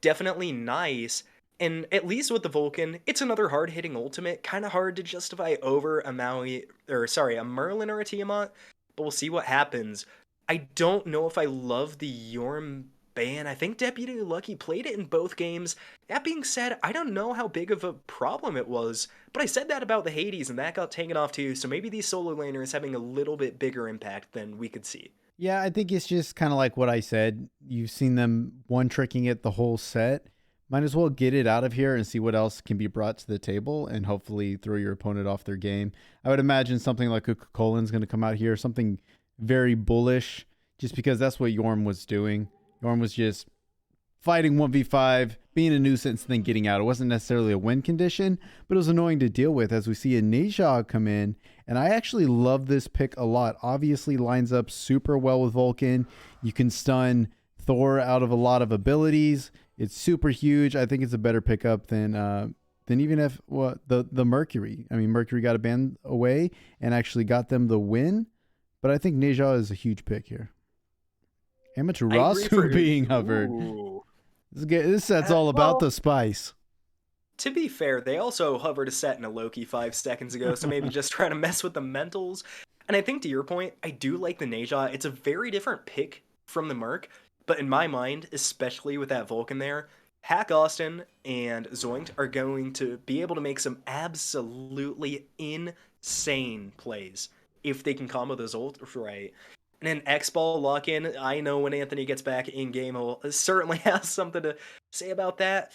Definitely nice. And at least with the Vulcan, it's another hard-hitting ultimate. Kind of hard to justify over a Merlin or a Tiamat. But we'll see what happens. I don't know if I love the Yorm ban. I think DeputyLucky played it in both games. That being said, I don't know how big of a problem it was, but I said that about the Hades and that got taken off too, so maybe these solo laners having a little bit bigger impact than we could see. Yeah, I think it's just kind of like what I said. You've seen them one-tricking it the whole set. Might as well get it out of here and see what else can be brought to the table and hopefully throw your opponent off their game. I would imagine something like a Colin's going to come out here, something very bullish, just because that's what Yorm was doing. Yorm was just fighting 1v5, being a nuisance, and then getting out. It wasn't necessarily a win condition, but it was annoying to deal with as we see a Neja come in. And I actually love this pick a lot. Obviously lines up super well with Vulcan. You can stun Thor out of a lot of abilities. It's super huge. I think it's a better pickup than even if the Mercury. I mean, Mercury got a ban away and actually got them the win. But I think Neja is a huge pick here. Amaterasu being hovered. This set's all about the spice. To be fair, they also hovered a set in a Loki 5 seconds ago, so maybe just trying to mess with the mentals. And I think to your point, I do like the Neja. It's a very different pick from the Merc, but in my mind, especially with that Vulcan there, HackAustin and Zoinked are going to be able to make some absolutely insane plays if they can combo those ults right. And an X-Ball lock-in, I know when Anthony gets back in-game, he'll certainly have something to say about that.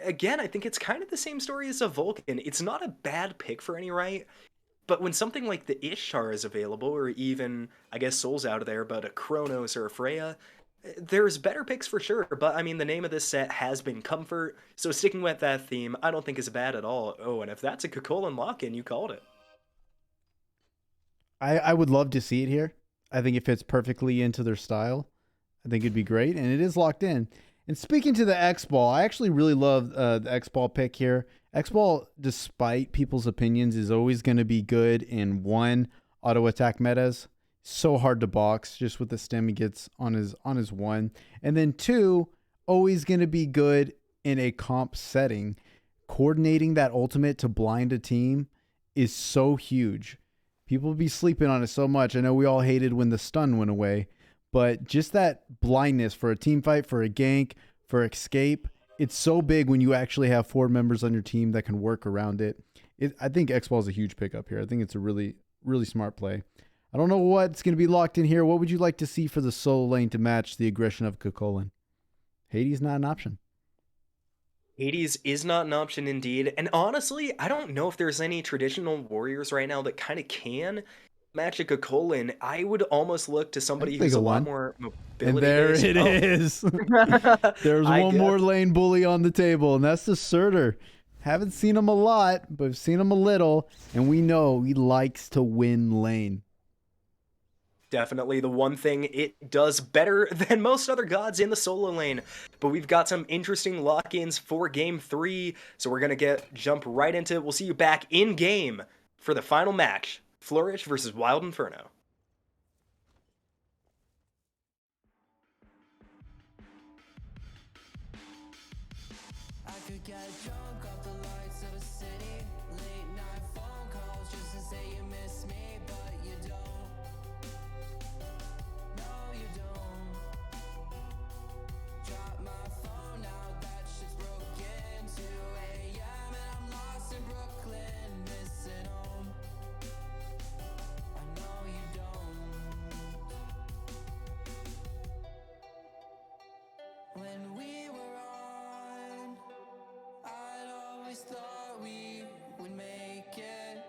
Again, I think it's kind of the same story as a Vulcan. It's not a bad pick for any right, but when something like the Ishtar is available, or even, I guess Soul's out of there, but a Kronos or a Freya, there's better picks for sure. But, I mean, the name of this set has been Comfort, so sticking with that theme, I don't think is bad at all. Oh, and if that's a Kukulkan lock-in, you called it. I would love to see it here. I think it fits perfectly into their style. I think it'd be great, and it is locked in. And speaking to the X-Ball, I actually really love the X-Ball pick here. X-Ball, despite people's opinions, is always going to be good in one, auto attack metas. So hard to box just with the stem he gets on his one. And then two, always going to be good in a comp setting. Coordinating that ultimate to blind a team is so huge. People be sleeping on it so much. I know we all hated when the stun went away, but just that blindness for a team fight, for a gank, for escape, it's so big when you actually have 4 members on your team that can work around it. I think X-Ball is a huge pickup here. I think it's a really, really smart play. I don't know what's going to be locked in here. What would you like to see for the solo lane to match the aggression of Kukulkan? Hades not an option. Hades is not an option indeed. And honestly, I don't know if there's any traditional warriors right now that kind of can match a Kukulkan. I would almost look to somebody who's a lot more mobility. And there it is. There's one more lane bully on the table, and that's the Surtur. Haven't seen him a lot, but I've seen him a little, and we know he likes to win lane. Definitely the one thing it does better than most other gods in the solo lane. But we've got some interesting lock-ins for game 3, so we're going to jump right into it. We'll see you back in game for the final match, Flourish versus Wild Inferno. I could get drunk off the lights of a city, late night phone calls just to say you miss me, but you don't. No, you don't. Drop my phone out, that shit's broken. 2 a.m. and I'm lost in Brooklyn, missing home. I know you don't. When we were on, I'd always thought we would make it,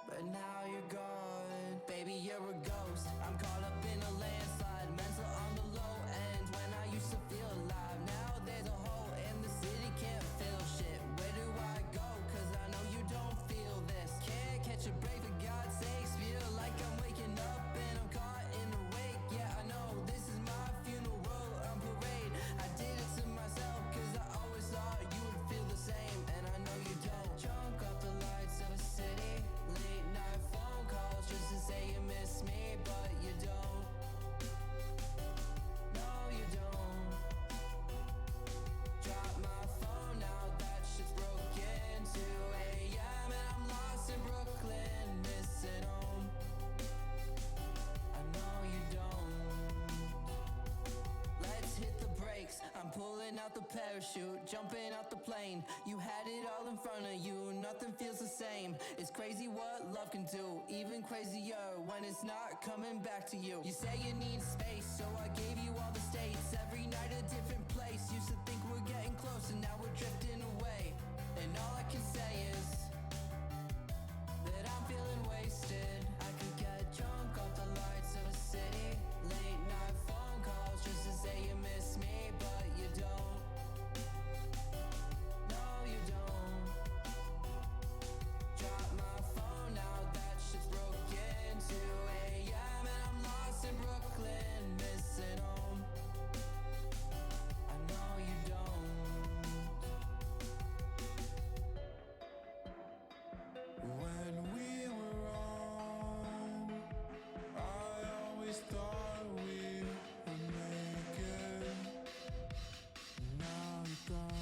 but now you're gone. Baby, you're a ghost. I'm caught up in a landslide, mental on the low end. When I used to feel alive, now there's a hole in the city, can't feel shit. Where do I go? 'Cause I know you don't feel this. Can't catch a break, for God's sakes. Feel like I'm waking up and I'm caught in a wake. Yeah, I know this is my funeral on parade. I did it to myself 'cause I always thought you would feel the same, and I know you don't. Drunk off the lights of a city, late night phone calls just to say you miss me, but you don't. No, you don't. Drop my phone out, that shit's broken. 2 a.m. and I'm lost in Brooklyn, missing home. I know you don't. Let's hit the brakes. I'm pulling out the parachute, jumping out the plane. You had it all in front of you, nothing feels the same. It's crazy what love can do, even crazier when it's not coming back to you. You say you need space, so I gave you all the states. Every night a different place. Used to think we're getting closer, now we're drifting away. And all I can say is that I'm feeling wasted. I could get drunk off the lights of a city, late night phone calls just to say you miss me, but you don't. No, you don't. Drop my phone out, that shit's broken. 2 a.m. and I'm lost in Brooklyn, missing home. I know you don't. When we were on, I always thought we would make it. Now you're gone.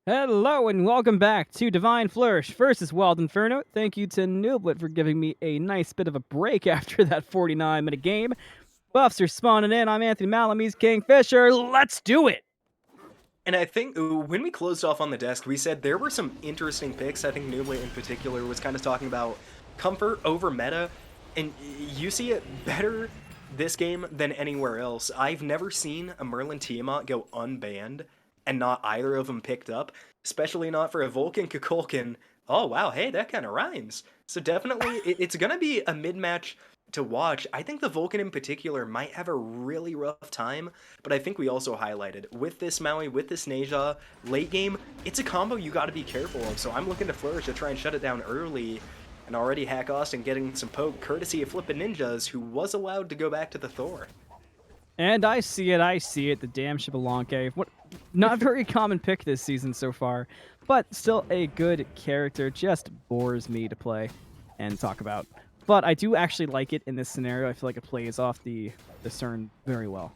Hello and welcome back to Divine Flourish versus Wild Inferno. Thank you to iNooblet for giving me a nice bit of a break after that 49-minute game. Buffs are spawning in. I'm Anthony Malamy's KingFsher. Let's do it! And I think when we closed off on the desk, we said there were some interesting picks. I think Nooblet in particular was kind of talking about comfort over meta, and you see it better this game than anywhere else. I've never seen a Merlin Tiamat go unbanned and not either of them picked up, especially not for a Vulcan Kukulkan. Oh wow, hey, that kind of rhymes. So definitely, it's going to be a mid-match to watch. I think the Vulcan in particular might have a really rough time, but I think we also highlighted with this Maui, with this Neja, late game, it's a combo you got to be careful of. So I'm looking to Flourish to try and shut it down early. And already HackAustin getting some poke courtesy of Flippin' Ninjas, who was allowed to go back to the Thor. And I see it, the damn Xbalanque. What, not very common pick this season so far, but still a good character. Just bores me to play and talk about. But I do actually like it in this scenario. I feel like it plays off the CERN very well.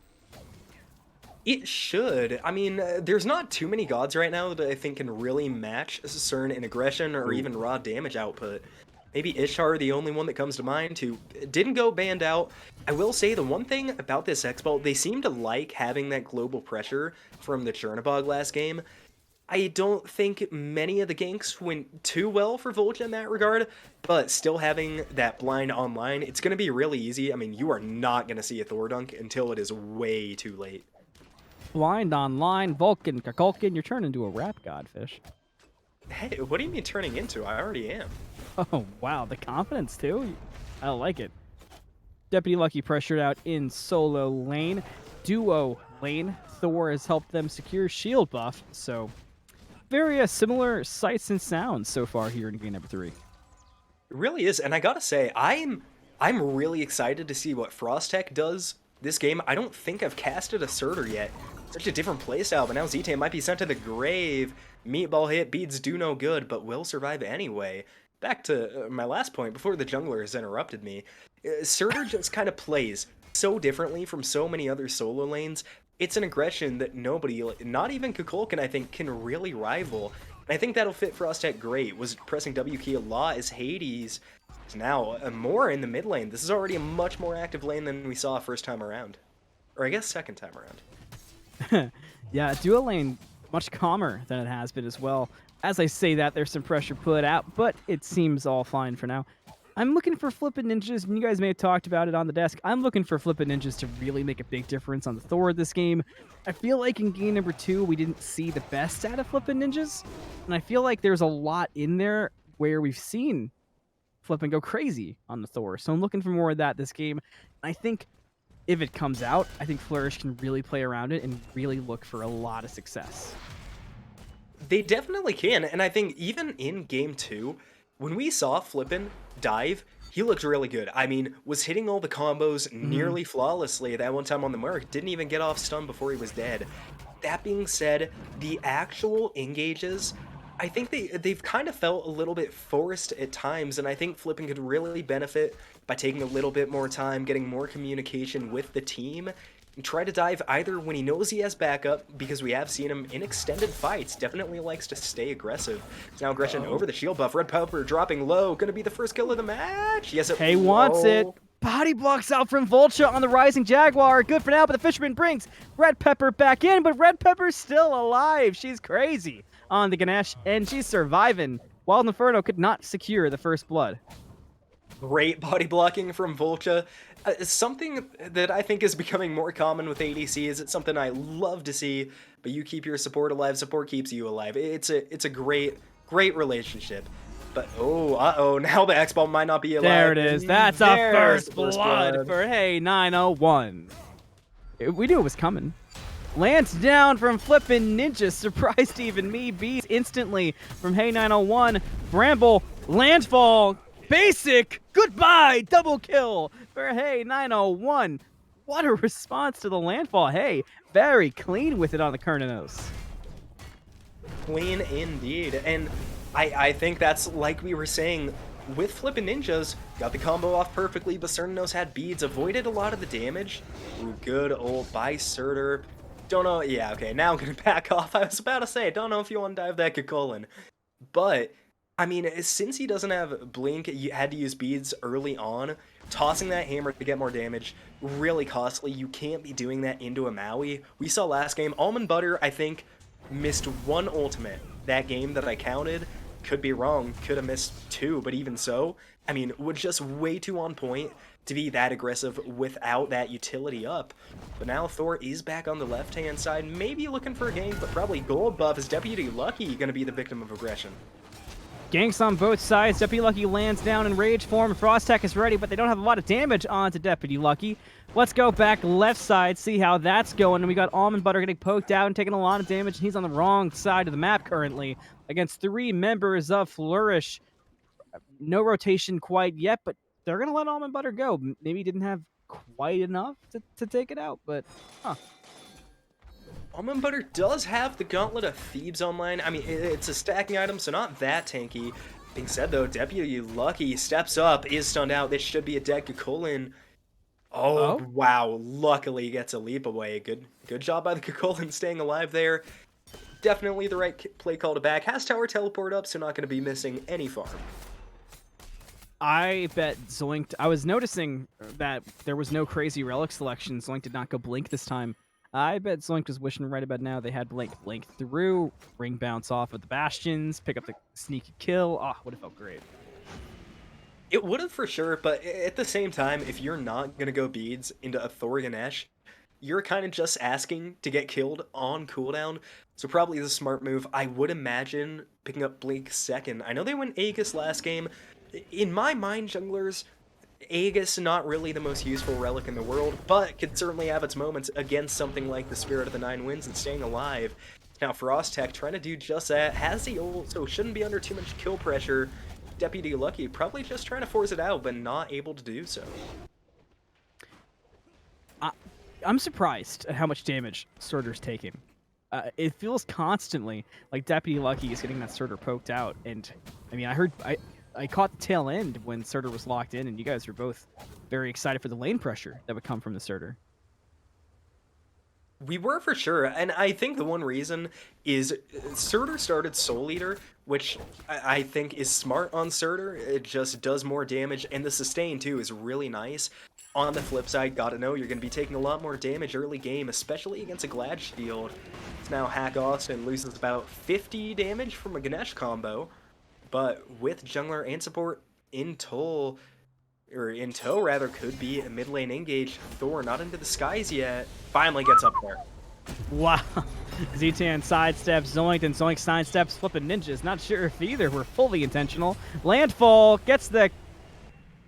It should. I mean, there's not too many gods right now that I think can really match CERN in aggression or even raw damage output. Maybe Ishtar, the only one that comes to mind, who didn't go banned out. I will say the one thing about this Expo, they seem to like having that global pressure from the Chernobog last game. I don't think many of the ganks went too well for Voltcha in that regard, but still having that blind online, it's going to be really easy. I mean, you are not going to see a Thor dunk until it is way too late. Blind online, Vulcan, Kakulkin, you're turning into a rap god, Fish. Hey, what do you mean turning into? I already am. Oh, wow, the confidence, too? I like it. DeputyLucky pressured out in solo lane. Duo lane, Thor has helped them secure shield buff, so very similar sights and sounds so far here in game number 3. It really is, and I gotta say, I'm really excited to see what Frostech does this game. I don't think I've casted a Surtur yet. Such a different playstyle, but now ZTan might be sent to the grave. Meatball hit, beads do no good, but will survive anyway. Back to my last point before the jungler has interrupted me. Surtur just kind of plays so differently from so many other solo lanes. It's an aggression that nobody, not even Kukulkan, I think, can really rival. And I think that'll fit Frostech great. Was pressing W key a lot as Hades is now more in the mid lane. This is already a much more active lane than we saw first time around. Or I guess second time around. Yeah, duo lane much calmer than it has been as well. As I say that, there's some pressure put out, but it seems all fine for now. I'm looking for Flippin' Ninjas, and you guys may have talked about it on the desk. I'm looking for Flippin' Ninjas to really make a big difference on the Thor this game. I feel like in game number 2, we didn't see the best out of Flippin' Ninjas, and I feel like there's a lot in there where we've seen Flippin' go crazy on the Thor. So I'm looking for more of that this game. I think if it comes out, I think Flourish can really play around it and really look for a lot of success. They definitely can, and I think even in game 2, when we saw Flippin' dive, he looked really good. I mean, was hitting all the combos nearly flawlessly that one time on the mark, didn't even get off stun before he was dead. That being said, the actual engages, I think they've kind of felt a little bit forced at times, and I think Flippin' could really benefit by taking a little bit more time, getting more communication with the team, and try to dive either when he knows he has backup, because we have seen him in extended fights, definitely likes to stay aggressive. Now aggression over the shield buff, Red Pepper dropping low, gonna be the first kill of the match. Yes, He wants it. Body blocks out from Voltcha on the Rising Jaguar. Good for now, but the Fisherman brings Red Pepper back in, but Red Pepper's still alive. She's crazy on the Ganesh, and she's surviving. Wild Inferno could not secure the first blood. Great body blocking from Voltcha. Something that I think is becoming more common with ADCs. It's something I love to see, but you keep your support alive, support keeps you alive. It's a great relationship. But now the X-Ball might not be alive. There it is. That's a first blood for Hey 901. We knew it was coming. Lands down from Flippin' Ninja, surprised even me. Beats instantly from Hey 901. Bramble, landfall, basic, goodbye, double kill for Hey 901. What a response to the landfall. Hey, very clean with it on the Kernanos. Clean indeed. And I think that's like we were saying with Flippin' Ninjas, got the combo off perfectly, but Cernanos had beads, avoided a lot of the damage. Ooh, good old by Surtur. Don't know, yeah, okay, now I'm gonna back off. I was about to say, don't know if you want to dive that Kukulkan. But, I mean, since he doesn't have Blink, you had to use beads early on. Tossing that hammer to get more damage, really costly. You can't be doing that into a Maui. We saw last game, almondbutter, I think, missed one ultimate that game that I counted. Could be wrong, could have missed 2, but even so, I mean, was just way too on point to be that aggressive without that utility up. But now Thor is back on the left-hand side, maybe looking for a gank, but probably gold buff. Is DeputyLucky going to be the victim of aggression? Ganks on both sides. DeputyLucky lands down in rage form. Frostech is ready, but they don't have a lot of damage onto DeputyLucky. Let's go back left side, see how that's going. And we got almondbutter getting poked out and taking a lot of damage. And he's on the wrong side of the map currently against 3 members of Flourish. No rotation quite yet, but they're going to let almondbutter go. Maybe didn't have quite enough to take it out, but Almondbutter does have the Gauntlet of Thebes online. I mean, it's a stacking item, so not that tanky. Being said, though, DeputyLucky steps up, is stunned out. This should be a dead Kukulin. Oh, wow. Luckily, he gets a leap away. Good job by the Kukulin staying alive there. Definitely the right play call to back. Has tower teleport up, so not going to be missing any farm. I bet Zoinked. I was noticing that there was no crazy relic selection. Zoinked did not go blink this time. I bet Zoinked was wishing right about now they had blink through, ring bounce off of the bastions, pick up the sneaky kill. Oh, would have felt great. It would have for sure, but at the same time, if you're not going to go beads into a Thor Ganesh, you're kind of just asking to get killed on cooldown. So probably the smart move. I would imagine picking up Blink second. I know they went Aegis last game. In my mind, junglers, Aegis not really the most useful relic in the world, but could certainly have its moments against something like the Spirit of the Nine Winds and staying alive. Now Frostech trying to do just that, has the ult, so shouldn't be under too much kill pressure. DeputyLucky probably just trying to force it out, but not able to do so. I'm surprised at how much damage Surtur's taking. It feels constantly like DeputyLucky is getting that Surtur poked out, and I mean, I caught the tail end when Surtur was locked in, and you guys were both very excited for the lane pressure that would come from the Surtur. We were for sure, and I think the one reason is Surtur started Soul Eater, which I think is smart on Surtur. It just does more damage, and the sustain too is really nice. On the flip side, gotta know you're going to be taking a lot more damage early game, especially against a Glad Shield. Now HackAustin loses about 50 damage from a Ganesh combo, but with jungler and support in tow rather, could be a mid lane engage. Thor not into the skies yet. Finally gets up there. Wow. ZTan sidesteps Zoinked, and Zoinked sidesteps flipping ninjas. Not sure if either were fully intentional. Landfall gets the...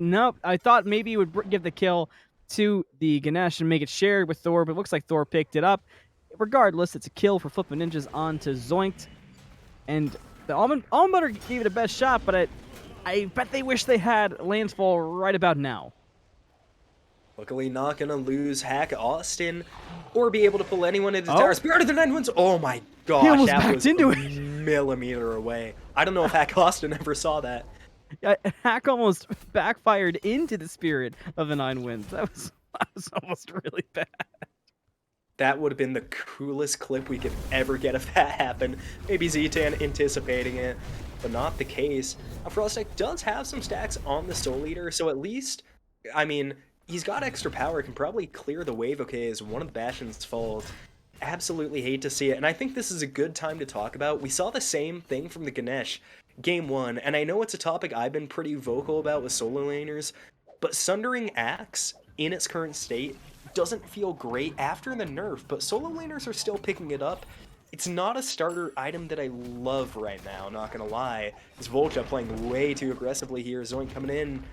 Nope. I thought maybe he would give the kill to the Ganesh and make it shared with Thor, but it looks like Thor picked it up. Regardless, it's a kill for flipping ninjas onto Zoinked. And the almondbutter gave it a best shot, but I bet they wish they had Landfall right about now. Luckily not gonna lose HackAustin or be able to pull anyone into tower. Spirit of the Nine Winds! Oh my gosh, he almost that backed was into a it. millimeter away. I don't know if HackAustin ever saw that. Hack almost backfired into the Spirit of the Nine Winds. That was almost really bad. That would have been the coolest clip we could ever get if that happened. Maybe ZTan anticipating it, but not the case. Frostech does have some stacks on the Soul Eater, so at least, I mean, he's got extra power, can probably clear the wave okay as one of the Bastions falls. Absolutely hate to see it, and I think this is a good time to talk about. We saw the same thing from the Ganesh game 1, and I know it's a topic I've been pretty vocal about with solo laners, but Sundering Axe in its current state doesn't feel great after the nerf, but solo laners are still picking it up. It's not a starter item that I love right now, not gonna lie. It's Voltcha playing way too aggressively here. Zoinked coming in,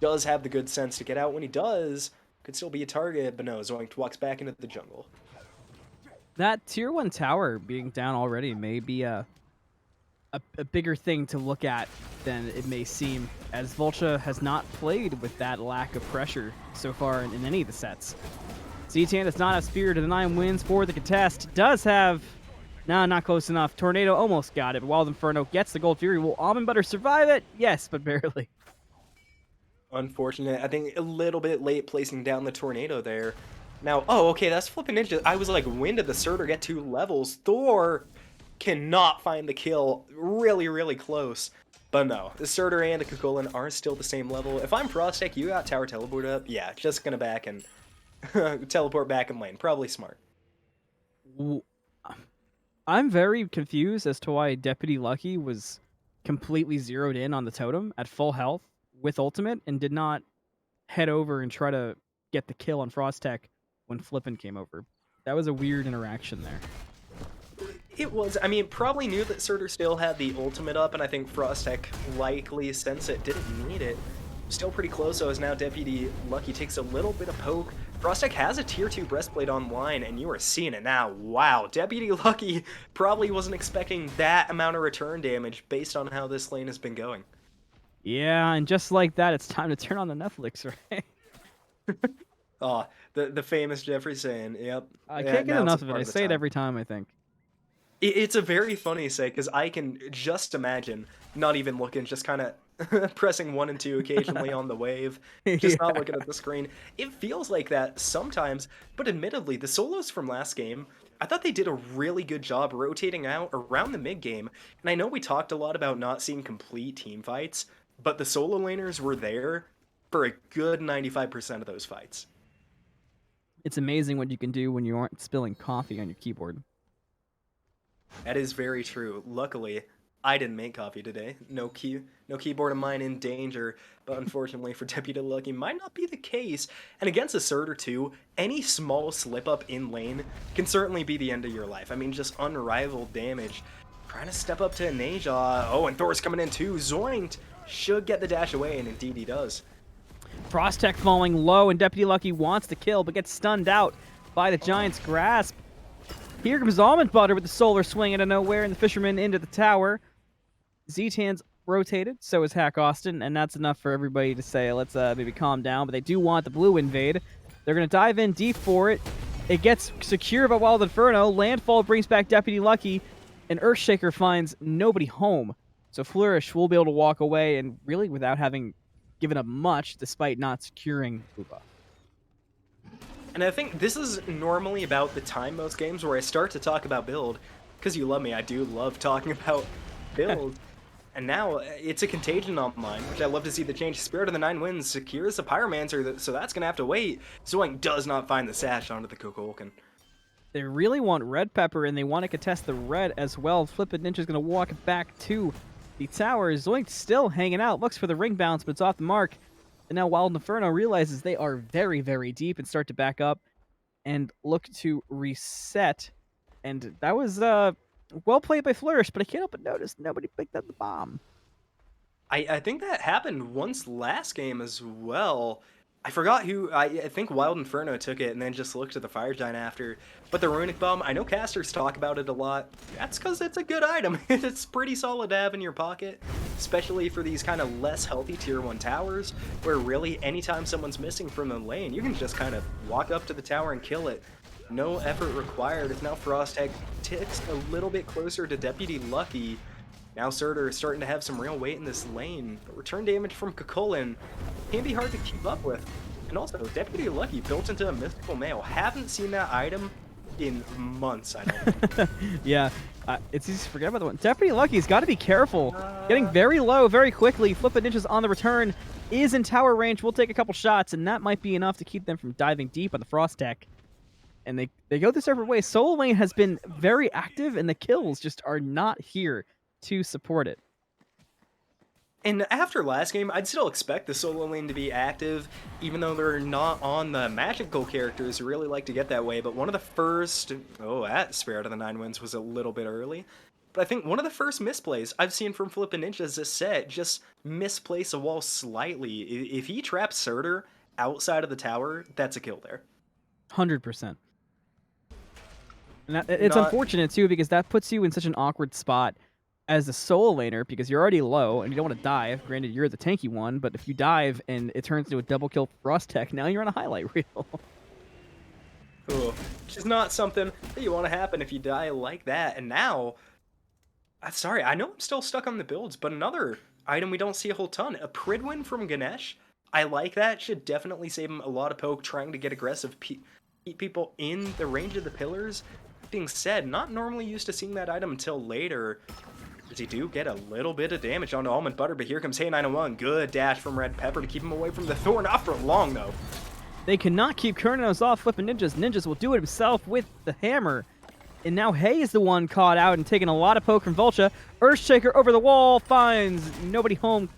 does have the good sense to get out when he does. Could still be a target, but no, Zoinked walks back into the jungle. That tier 1 tower being down already may be a bigger thing to look at than it may seem, as Voltcha has not played with that lack of pressure so far in any of the sets. ZTan does not have Spirit of the Nine Winds for the contest. Does have... No, not close enough. Tornado almost got it, but Wild Inferno gets the Gold Fury. Will almondbutter survive it? Yes, but barely. Unfortunate. I think a little bit late placing down the Tornado there. Now, oh, okay, that's flipping ninja. I was like, when did the Surtur get 2 levels? Thor cannot find the kill. Really, really close. But no, the Surtur and the Kukulin are still the same level. If I'm Frostech, you got tower teleport up. Yeah, just gonna back and teleport back in lane. Probably smart. I'm very confused as to why DeputyLucky was completely zeroed in on the totem at full health with ultimate and did not head over and try to get the kill on Frostech when Flippin came over. That was a weird interaction there. It was. I mean, probably knew that Surtur still had the ultimate up, and I think Frostech likely, since it didn't need it, still pretty close, so as now DeputyLucky takes a little bit of poke. Frostech has a tier 2 breastplate online, and you are seeing it now. Wow, DeputyLucky probably wasn't expecting that amount of return damage based on how this lane has been going. Yeah, and just like that, it's time to turn on the Netflix, right? Oh, the famous Jeffrey saying, yep. I yeah, can't get now it's enough a of it. part I the say it time. every time, I think. It's a very funny say, because I can just imagine not even looking, just kind of pressing 1 and 2 occasionally on the wave, just not Yeah. looking at the screen. It feels like that sometimes, but admittedly, the solos from last game, I thought they did a really good job rotating out around the mid game. And I know we talked a lot about not seeing complete team fights, but the solo laners were there for a good 95% of those fights. It's amazing what you can do when you aren't spilling coffee on your keyboard. That is very true. Luckily, I didn't make coffee today. No keyboard of mine in danger, but unfortunately for DeputyLucky, might not be the case. And against a Surtur too, any small slip up in lane can certainly be the end of your life. I mean, just unrivaled damage. Trying to step up to Neja. Oh, and Thor's coming in too. Zoinked should get the dash away, and indeed he does. Frostech falling low, and DeputyLucky wants to kill, but gets stunned out by the Giant's grasp. Here comes almondbutter with the solar swing out of nowhere, and the fisherman into the tower. ZTan's rotated, so is HackAustin, and that's enough for everybody to say, let's maybe calm down, but they do want the blue invade. They're going to dive in deep for it. It gets secure by Wild Inferno. Landfall brings back DeputyLucky, and Earthshaker finds nobody home. So Flourish will be able to walk away, and really without having given up much, despite not securing Uba. And I think this is normally about the time most games where I start to talk about build, because you love me, I do love talking about build. And now it's a contagion online, which I love to see the change. Spirit of the Nine Winds secures the Pyromancer, so that's going to have to wait. Zoink does not find the sash onto the Kukulkan. They really want Red Pepper, and they want to contest the red as well. Flippin' Ninja's going to walk back to the tower. Zoinked still hanging out, looks for the ring bounce, but it's off the mark. And now Wild Inferno realizes they are very, very deep and start to back up and look to reset. And that was well played by Flourish, but I can't help but notice nobody picked up the bomb. I think that happened once last game as well. I forgot who, I think Wild Inferno took it and then just looked at the Fire Giant after. But the Runic Bomb, I know casters talk about it a lot. That's because it's a good item. It's pretty solid to have in your pocket, especially for these kind of less healthy tier 1 towers, where really anytime someone's missing from the lane, you can just kind of walk up to the tower and kill it. No effort required. As now Frostech ticks a little bit closer to DeputyLucky. Now Surtur is starting to have some real weight in this lane, but return damage from Kukulkan can be hard to keep up with. And also, DeputyLucky built into a mythical male. Haven't seen that item in months, I don't think. Yeah, it's easy to forget about the one. DeputyLucky's got to be careful. Getting very low very quickly. Flippin' Ninja's on the return, is in tower range. We'll take a couple shots, and that might be enough to keep them from diving deep on the Frostech. And they go the separate ways. Solo lane has been very active, and the kills just are not here to support it. And after last game, I'd still expect the solo lane to be active, even though they're not on the magical characters who really like to get that way. But one of the first... Oh, that Spirit of the Nine Winds was a little bit early. But I think one of the first misplays I've seen from Flippin' Ninjas this set, just misplace a wall slightly. If he traps Surtur outside of the tower, that's a kill there. 100%. And it's unfortunate, too, because that puts you in such an awkward spot as a solo laner, because you're already low and you don't want to dive. Granted, you're the tanky one, but if you dive and it turns into a double kill for Frostech, now you're on a highlight reel. Ooh, which is not something that you want to happen if you die like that. And now, sorry, I know I'm still stuck on the builds, but another item we don't see a whole ton, a Pridwin from Ganesh. I like that. Should definitely save him a lot of poke trying to get aggressive, keep people in the range of the pillars. Being said, not normally used to seeing that item until later. As he do get a little bit of damage onto almondbutter, but here comes Hey901. Good dash from Red Pepper to keep him away from the Thor. Not for long, though. They cannot keep Kurnos off Flippin' Ninjas. Ninjas will do it himself with the hammer. And now Hay is the one caught out and taking a lot of poke from Voltcha. Earthshaker over the wall finds nobody home,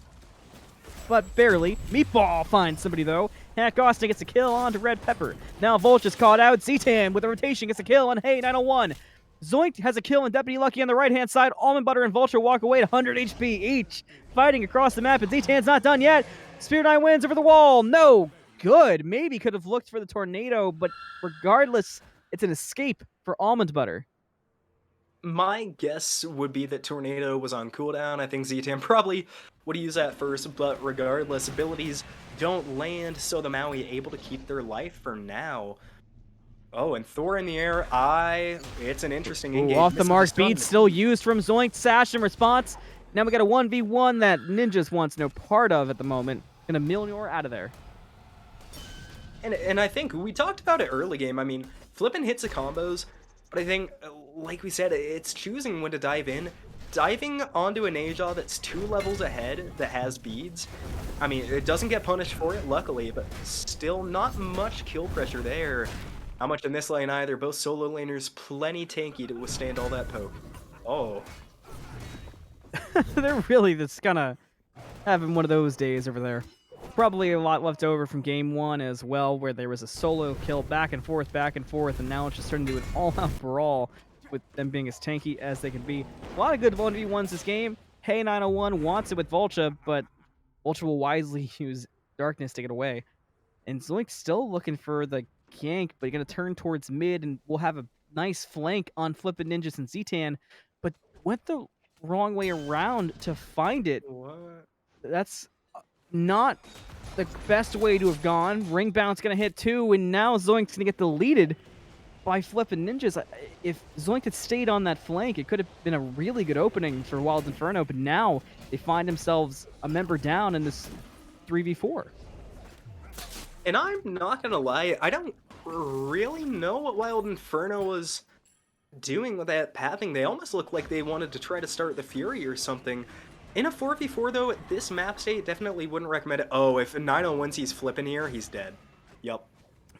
but barely. Meatball finds somebody, though. HackAustin gets a kill onto Red Pepper. Now Voltcha's caught out. ZTan with a rotation gets a kill on Hey901. Zoinked has a kill on DeputyLucky on the right-hand side. Almondbutter and Voltcha walk away at 100 HP each, fighting across the map, and ZTan's not done yet. Spear 9 wins over the wall. No good. Maybe could have looked for the tornado, but regardless, it's an escape for Almondbutter. My guess would be that Tornado was on cooldown. I think ZTan probably would use that first, but regardless, abilities don't land, so the Maui able to keep their life for now. Oh, and Thor in the air. It's an interesting engagement. Off the mark, bead still used from Zoinked. Sash in response. Now we got a 1v1 that Ninjas wants no part of at the moment. And a Mjolnir out of there. And I think we talked about it early game. I mean, flipping hits the combos, but I think, like we said, it's choosing when to dive in. Diving onto an Aja that's 2 levels ahead that has beads, I mean, it doesn't get punished for it, luckily, but still not much kill pressure there. Not much in this lane either. Both solo laners plenty tanky to withstand all that poke. Oh. They're really just kind of having one of those days over there. Probably a lot left over from game 1 as well, where there was a solo kill back and forth, and now it's just turning into an all-out brawl with them being as tanky as they can be. A lot of good 1v1s this game. Hey 901 wants it with Voltcha, but Voltcha will wisely use Darkness to get away. And Zoink's still looking for the gank, but you're going to turn towards mid, and we'll have a nice flank on Flippin' Ninjas and ZTan, but went the wrong way around to find it. What? That's not the best way to have gone. Ring bounce going to hit 2, and now Zoink's going to get deleted by Flippin' Ninjas. If Zoinked had stayed on that flank, it could have been a really good opening for Wild Inferno, but now they find themselves a member down in this 3v4. And I'm not gonna lie, I don't really know what Wild Inferno was doing with that pathing. They almost look like they wanted to try to start the Fury or something. In a 4v4 though, at this map state, definitely wouldn't recommend it. Oh, if 901 sees flipping here, he's dead. Yup.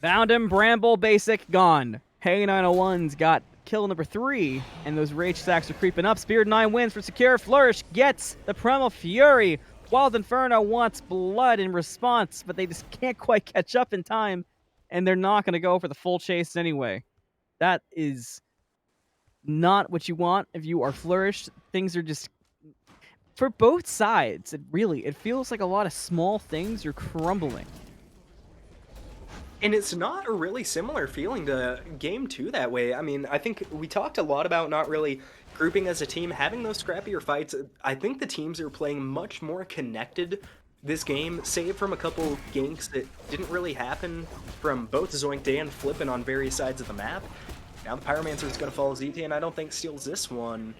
Found him, Bramble, basic, gone. Hey 901's got kill number 3, and those rage stacks are creeping up. Spear 9 wins for secure. Flourish gets the Primal Fury. Wild Inferno wants blood in response, but they just can't quite catch up in time, and they're not going to go for the full chase anyway. That is not what you want if you are Flourish. Things are just, for both sides, it feels like a lot of small things are crumbling. And it's not a really similar feeling to Game 2 that way. I mean, I think we talked a lot about not really grouping as a team, having those scrappier fights. I think the teams are playing much more connected this game, save from a couple ganks that didn't really happen from both Zoinked and Flippin' on various sides of the map. Now the Pyromancer is going to follow ZT, and I don't think steals this one.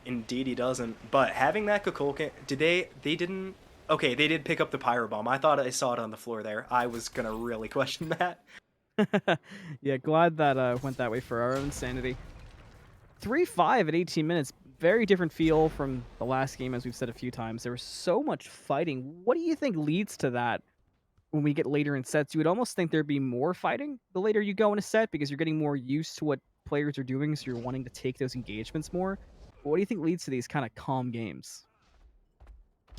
Indeed he doesn't. But having that Kukulkan, they didn't... Okay, they did pick up the Pyro Bomb. I thought I saw it on the floor there. I was going to really question that. Yeah, glad that went that way for our own sanity. 3-5 at 18 minutes. Very different feel from the last game, as we've said a few times. There was so much fighting. What do you think leads to that when we get later in sets? You would almost think there'd be more fighting the later you go in a set because you're getting more used to what players are doing, so you're wanting to take those engagements more. But what do you think leads to these kind of calm games?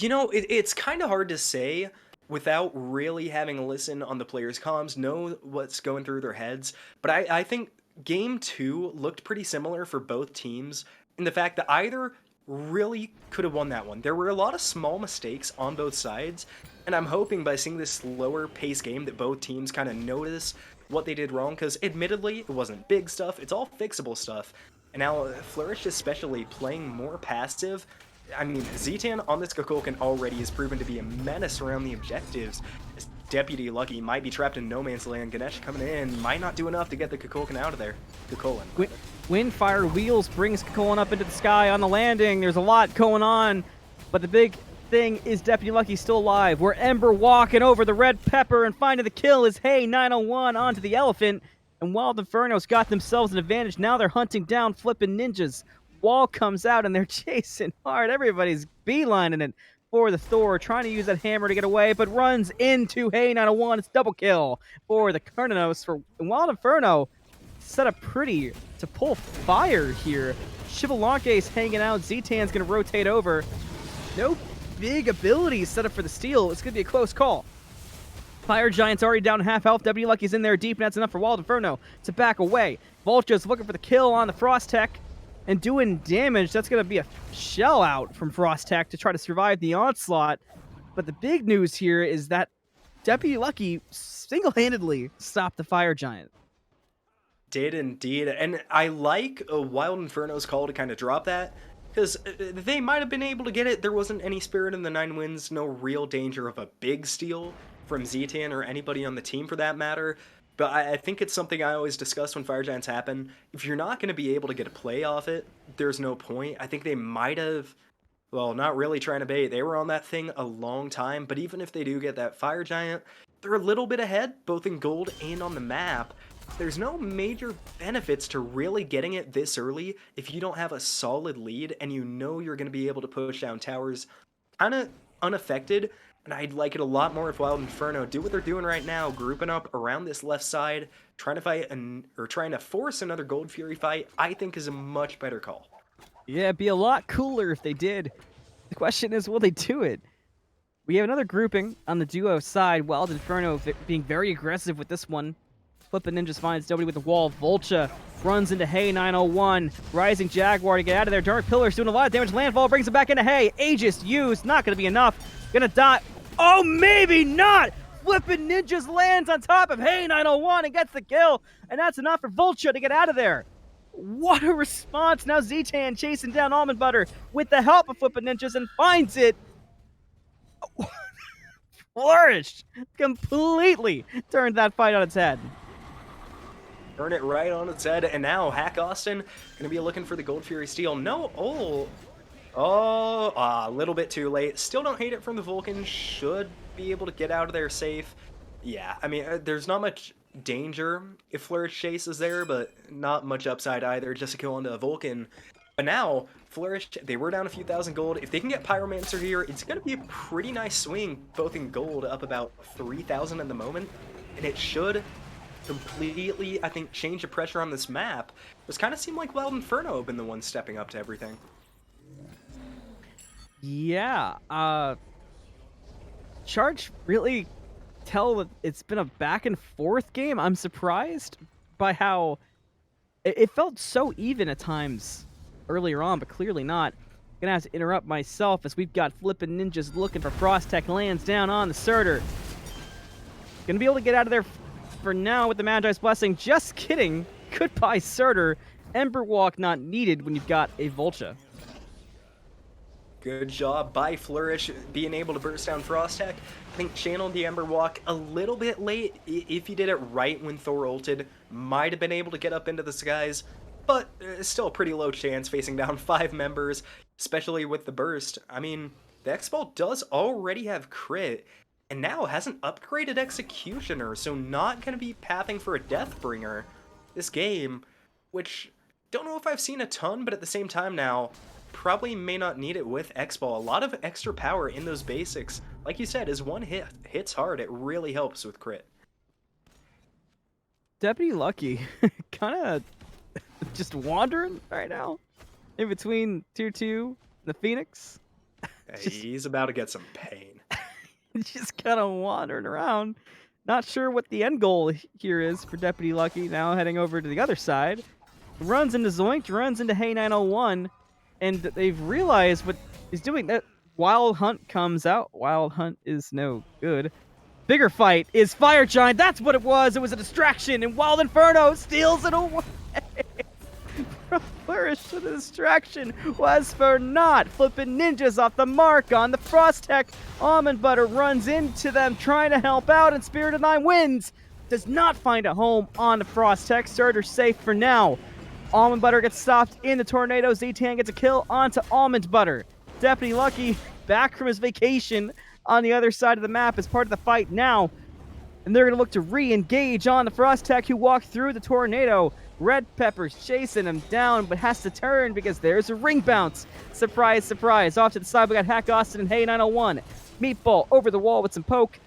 You know, it's kind of hard to say without really having a listen on the players' comms, know what's going through their heads. But I think Game 2 looked pretty similar for both teams in the fact that either really could have won that one. There were a lot of small mistakes on both sides, and I'm hoping by seeing this slower pace game that both teams kind of notice what they did wrong, because admittedly, it wasn't big stuff, it's all fixable stuff. And now Flourish especially playing more passive. I mean, ZTan on this Kukulkan already has proven to be a menace around the objectives. As DeputyLucky might be trapped in no man's land. Ganesh coming in, might not do enough to get the Kukulkan out of there. Kukulkan. Windfire Wheels brings Kukulkan up into the sky on the landing. There's a lot going on, but the big thing is DeputyLucky still alive. We're Ember walking over the red pepper and finding the kill is Hey 901 onto the elephant. And Wild Inferno's got themselves an advantage. Now they're hunting down Flippin' Ninjas. Wall comes out and they're chasing hard. Everybody's beelining it for the Thor, trying to use that hammer to get away, but runs into Hey 901. It's double kill for the Kernanos. For Wild Inferno, set up pretty to pull fire here. Shivalanke's hanging out. Z-Tan's going to rotate over. No big abilities set up for the steal. It's going to be a close call. Fire Giant's already down half health. DeputyLucky's in there deep, and that's enough for Wild Inferno to back away. Voltcha's looking for the kill on the Frostech. and doing damage. That's going to be a shell out from Frostech to try to survive the onslaught. But the big news here is that DeputyLucky single-handedly stopped the Fire Giant. Did indeed, and I like Wild Inferno's call to kind of drop that, because they might have been able to get it. There wasn't any Spirit in the 9 wins, no real danger of a big steal from ZTan or anybody on the team for that matter. But I think it's something I always discuss when Fire Giants happen. If you're not going to be able to get a play off it, there's no point. I think they might have, well, not really trying to bait. They were on that thing a long time, but even if they do get that Fire Giant, they're a little bit ahead, both in gold and on the map. There's no major benefits to really getting it this early if you don't have a solid lead and you know you're going to be able to push down towers kind of unaffected. And I'd like it a lot more if Wild Inferno do what they're doing right now, grouping up around this left side, trying to fight or trying to force another Gold Fury fight. I think is a much better call. Yeah, it'd be a lot cooler if they did. The question is, will they do it? We have another grouping on the duo side. Wild Inferno being very aggressive with this one. Flippin' Ninjas finds nobody with the wall. Voltcha runs into Hay 901. Rising Jaguar to get out of there. Dark Pillar's doing a lot of damage. Landfall brings him back into Hay. Aegis used. Not going to be enough. Gonna die. Oh, maybe not! Flippin' Ninjas lands on top of Hay 901 and gets the kill. And that's enough for Voltcha to get out of there. What a response. Now ZTan chasing down almondbutter with the help of Flippin' Ninjas and finds it. Flourish completely turned that fight on its head. Turn it right on its head, and now HackAustin gonna be looking for the Gold Fury steal. No, a little bit too late. Still don't hate it from the Vulcan. Should be able to get out of there safe. Yeah, I mean, there's not much danger if Flourish Chase is there, but not much upside either. Just a kill onto a Vulcan. But now, Flourish, they were down a few thousand gold. If they can get Pyromancer here, it's going to be a pretty nice swing, both in gold, up about 3,000 at the moment. And it should completely, I think, change the pressure on this map. It kind of seemed like Wild Inferno have been the one stepping up to everything. Yeah, Charge really tell that it's been a back and forth game. I'm surprised by how it felt so even at times earlier on, but clearly not. Gonna have to interrupt myself as we've got Flippin' Ninjas looking for Frostech. Lands down on the Surtur. Gonna be able to get out of there for now with the Magi's Blessing. Just kidding. Goodbye, Surtur. Ember Walk not needed when you've got a Voltcha. Good job by Flourish being able to burst down Frostech. I think channeled the Ember Walk a little bit late. If he did it right when Thor ulted, might have been able to get up into the skies, but still a pretty low chance facing down 5 members, especially with the burst. I mean, the X-Ball does already have crit, and now has an upgraded Executioner, so not going to be pathing for a Deathbringer this game, which don't know if I've seen a ton, but at the same time now, probably may not need it with X-Ball. A lot of extra power in those basics. Like you said, as one hits hard, it really helps with crit. DeputyLucky kind of just wandering right now in between tier 2 and the Fenix. He's about to get some pain. Just kind of wandering around. Not sure what the end goal here is for DeputyLucky. Now heading over to the other side. Runs into Zoinked, runs into Hay 901. And they've realized what he's doing. That Wild Hunt comes out. Wild Hunt is no good. Bigger fight is Fire Giant. That's what it was. It was a distraction, and Wild Inferno steals it away. Flourish, the distraction was for naught. Flippin' Ninjas off the mark on the Frostech. Almondbutter runs into them, trying to help out, and Spirit of 9 wins. Does not find a home on the Frostech. Surtur safe for now. Almondbutter gets stopped in the tornado. ZTan gets a kill onto Almondbutter. DeputyLucky back from his vacation on the other side of the map as part of the fight now. And they're going to look to re-engage on the Frostech, who walked through the tornado. Red Pepper's chasing him down, but has to turn because there's a ring bounce. Surprise, surprise. Off to the side, we got HackAustin and Hay 901. Meatball over the wall with some poke.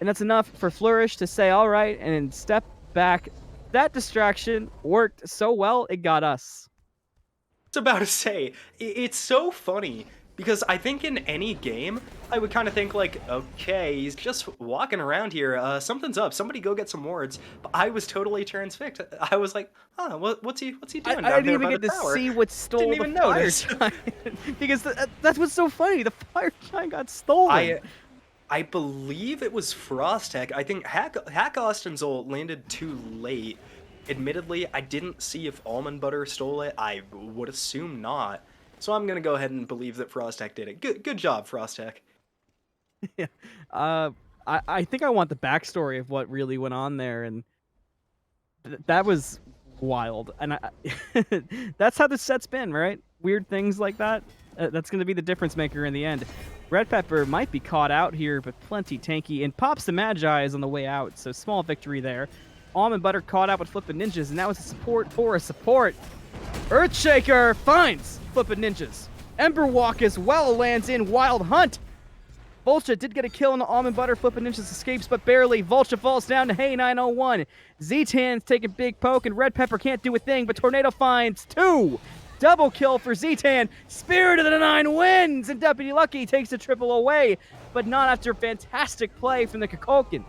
And that's enough for Flourish to say, all right, and step back. That distraction worked so well, it got us. I was about to say, it's so funny Because I think in any game, I would kind of think like, okay, he's just walking around here. Something's up. Somebody go get some wards. But I was totally transfixed. I was like, huh, what's he doing I down didn't there even by get the to tower? see what stole Didn't the even fire notice. giant. Because that's what's so funny. The fire giant got stolen. I believe it was Frostech. I think HackAustin's ult landed too late. Admittedly, I didn't see if almondbutter stole it. I would assume not. So I'm gonna go ahead and believe that Frostech did it. Good job, Frostech. Yeah. I think I want the backstory of what really went on there, and that was wild. And that's how the set's been, right? Weird things like that. That's going to be the difference maker in the end. Red Pepper might be caught out here, but plenty tanky. And Pops the Magi is on the way out, so small victory there. Almond Butter caught out with Flippin' Ninjas, and that was a support for a support. Earthshaker finds Flippin' Ninjas. Emberwalk as well lands in Wild Hunt. Voltcha did get a kill on the Almond Butter. Flippin' Ninjas escapes, but barely. Voltcha falls down to Hey 901. ZTan's taking big poke, and Red Pepper can't do a thing, but Tornado finds 2. Double kill for ZTan. Spirit of the 9 wins, and DeputyLucky takes the triple away, but not after fantastic play from the Kukulkan.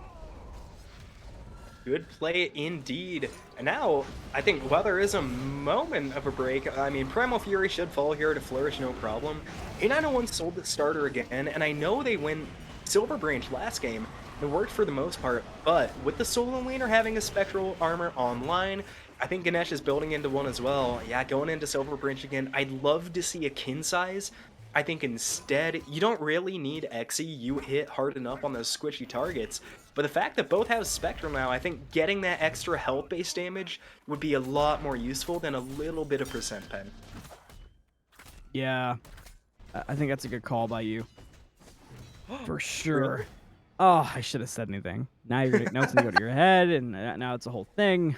Good play indeed. And now, I think while there is a moment of a break, I mean, Primal Fury should fall here to Flourish, no problem. A901 sold the starter again, and I know they went Silver Branch last game. It worked for the most part, but with the solo laner having a Spectral armor online, I think Ganesh is building into one as well. Yeah, going into Silver Branch again. I'd love to see a kin size. I think instead, you don't really need Xe. You hit hard enough on those squishy targets. But the fact that both have Spectral now, I think getting that extra health-based damage would be a lot more useful than a little bit of percent pen. Yeah, I think that's a good call by you. For sure. Really? Oh, I should have said anything. Now you're gonna, now it's gonna go to your head, and now it's a whole thing.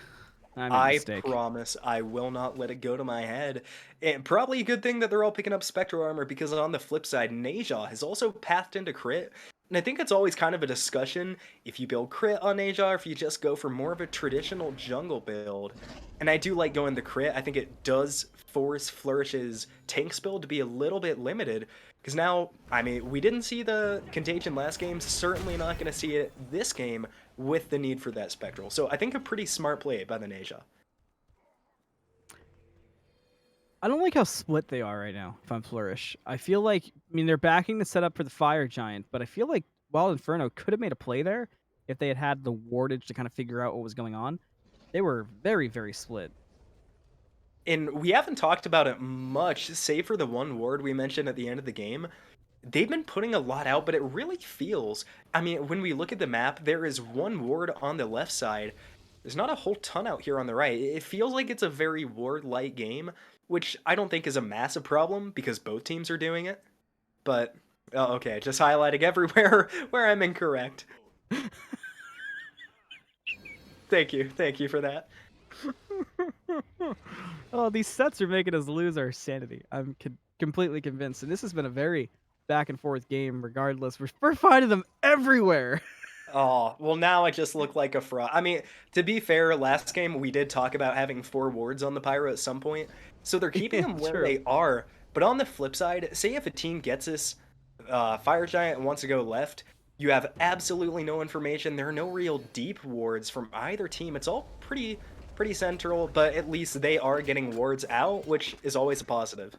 I promise I will not let it go to my head. And probably a good thing that they're all picking up Spectral armor, because on the flip side, Neja has also pathed into crit. And I think it's always kind of a discussion if you build crit on Neja or if you just go for more of a traditional jungle build. And I do like going the crit. I think it does force Flourish's tank build to be a little bit limited. Because now, I mean, we didn't see the Contagion last game, certainly not going to see it this game with the need for that Spectral. So I think a pretty smart play by the Neja. I don't like how split they are right now, if I'm Flourish. I feel like, I mean, they're backing the setup for the Fire Giant, but I feel like Wild Inferno could have made a play there if they had the wardage to kind of figure out what was going on. They were very, very split. And we haven't talked about it much, save for the one ward we mentioned at the end of the game. They've been putting a lot out, but it really feels... I mean, when we look at the map, there is one ward on the left side. There's not a whole ton out here on the right. It feels like it's a very ward-light game, which I don't think is a massive problem because both teams are doing it. But, oh, okay, just highlighting everywhere where I'm incorrect. Thank you for that. Oh, these sets are making us lose our sanity. I'm completely convinced. And this has been a very back and forth game regardless. We're finding them everywhere. Oh, well, now I just look like a fraud. I mean, to be fair, last game we did talk about having 4 wards on the Pyro at some point. So they're keeping them where they are. But on the flip side, say if a team gets this Fire Giant and wants to go left, you have absolutely no information. There are no real deep wards from either team. It's all pretty central, but at least they are getting wards out, which is always a positive.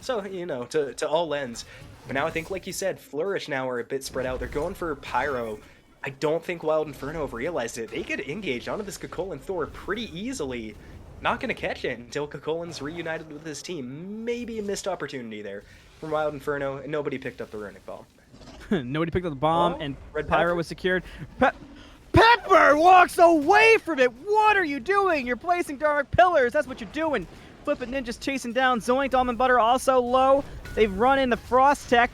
So, you know, to all ends. But now I think, like you said, Flourish now are a bit spread out. They're going for Pyro. I don't think Wild Inferno have realized it. They get engaged onto this Kukulkan Thor pretty easily. Not going to catch it until Kukulkan's reunited with his team. Maybe a missed opportunity there from Wild Inferno, and nobody picked up the Runic Bomb. Nobody picked up the bomb, and Red Pyro Pepper was secured. Pepper walks away from it! What are you doing? You're placing Dark Pillars. That's what you're doing. Flippin' Ninjas chasing down Zoinked. Almond Butter also low. They've run in the Frostech.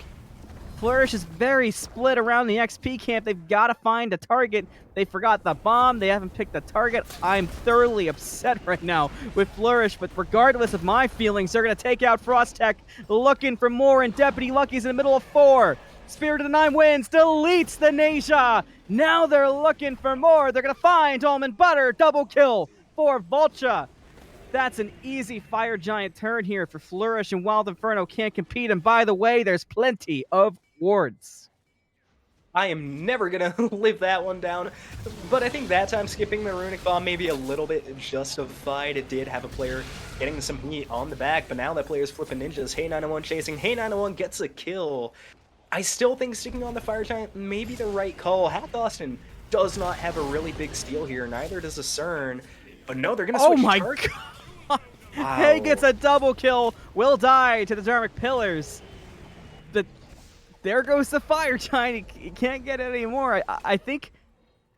Flourish is very split around the XP camp. They've got to find a target. They forgot the bomb. They haven't picked the target. I'm thoroughly upset right now with Flourish, but regardless of my feelings, they're going to take out Frostech, looking for more, and DeputyLucky's in the middle of 4. Spirit of the 9 wins, deletes the Neja. Now they're looking for more. They're going to find Almond Butter. Double kill for Voltcha. That's an easy Fire Giant turn here for Flourish, and Wild Inferno can't compete. And by the way, there's plenty of wards. I am never gonna live that one down, but I think that time skipping the Runic Bomb maybe a little bit justified. It did have a player getting some heat on the back, but now that player's flipping ninjas. Hey 901 chasing, Hey 901 gets a kill. I still think sticking on the Fire Giant may be the right call. HackAustin does not have a really big steal here, neither does a CERN, but no, they're gonna switch Oh my target. god! Wow. Hey gets a double kill, will die to the Dharmic Pillars. But there goes the Fire Giant. He can't get it anymore. I think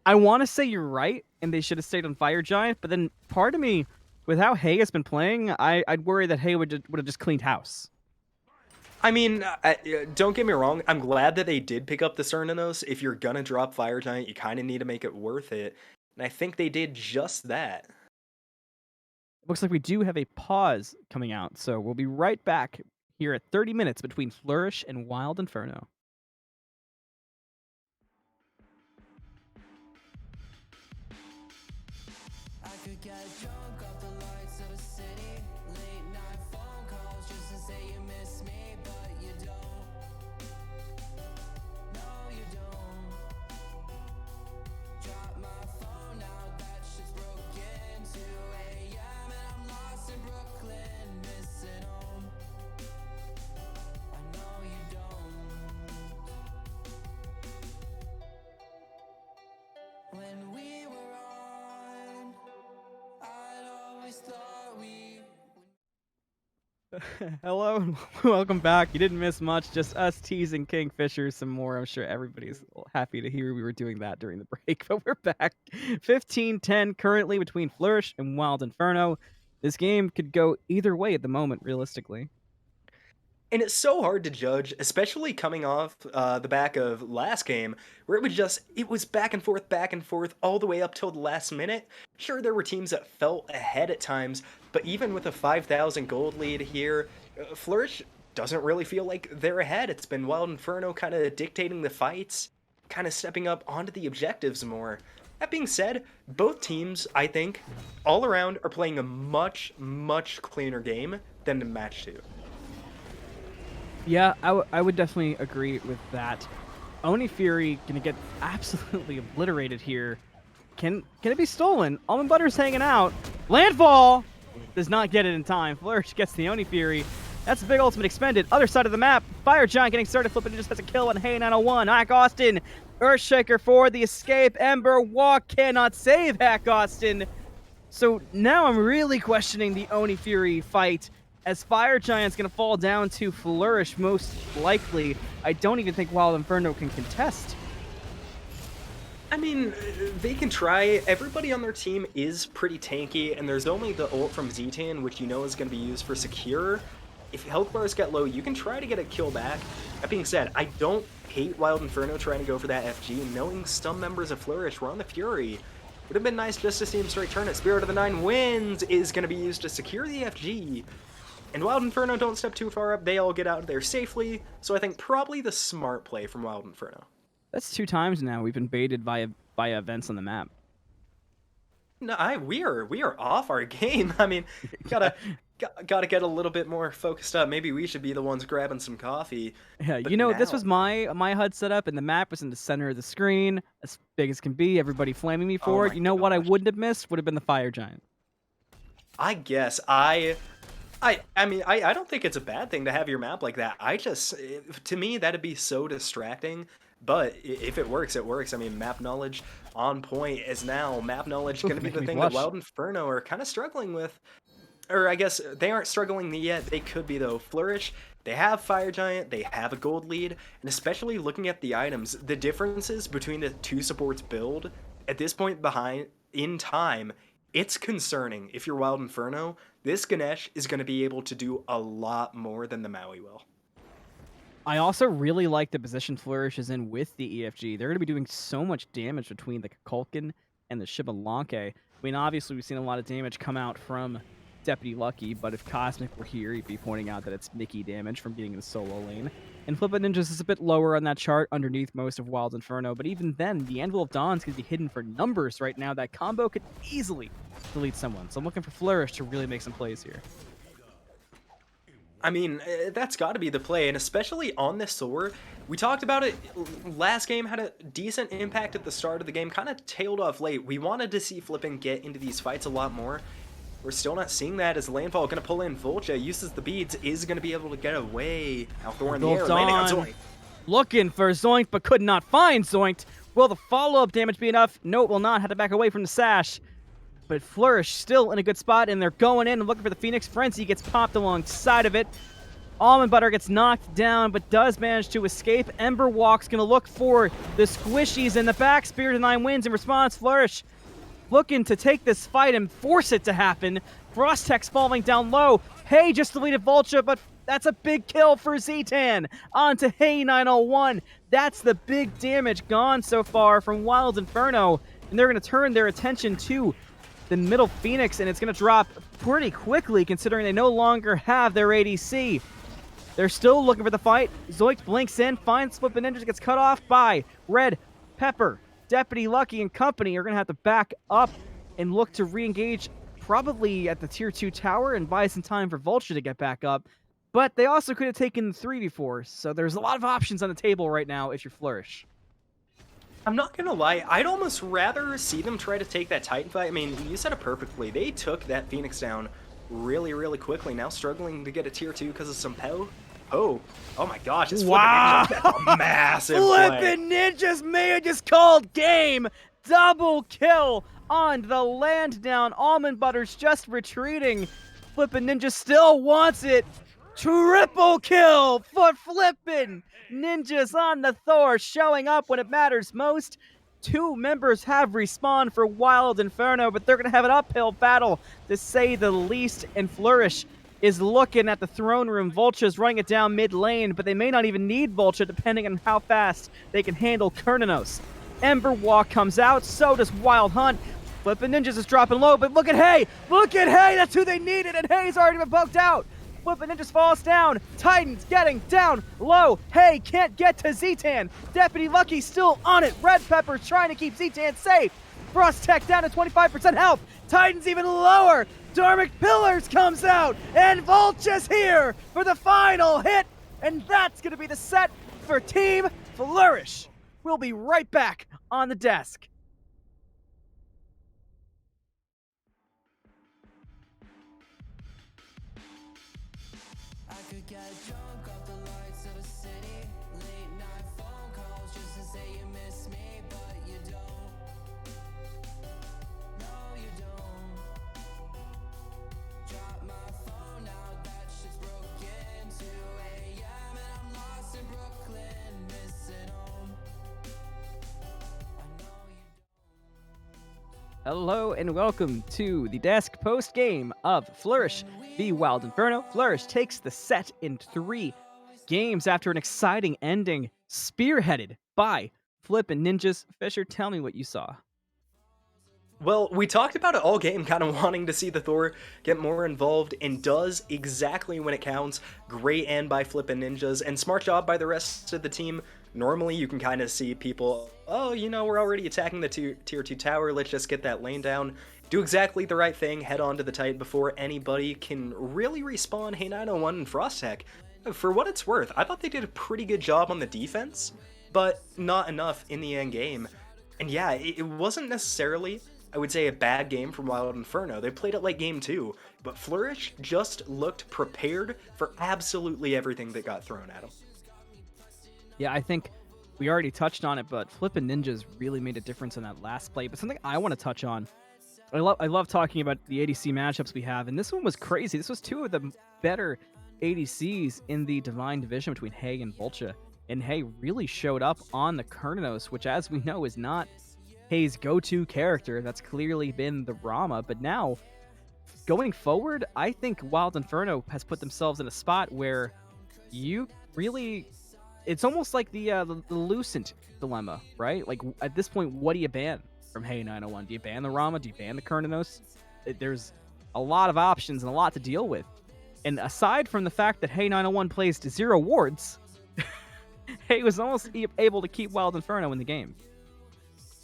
I want to say you're right, and they should have stayed on Fire Giant. But then part of me, with how Hay has been playing, I'd worry that Hay would have just cleaned house. I mean, don't get me wrong. I'm glad that they did pick up the Cernanos. If you're gonna drop Fire Giant, you kind of need to make it worth it. And I think they did just that. Looks like we do have a pause coming out, so we'll be right back here at 30 minutes between Flourish and Wild Inferno. I could get drunk off the lights of a city. Late night phone calls just to say you miss me, but you don't. No, you don't. Drop my phone now, that shit's broken. 2 a.m. and I'm lost in Brooklyn, missing home. I know you don't. When we were on, I'd always thought we. Hello and welcome back. You didn't miss much, just us teasing KingFsher some more. I'm sure everybody's happy to hear we were doing that during the break, but we're back. 15-10 currently between Flourish and Wild Inferno. This game could go either way at the moment, realistically. And it's so hard to judge, especially coming off the back of last game, where it was back and forth, all the way up till the last minute. Sure, there were teams that felt ahead at times, but even with a 5,000 gold lead here, Flourish doesn't really feel like they're ahead. It's been Wild Inferno kind of dictating the fights, kind of stepping up onto the objectives more. That being said, both teams, I think, all around are playing a much, much cleaner game than the match 2. Yeah, I would definitely agree with that. Oni Fury gonna get absolutely obliterated here. Can it be stolen? Almond Butter's hanging out. Landfall does not get it in time. Flourish gets the Oni Fury. That's a big ultimate expended. Other side of the map, Fire Giant getting started flipping, just has a kill on Hey 901. HackAustin, Earthshaker for the escape. Ember Walk cannot save HackAustin. So now I'm really questioning the Oni Fury fight, as Fire Giant's going to fall down to Flourish most likely. I don't even think Wild Inferno can contest. I mean, they can try. Everybody on their team is pretty tanky, and there's only the ult from ZTan, which you know is going to be used for secure. If health bars get low, you can try to get a kill back. That being said, I don't hate Wild Inferno trying to go for that FG, knowing some members of Flourish were on the Fury. Would have been nice just to see him straight turn it. Spirit of the Nine Winds is going to be used to secure the FG. And Wild Inferno don't step too far up. They all get out of there safely. So I think probably the smart play from Wild Inferno. That's 2 times now we've been baited by events on the map. No, we are off our game. I mean, gotta get a little bit more focused up. Maybe we should be the ones grabbing some coffee. Yeah, But you know, this now- was my HUD setup, and the map was in the center of the screen, as big as can be. Everybody flaming me for it. my You know what I gosh. wouldn't have missed? Would have been the Fire Giant. I guess I mean, I don't think it's a bad thing to have your map like that. To me, that'd be so distracting. But if it works, it works. I mean, map knowledge on point is now. Map knowledge going to be Make the me thing blush. that Wild Inferno are kind of struggling with. Or I guess they aren't struggling yet. They could be, though. Flourish, they have Fire Giant, they have a gold lead, and especially looking at the items, the differences between the two supports build, at this point in time, it's concerning. If you're Wild Inferno, this Ganesh is going to be able to do a lot more than the Maui will. I also really like the position Flourish is in with the EFG. They're going to be doing so much damage between the Kukulkan and the Shibalanke. I mean, obviously, we've seen a lot of damage come out from DeputyLucky, but if Cosmic were here, he'd be pointing out that it's Mickey damage from being in the solo lane. And Flippin' Ninjas is a bit lower on that chart underneath most of Wild Inferno, but even then, the Anvil of Dawn's going to be hidden for numbers right now. That combo could easily delete someone. So I'm looking for Flourish to really make some plays here. I mean, that's got to be the play, and especially on this Soar. We talked about it last game, had a decent impact at the start of the game, kind of tailed off late. We wanted to see Flippin get into these fights a lot more. We're still not seeing that as Landfall going to pull in. Voltcha uses the beads, is going to be able to get away. Now Thor in the air, landing on Zoinked. Looking for Zoinked, but could not find Zoinked. Will the follow-up damage be enough? No, it will not. Had to back away from the sash. But Flourish still in a good spot, and they're going in and looking for the Phoenix. Frenzy gets popped alongside of it. Almondbutter gets knocked down, but does manage to escape. Ember Walk's going to look for the squishies in the back. Spirit of 9 wins in response. Flourish looking to take this fight and force it to happen. Frostech's falling down low. Hey just deleted Voltcha, but that's a big kill for ZTan. On to Hey 901. That's the big damage gone so far from Wild Inferno. And they're going to turn their attention to the middle Phoenix, and it's going to drop pretty quickly considering they no longer have their ADC. They're still looking for the fight. Zoinked blinks in, finds Flippin' Ninjas, gets cut off by Red Pepper. DeputyLucky and company are going to have to back up and look to re-engage probably at the tier 2 tower and buy some time for Voltcha to get back up. But they also could have taken the 3v4, so there's a lot of options on the table right now if you Flourish. I'm not gonna lie, I'd almost rather see them try to take that Titan fight. I mean, you said it perfectly. They took that Phoenix down really, really quickly. Now struggling to get a tier 2 because of some PO. Oh my gosh, it's Wow. Flippin' Ninjas. That's a massive play. Flippin' Ninjas may have just called game. Double kill on the land down. Almondbutter's just retreating. Flippin' Ninja still wants it. Triple kill for Flippin' Ninjas on the Thor, showing up when it matters most. 2 members have respawned for Wild Inferno, but they're going to have an uphill battle, to say the least. And Flourish is looking at the throne room. Voltcha's running it down mid lane, but they may not even need Voltcha depending on how fast they can handle Kernanos. Ember Walk comes out, so does Wild Hunt. Flippin' Ninjas is dropping low, but look at Hey! Look at Hey! That's who they needed, and Hey's already been poked out! Flippin' Ninjas falls down. Titan's getting down low. Hey can't get to ZTan. DeputyLucky still on it. Red Pepper's trying to keep ZTan safe. Frostech down to 25% health. Titan's even lower. Dharmic Pillars comes out. And Voltcha's here for the final hit. And that's going to be the set for Team Flourish. We'll be right back on the desk. I could get drunk off the lights of a city. Late night phone calls just to say you miss me, but you don't. No, you don't. Drop my phone now, that shit's broken. 2 a.m. and I'm lost in Brooklyn, missing home. I know you don't. Hello and welcome to the desk post game of Flourish v Wild Inferno. Flourish takes the set in 3 games after an exciting ending, spearheaded by Flippin' Ninjas. Fisher, tell me what you saw. Well, we talked about it all game, kind of wanting to see the Thor get more involved, and does exactly when it counts. Great end by Flippin' Ninjas, and smart job by the rest of the team. Normally, you can kind of see people, oh, you know, we're already attacking the tier 2 tower, let's just get that lane down. Do exactly the right thing, head on to the Titan before anybody can really respawn Hey 901 and Frostech. For what it's worth, I thought they did a pretty good job on the defense, but not enough in the end game. And yeah, it wasn't necessarily, I would say, a bad game from Wild Inferno. They played it like game 2, but Flourish just looked prepared for absolutely everything that got thrown at them. Yeah, I think we already touched on it, but Flippin' Ninjas really made a difference in that last play. But something I want to touch on, I love talking about the ADC matchups we have, and this one was crazy. This was 2 of the better ADCs in the Divine Division between Hey and Voltcha. And Hey really showed up on the Kernanos, which, as we know, is not Hey's go-to character. That's clearly been the Rama. But now, going forward, I think Wild Inferno has put themselves in a spot where you really... It's almost like the Lucent dilemma, right? Like, at this point, what do you ban from Hey 901? Do you ban the Rama? Do you ban the Kernanos? There's a lot of options and a lot to deal with. And aside from the fact that Hey 901 plays to 0 wards, Hey was almost able to keep Wild Inferno in the game.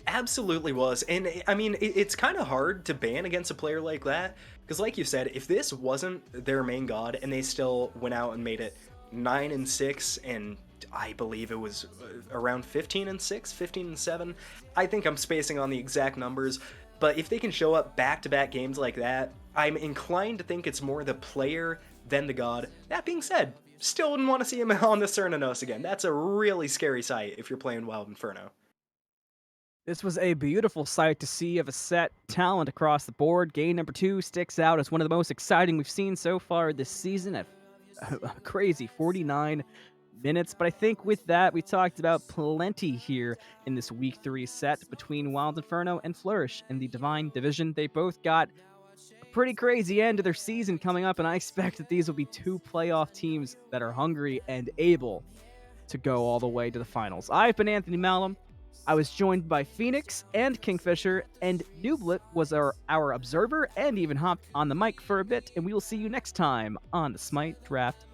Absolutely was. And I mean, it's kind of hard to ban against a player like that, because like you said, if this wasn't their main god and they still went out and made it 9-6, and I believe it was around 15-6, 15-7, I think I'm spacing on the exact numbers, but if they can show up back-to-back games like that, I'm inclined to think it's more the player than the god. That being said, still wouldn't want to see him on the Cernunnos again. That's a really scary sight if you're playing Wild Inferno. This was a beautiful sight to see of a set talent across the board. Game number 2 sticks out as one of the most exciting we've seen so far this season at a crazy 49 minutes. But I think with that, we talked about plenty here in this Week 3 set between Wild Inferno and Flourish in the Divine Division. They both got a pretty crazy end to their season coming up, and I expect that these will be 2 playoff teams that are hungry and able to go all the way to the finals. I've been Anthony Malum. I was joined by Fenix and KingFsher, and iNooblet was our observer and even hopped on the mic for a bit, and we will see you next time on the Smite Draft